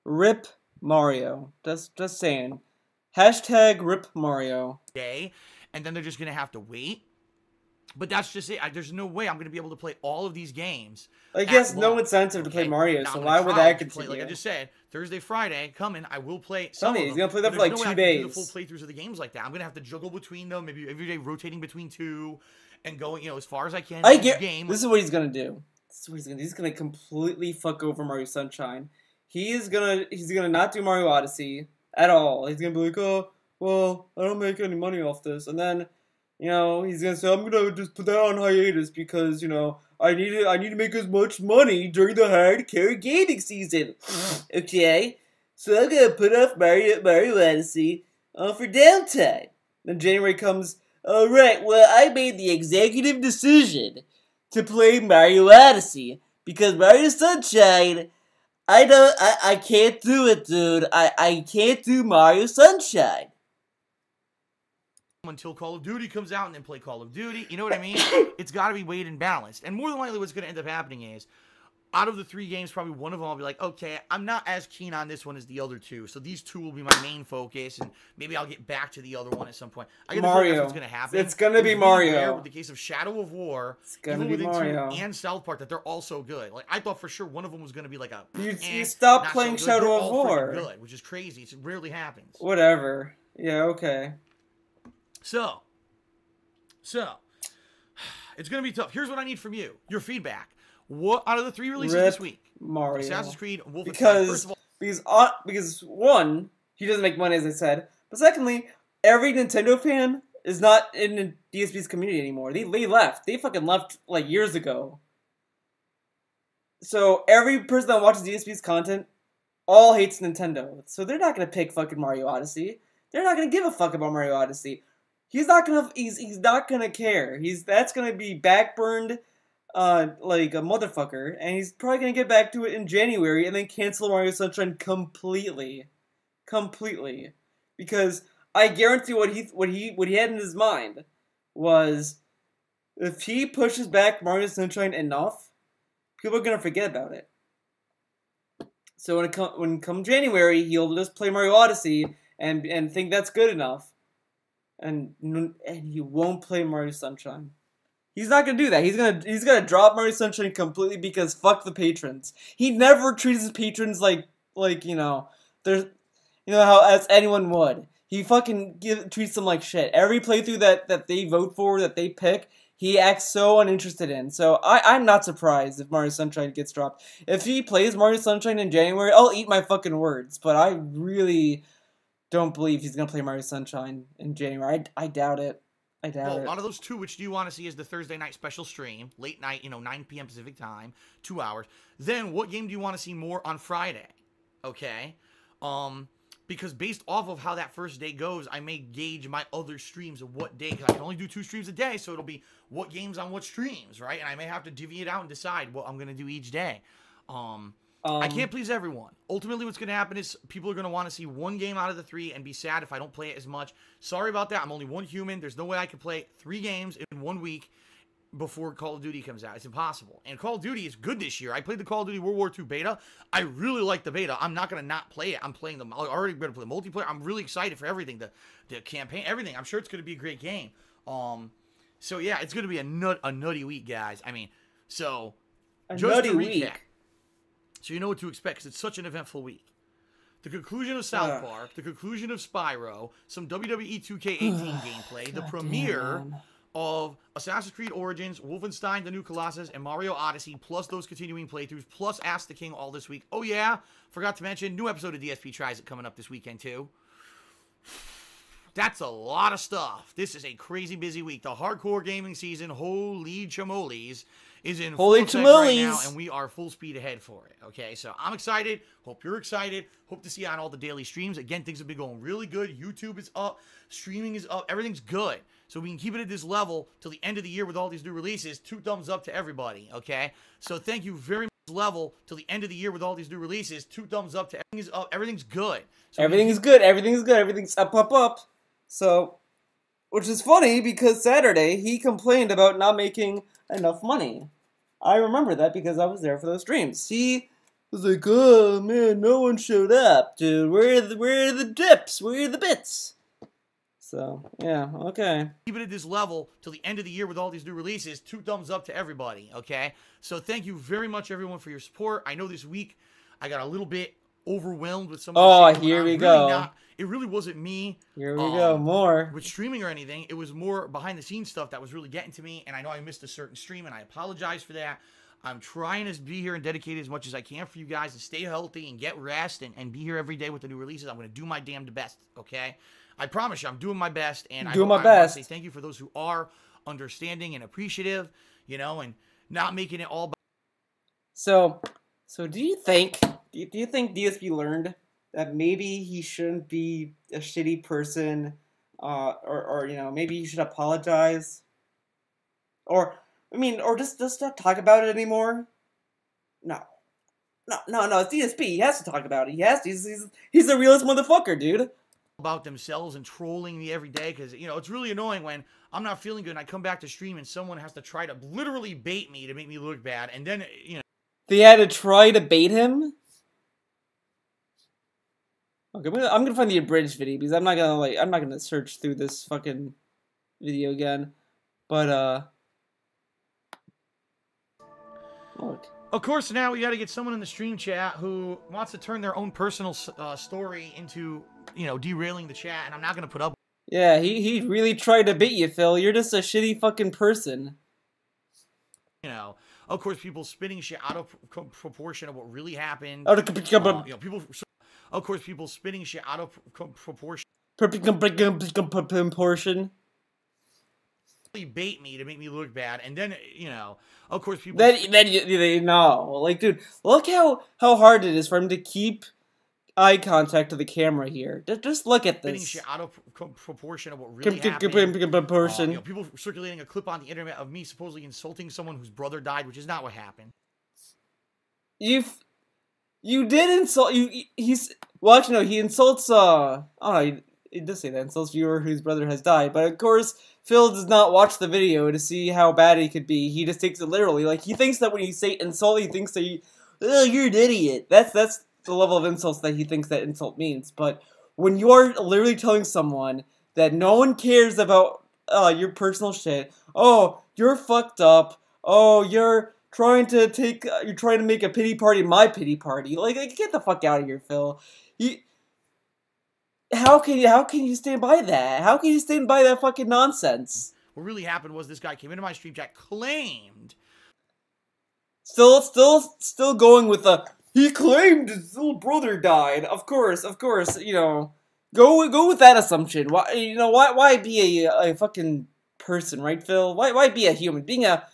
Rip Mario. Just saying. Hashtag Rip Mario. And then they're just going to have to wait. But that's just it. There's no way I'm going to be able to play all of these games. I guess no incentive to play Mario, now so why would that continue? Like I just said, Thursday, Friday, coming, I will play some of them. He's going to play them for like 2 days. Do the full playthroughs of the games like that. I'm going to have to juggle between them, maybe every day rotating between 2 and going, you know, as far as I can. This is what he's going to do. He's going to completely fuck over Mario Sunshine. He's going to not do Mario Odyssey at all. He's going to be like, oh, well, I don't make any money off this. And then, you know, he's going to say, I'm going to just put that on hiatus because, you know, I need to make as much money during the hardcore gaming season. Okay? So I'm going to put off Mario Odyssey for downtime. Then January comes, alright, well, I made the executive decision to play Mario Odyssey because Mario Sunshine, I can't do it, dude. I can't do Mario Sunshine. Until Call of Duty comes out and then play Call of Duty. You know what I mean? It's got to be weighed and balanced. And more than likely what's going to end up happening is, out of the 3 games, probably one of them I'll be like, okay, I'm not as keen on this one as the other 2. So these 2 will be my main focus, and maybe I'll get back to the other one at some point. I get Mario. That's what's going to happen. It's going to be Mario. With the case of Shadow of War, it's going to be Mario. And South Park, that they're all so good. Like, I thought for sure one of them was going to be like a... You stopped playing Shadow of War. Good, which is crazy. It rarely happens. Whatever. Yeah, okay. So, it's going to be tough. Here's what I need from you. Your feedback. What out of the 3 releases this week? Mario. Assassin's Creed, Wolfenstein. Because one, he doesn't make money, as I said. But secondly, every Nintendo fan is not in DSP's community anymore. They left. They fucking left like years ago. So every person that watches DSP's content all hates Nintendo. So they're not gonna pick fucking Mario Odyssey. They're not gonna give a fuck about Mario Odyssey. He's not gonna care. That's gonna be backburned like a motherfucker, and he's probably gonna get back to it in January and then cancel Mario Sunshine completely. Because I guarantee what he had in his mind was if he pushes back Mario Sunshine enough, people are gonna forget about it. So when come January, he'll just play Mario Odyssey and think that's good enough, and he won't play Mario Sunshine. He's not gonna do that. He's gonna drop Mario Sunshine completely because fuck the patrons. He never treats his patrons like there's how as anyone would. He fucking treats them like shit. Every playthrough that they vote for, that they pick, he acts so uninterested in. So I'm not surprised if Mario Sunshine gets dropped. If he plays Mario Sunshine in January, I'll eat my fucking words. But I really don't believe he's gonna play Mario Sunshine in January. I doubt it. I doubt it. Out of those two, which do you want to see as the Thursday night special stream, late night, 9 p.m. Pacific time, 2 hours? Then what game do you want to see more on Friday? Okay, because based off of how that first day goes, I may gauge my other streams of what day, because I can only do 2 streams a day, so it'll be what games on what streams, right? And I may have to divvy it out and decide what I'm going to do each day. I can't please everyone. Ultimately, what's going to happen is people are going to want to see one game out of the 3 and be sad if I don't play it as much. Sorry about that. I'm only one human. There's no way I can play 3 games in 1 week before Call of Duty comes out. It's impossible. And Call of Duty is good this year. I played the Call of Duty World War II beta. I really like the beta. I'm not going to not play it. I'm playing them. I'm already going to play multiplayer. I'm really excited for everything. The campaign, everything. I'm sure it's going to be a great game. So yeah, it's going to be a nutty week, guys. I mean, so a just nutty to recap, week. so you know what to expect, because it's such an eventful week. The conclusion of South Park, the conclusion of Spyro, some WWE 2K18 gameplay, the premiere of Assassin's Creed Origins, Wolfenstein: The New Colossus, and Mario Odyssey, plus those continuing playthroughs, plus Ask the King all this week. Oh yeah, forgot to mention, new episode of DSP Tries It coming up this weekend too. That's a lot of stuff. This is a crazy busy week. The hardcore gaming season, holy chamoles, is in full effect right now, and we are full speed ahead for it. Okay, so I'm excited. Hope you're excited. Hope to see you on all the daily streams. Again, things have been going really good. YouTube is up. Streaming is up. Everything's good. So we can keep it at this level till the end of the year with all these new releases. 2 thumbs up to everybody, okay? So thank you very much. Level till the end of the year with all these new releases. 2 thumbs up to everything is up. Everything's good. So Everything is good. Everything is good. Everything's up. So, which is funny because Saturday he complained about not making enough money. I remember that because I was there for those streams. He was like, "Oh man, no one showed up, dude. Where are the dips? Where are the bits?" So yeah, okay. Keep it at this level till the end of the year with all these new releases. 2 thumbs up to everybody. Okay. So thank you very much, everyone, for your support. I know this week I got a little bit overwhelmed with some. Oh, here we go. It really wasn't me. Here we go, more. With streaming or anything. It was more behind the scenes stuff that was really getting to me, and I know I missed a certain stream, and I apologize for that. I'm trying to be here and dedicate as much as I can for you guys and stay healthy and get rest and be here every day with the new releases. I'm going to do my damned best, okay? I promise you, I'm doing my best, and I want to say thank you for those who are understanding and appreciative, and not making it all. So do you think DSP learned that maybe he shouldn't be a shitty person, or maybe he should apologize, or just not talk about it anymore? No, it's DSP. He has to talk about it. He has to. He's the realest motherfucker, dude. About themselves and trolling me every day, because it's really annoying when I'm not feeling good and I come back to stream and someone has to try to literally bait me to make me look bad, and then they had to try to bait him. Okay, I'm gonna find the abridged video because I'm not gonna search through this fucking video again. But look. Of course, now we got to get someone in the stream chat who wants to turn their own personal story into derailing the chat, and I'm not gonna put up. Yeah, he really tried to bait you, Phil. You're just a shitty fucking person. Of course, people spinning shit out of proportion of what really happened. People. Of course, people spinning shit out of proportion. Proportion. Bait me to make me look bad, and then of course people. Then like, dude, look how hard it is for him to keep eye contact to the camera here. Just look at this. Spinning shit out of proportion of what really happened. Proportion. People circulating a clip on the internet of me supposedly insulting someone whose brother died, which is not what happened. You did insult. He insults. I don't know. it does say that, insults viewer whose brother has died. But of course, Phil does not watch the video to see how bad he could be. He just takes it literally. Like, he thinks that when you say insult, he thinks that you're an idiot. That's the level of insults that he thinks that insult means. But when you are literally telling someone that no one cares about your personal shit, oh, you're fucked up, oh, you're trying to make a pity party my pity party. Like get the fuck out of here, Phil. How can you stand by that? How can you stand by that fucking nonsense? What really happened was this guy came into my stream chat, claimed. Still going with the, he claimed his little brother died. Of course, you know, go with that assumption. Why be a fucking person, right, Phil? Why be a human? Being a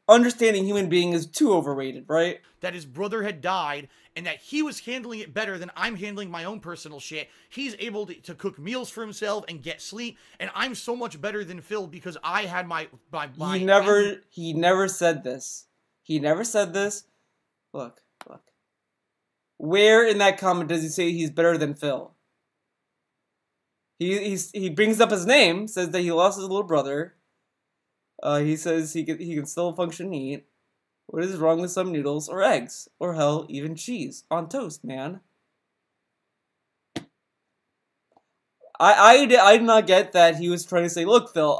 understanding human being is too overrated, right? That his brother had died, and that he was handling it better than I'm handling my own personal shit. He's able to cook meals for himself and get sleep, and I'm so much better than Phil because I had my He never said this. He never said this. Look. Where in that comment does he say he's better than Phil? He brings up his name, says that he lost his little brother. He says he can still function and eat. What is wrong with some noodles or eggs? Or hell, even cheese on toast, man? I did not get that he was trying to say, look, Phil,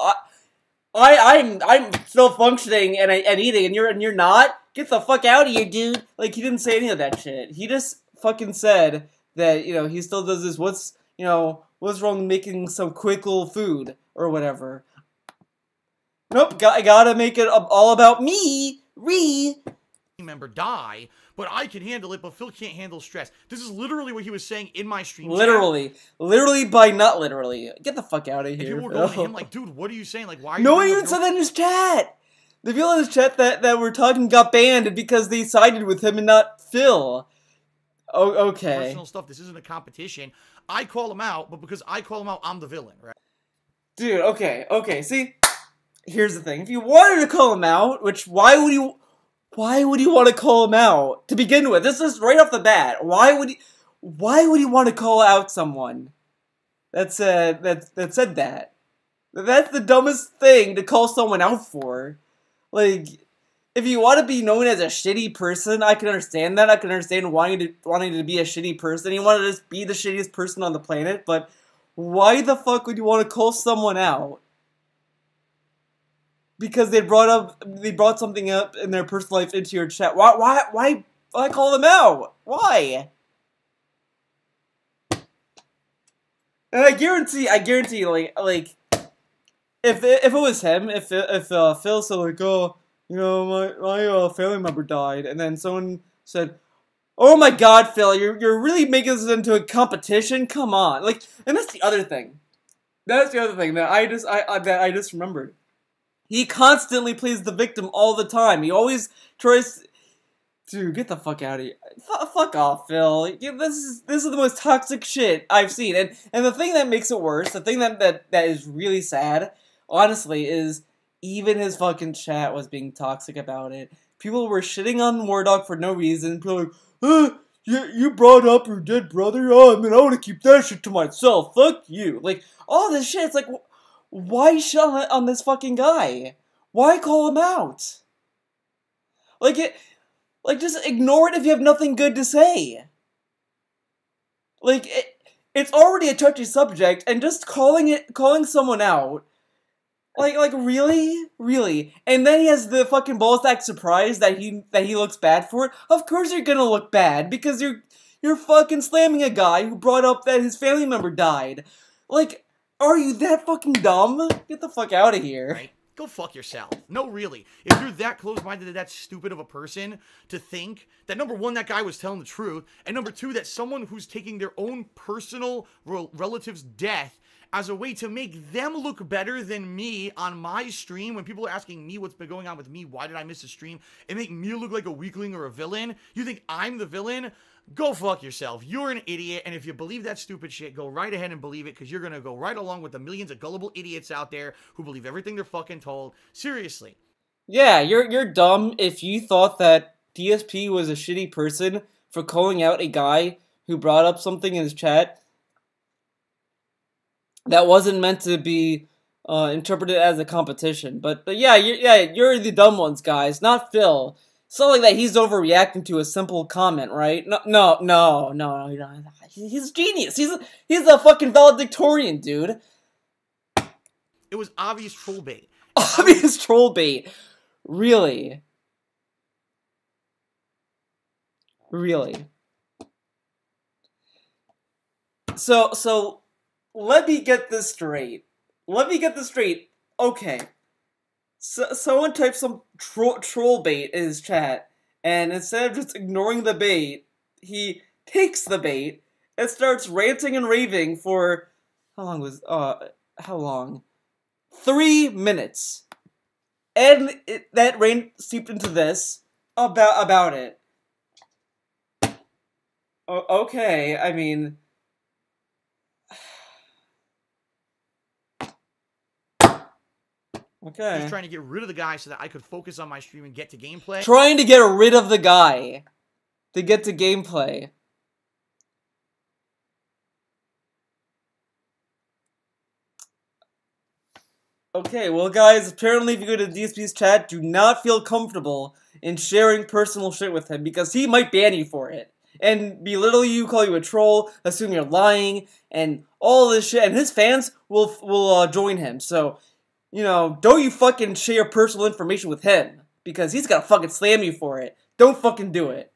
I'm still functioning and eating, and you're not? Get the fuck out of here, dude. Like, he didn't say any of that shit. He just fucking said that, you know, he still does this, what's wrong with making some quick little food or whatever. Nope, I gotta make it all about me. Member die, but I can handle it, but Phil can't handle stress. This is literally what he was saying in my stream. Literally by not literally. Get the fuck out of here. And people were going to him like, dude, what are you saying? Like, why are you? No one even said that in his chat. The people in his chat that were talking got banned because they sided with him and not Phil. Oh, okay. Personal stuff. This isn't a competition. I call him out, but because I call him out, I'm the villain, right? Dude, okay. See, here's the thing. If you wanted to call him out, which why would you want to call him out to begin with? This is right off the bat. Why would you want to call out someone that said that? That's the dumbest thing to call someone out for. Like, if you want to be known as a shitty person, I can understand that. I can understand wanting to be a shitty person. You want to just be the shittiest person on the planet, but why the fuck would you want to call someone out? Because they brought something up in their personal life into your chat. Why call them out? Why? And I guarantee, like, if it was him, if Phil said like, oh, you know, my family member died, and then someone said, oh my God, Phil, you're really making this into a competition. Come on, like, and that's the other thing. That's the other thing that I just remembered. He constantly plays the victim all the time. He always tries. Dude, get the fuck out of here. Fuck off, Phil. This is the most toxic shit I've seen. And the thing that makes it worse, the thing that is really sad, honestly, is even his fucking chat was being toxic about it. People were shitting on Mordog for no reason. People were like, you brought up your dead brother? Oh, I mean, I want to keep that shit to myself. Fuck you. Like, all this shit, it's like, why shit on this fucking guy? Why call him out? Like, just ignore it if you have nothing good to say. Like, it's already a touchy subject, and just calling someone out, like really? And then he has the fucking balls to act surprised that he looks bad for it. Of course you're gonna look bad, because you're fucking slamming a guy who brought up that his family member died. Like, are you that fucking dumb? Get the fuck out of here. Right. Go fuck yourself. No, really. If you're that close-minded and that stupid of a person to think that, number one, that guy was telling the truth, and number two, that someone who's taking their own personal relative's death as a way to make them look better than me on my stream, when people are asking me what's been going on with me, why did I miss a stream, and make me look like a weakling or a villain, you think I'm the villain? Go fuck yourself. You're an idiot, and if you believe that stupid shit, go right ahead and believe it, because you're gonna go right along with the millions of gullible idiots out there who believe everything they're fucking told. Seriously. Yeah, you're dumb if you thought that DSP was a shitty person for calling out a guy who brought up something in his chat. that wasn't meant to be interpreted as a competition. But yeah, you're the dumb ones, guys, not Phil. It's not like that he's overreacting to a simple comment, right? No. He's a genius. He's a fucking valedictorian, dude. It was obvious troll bait. Obvious troll bait. Really? Really? So let me get this straight. Okay. So someone typed some troll bait in his chat, and instead of just ignoring the bait, he takes the bait and starts ranting and raving for how long? 3 minutes. And that rain seeped into this about it. Okay, I mean, okay. Just trying to get rid of the guy so that I could focus on my stream and get to gameplay. Trying to get rid of the guy to get to gameplay. Okay, well guys, apparently if you go to DSP's chat, do not feel comfortable in sharing personal shit with him, because he might ban you for it. And belittle you, call you a troll, assume you're lying, and all this shit, and his fans will join him. So, you know, don't you fucking share personal information with him, because he's gonna fucking slam you for it. Don't fucking do it.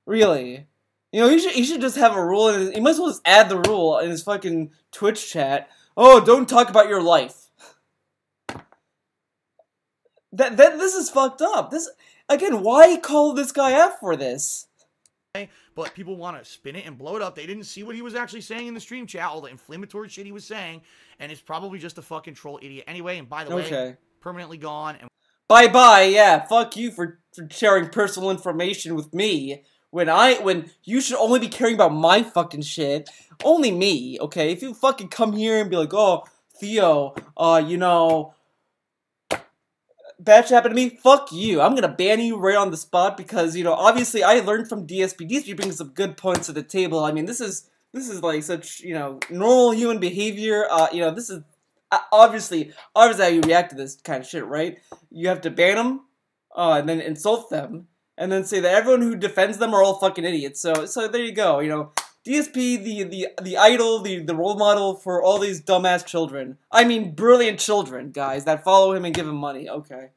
Really. You know, he should just have a rule, and he might as well just add the rule in his fucking Twitch chat. Oh, don't talk about your life. This is fucked up. This, again, why call this guy out for this? But people want to spin it and blow it up. They didn't see what he was actually saying in the stream chat, all the inflammatory shit he was saying, and it's probably just a fucking troll idiot anyway. And by the way, permanently gone. And bye, yeah, fuck you for sharing personal information with me when you should only be caring about my fucking shit. Only me, okay? If you fucking come here and be like, oh, Theo, you know, bad shit happened to me, fuck you. I'm gonna ban you right on the spot because, you know, obviously I learned from DSP. DSP brings some good points to the table. I mean, this is like such, you know, normal human behavior. You know, this is obviously how you react to this kind of shit, right? You have to ban them, and then insult them, and then say that everyone who defends them are all fucking idiots. So there you go, you know. DSP, the idol, the role model for all these dumbass children. I mean, brilliant children, guys, that follow him and give him money. Okay.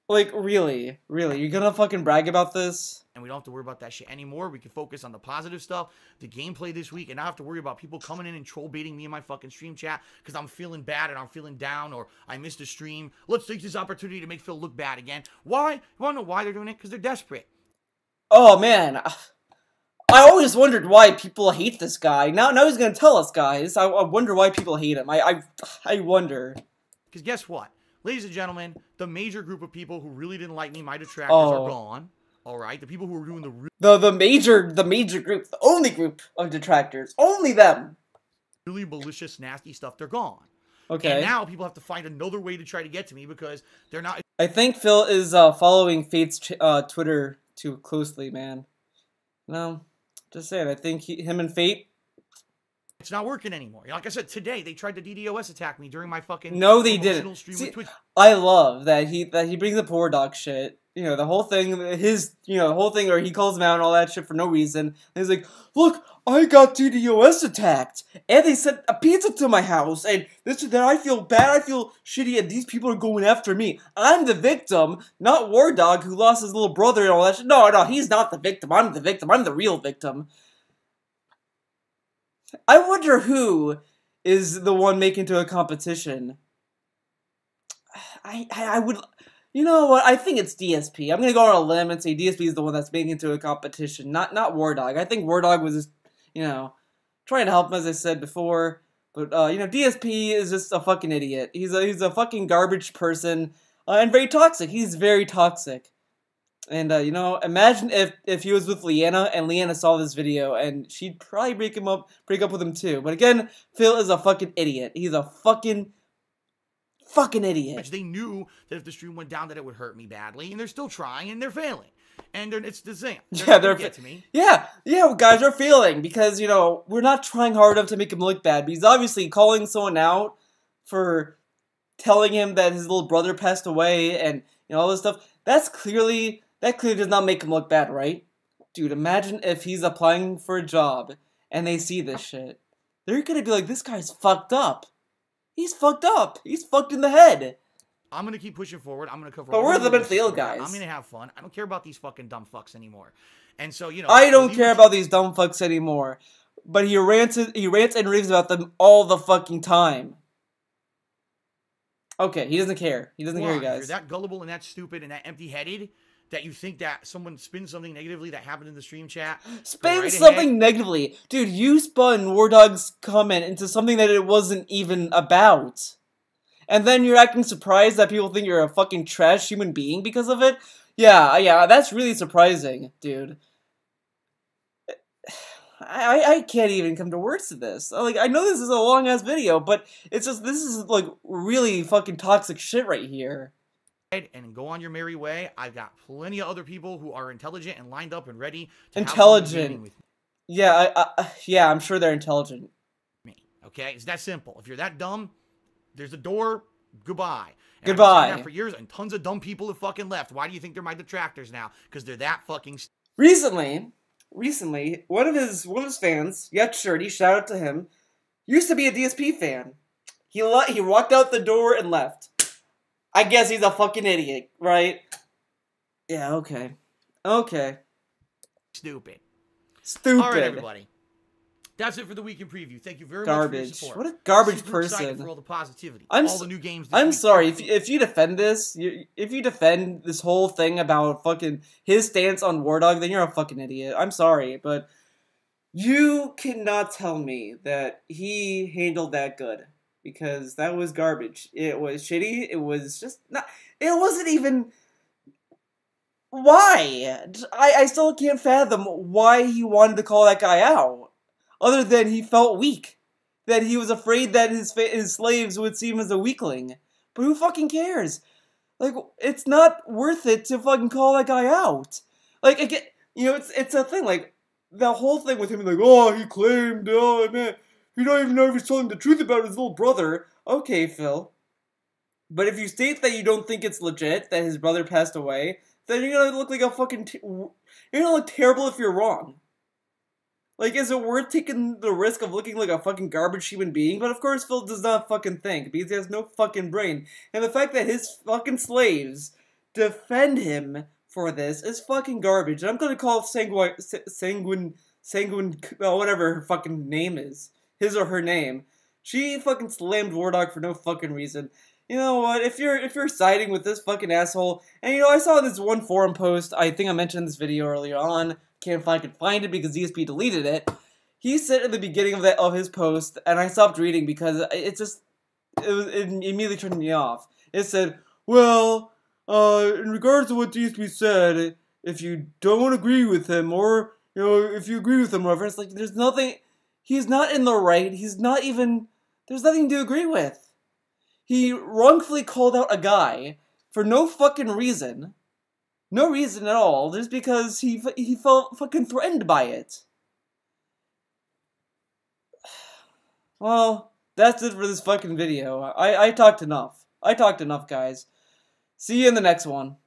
Like, really? You're gonna fucking brag about this? And we don't have to worry about that shit anymore. We can focus on the positive stuff, the gameplay this week, and not have to worry about people coming in and troll baiting me in my fucking stream chat because I'm feeling bad and I'm feeling down or I missed a stream. Let's take this opportunity to make Phil look bad again. Why? You wanna know why they're doing it? Because they're desperate. Oh, man. I always wondered why people hate this guy. Now he's gonna tell us, guys. I wonder why people hate him. I wonder. Because guess what? Ladies and gentlemen, the major group of people who really didn't like me, my detractors, are gone. All right, the people who were doing the major group, the only group of detractors, only them. Really malicious, nasty stuff, they're gone. Okay. And now people have to find another way to try to get to me because they're not. I think Phil is following Fate's Twitter too closely, man. No, just saying. I think him and Fate. It's not working anymore. Like I said, today they tried to DDoS attack me during my fucking they didn't. See, I love that he brings up War Dog shit. You know, the whole thing, the whole thing where he calls him out and all that shit for no reason. And he's like, look, I got DDoS attacked, and they sent a pizza to my house, and this and that. I feel bad, I feel shitty, and these people are going after me. I'm the victim, not War Dog, who lost his little brother and all that shit. No, he's not the victim. I'm the victim. I'm the real victim. I wonder who is the one making to a competition. I would, you know what? I think it's DSP. I'm gonna go on a limb and say DSP is the one that's making it to a competition, not War Dog. I think War Dog was just, you know, trying to help him, as I said before. But you know, DSP is just a fucking idiot. He's a fucking garbage person and very toxic. He's very toxic. And, you know, imagine if he was with Leanna, and Leanna saw this video, and she'd probably break up with him too. But again, Phil is a fucking idiot. He's a fucking idiot. They knew that if the stream went down that it would hurt me badly, and they're still trying, and they're failing. And it's the same. They're get to me. Yeah, guys are feeling because, you know, we're not trying hard enough to make him look bad. But he's obviously calling someone out for telling him that his little brother passed away and, you know, all this stuff. That clearly does not make him look bad, right? Dude, imagine if he's applying for a job and they see this shit. They're gonna be like, this guy's fucked up. He's fucked up. He's fucked in the head. I'm going to keep pushing forward. I'm going to cover But we're the mentally ill guys. I'm going to have fun. I don't care about these fucking dumb fucks anymore. And so, you know, I don't care about these dumb fucks anymore. But he rants and raves about them all the fucking time. Okay, he doesn't care. He doesn't care, guys. You're that gullible and that stupid and that empty-headed that you think that someone spins something negatively that happened in the stream chat. Spin something negatively. Dude, you spun War Dog's comment into something that it wasn't even about. And then you're acting surprised that people think you're a fucking trash human being because of it? Yeah, that's really surprising, dude. I can't even come to words to this. Like, I know this is a long-ass video, but it's just, this is, like, really fucking toxic shit right here. And go on your merry way. I've got plenty of other people who are intelligent and lined up and ready to intelligent. Have with me. Yeah, I'm sure they're intelligent. Okay, it's that simple. If you're that dumb, there's a door. Goodbye. And Goodbye. I've been saying that for years, and tons of dumb people have fucking left. Why do you think they're my detractors now? Because they're that fucking. Recently, one of his fans, Shirty, shout out to him, used to be a DSP fan. He walked out the door and left. I guess he's a fucking idiot, right? Yeah. Okay. Stupid. All right, everybody. That's it for the week in preview. Thank you very much for your support. What a garbage Super person. Excited for all the positivity. All the new games. I'm sorry if you defend this. If you defend this whole thing about fucking his stance on War Dog, then you're a fucking idiot. I'm sorry, but you cannot tell me that he handled that good because that was garbage. It was shitty. It was just not. It wasn't even. Why? I still can't fathom why he wanted to call that guy out. Other than he felt weak. That he was afraid that his slaves would see him as a weakling. But who fucking cares? Like, it's not worth it to fucking call that guy out. Like, again, you know, it's a thing, like, the whole thing with him, like, oh, he claimed, oh, man, you don't even know if he's telling the truth about his little brother. Okay, Phil. But if you state that you don't think it's legit, that his brother passed away, then you're gonna look like a fucking, you're gonna look terrible if you're wrong. Like, is it worth taking the risk of looking like a fucking garbage human being? But of course Phil does not fucking think, because he has no fucking brain. And the fact that his fucking slaves defend him for this is fucking garbage. And I'm gonna call Sanguine, whatever her fucking name is. His or her name. She fucking slammed War Dog for no fucking reason. You know what, if you're siding with this fucking asshole, and you know, I saw this one forum post, I think I mentioned in this video earlier on, can't find it because DSP deleted it. He said at the beginning of his post, and I stopped reading because it immediately turned me off. It said, well, in regards to what DSP said, if you don't agree with him, or, you know, if you agree with him, whatever, it's like, there's nothing, he's not in the right, there's nothing to agree with. He wrongfully called out a guy for no fucking reason. No reason at all, just because he felt fucking threatened by it. Well, that's it for this fucking video. I talked enough. I talked enough, guys. See you in the next one.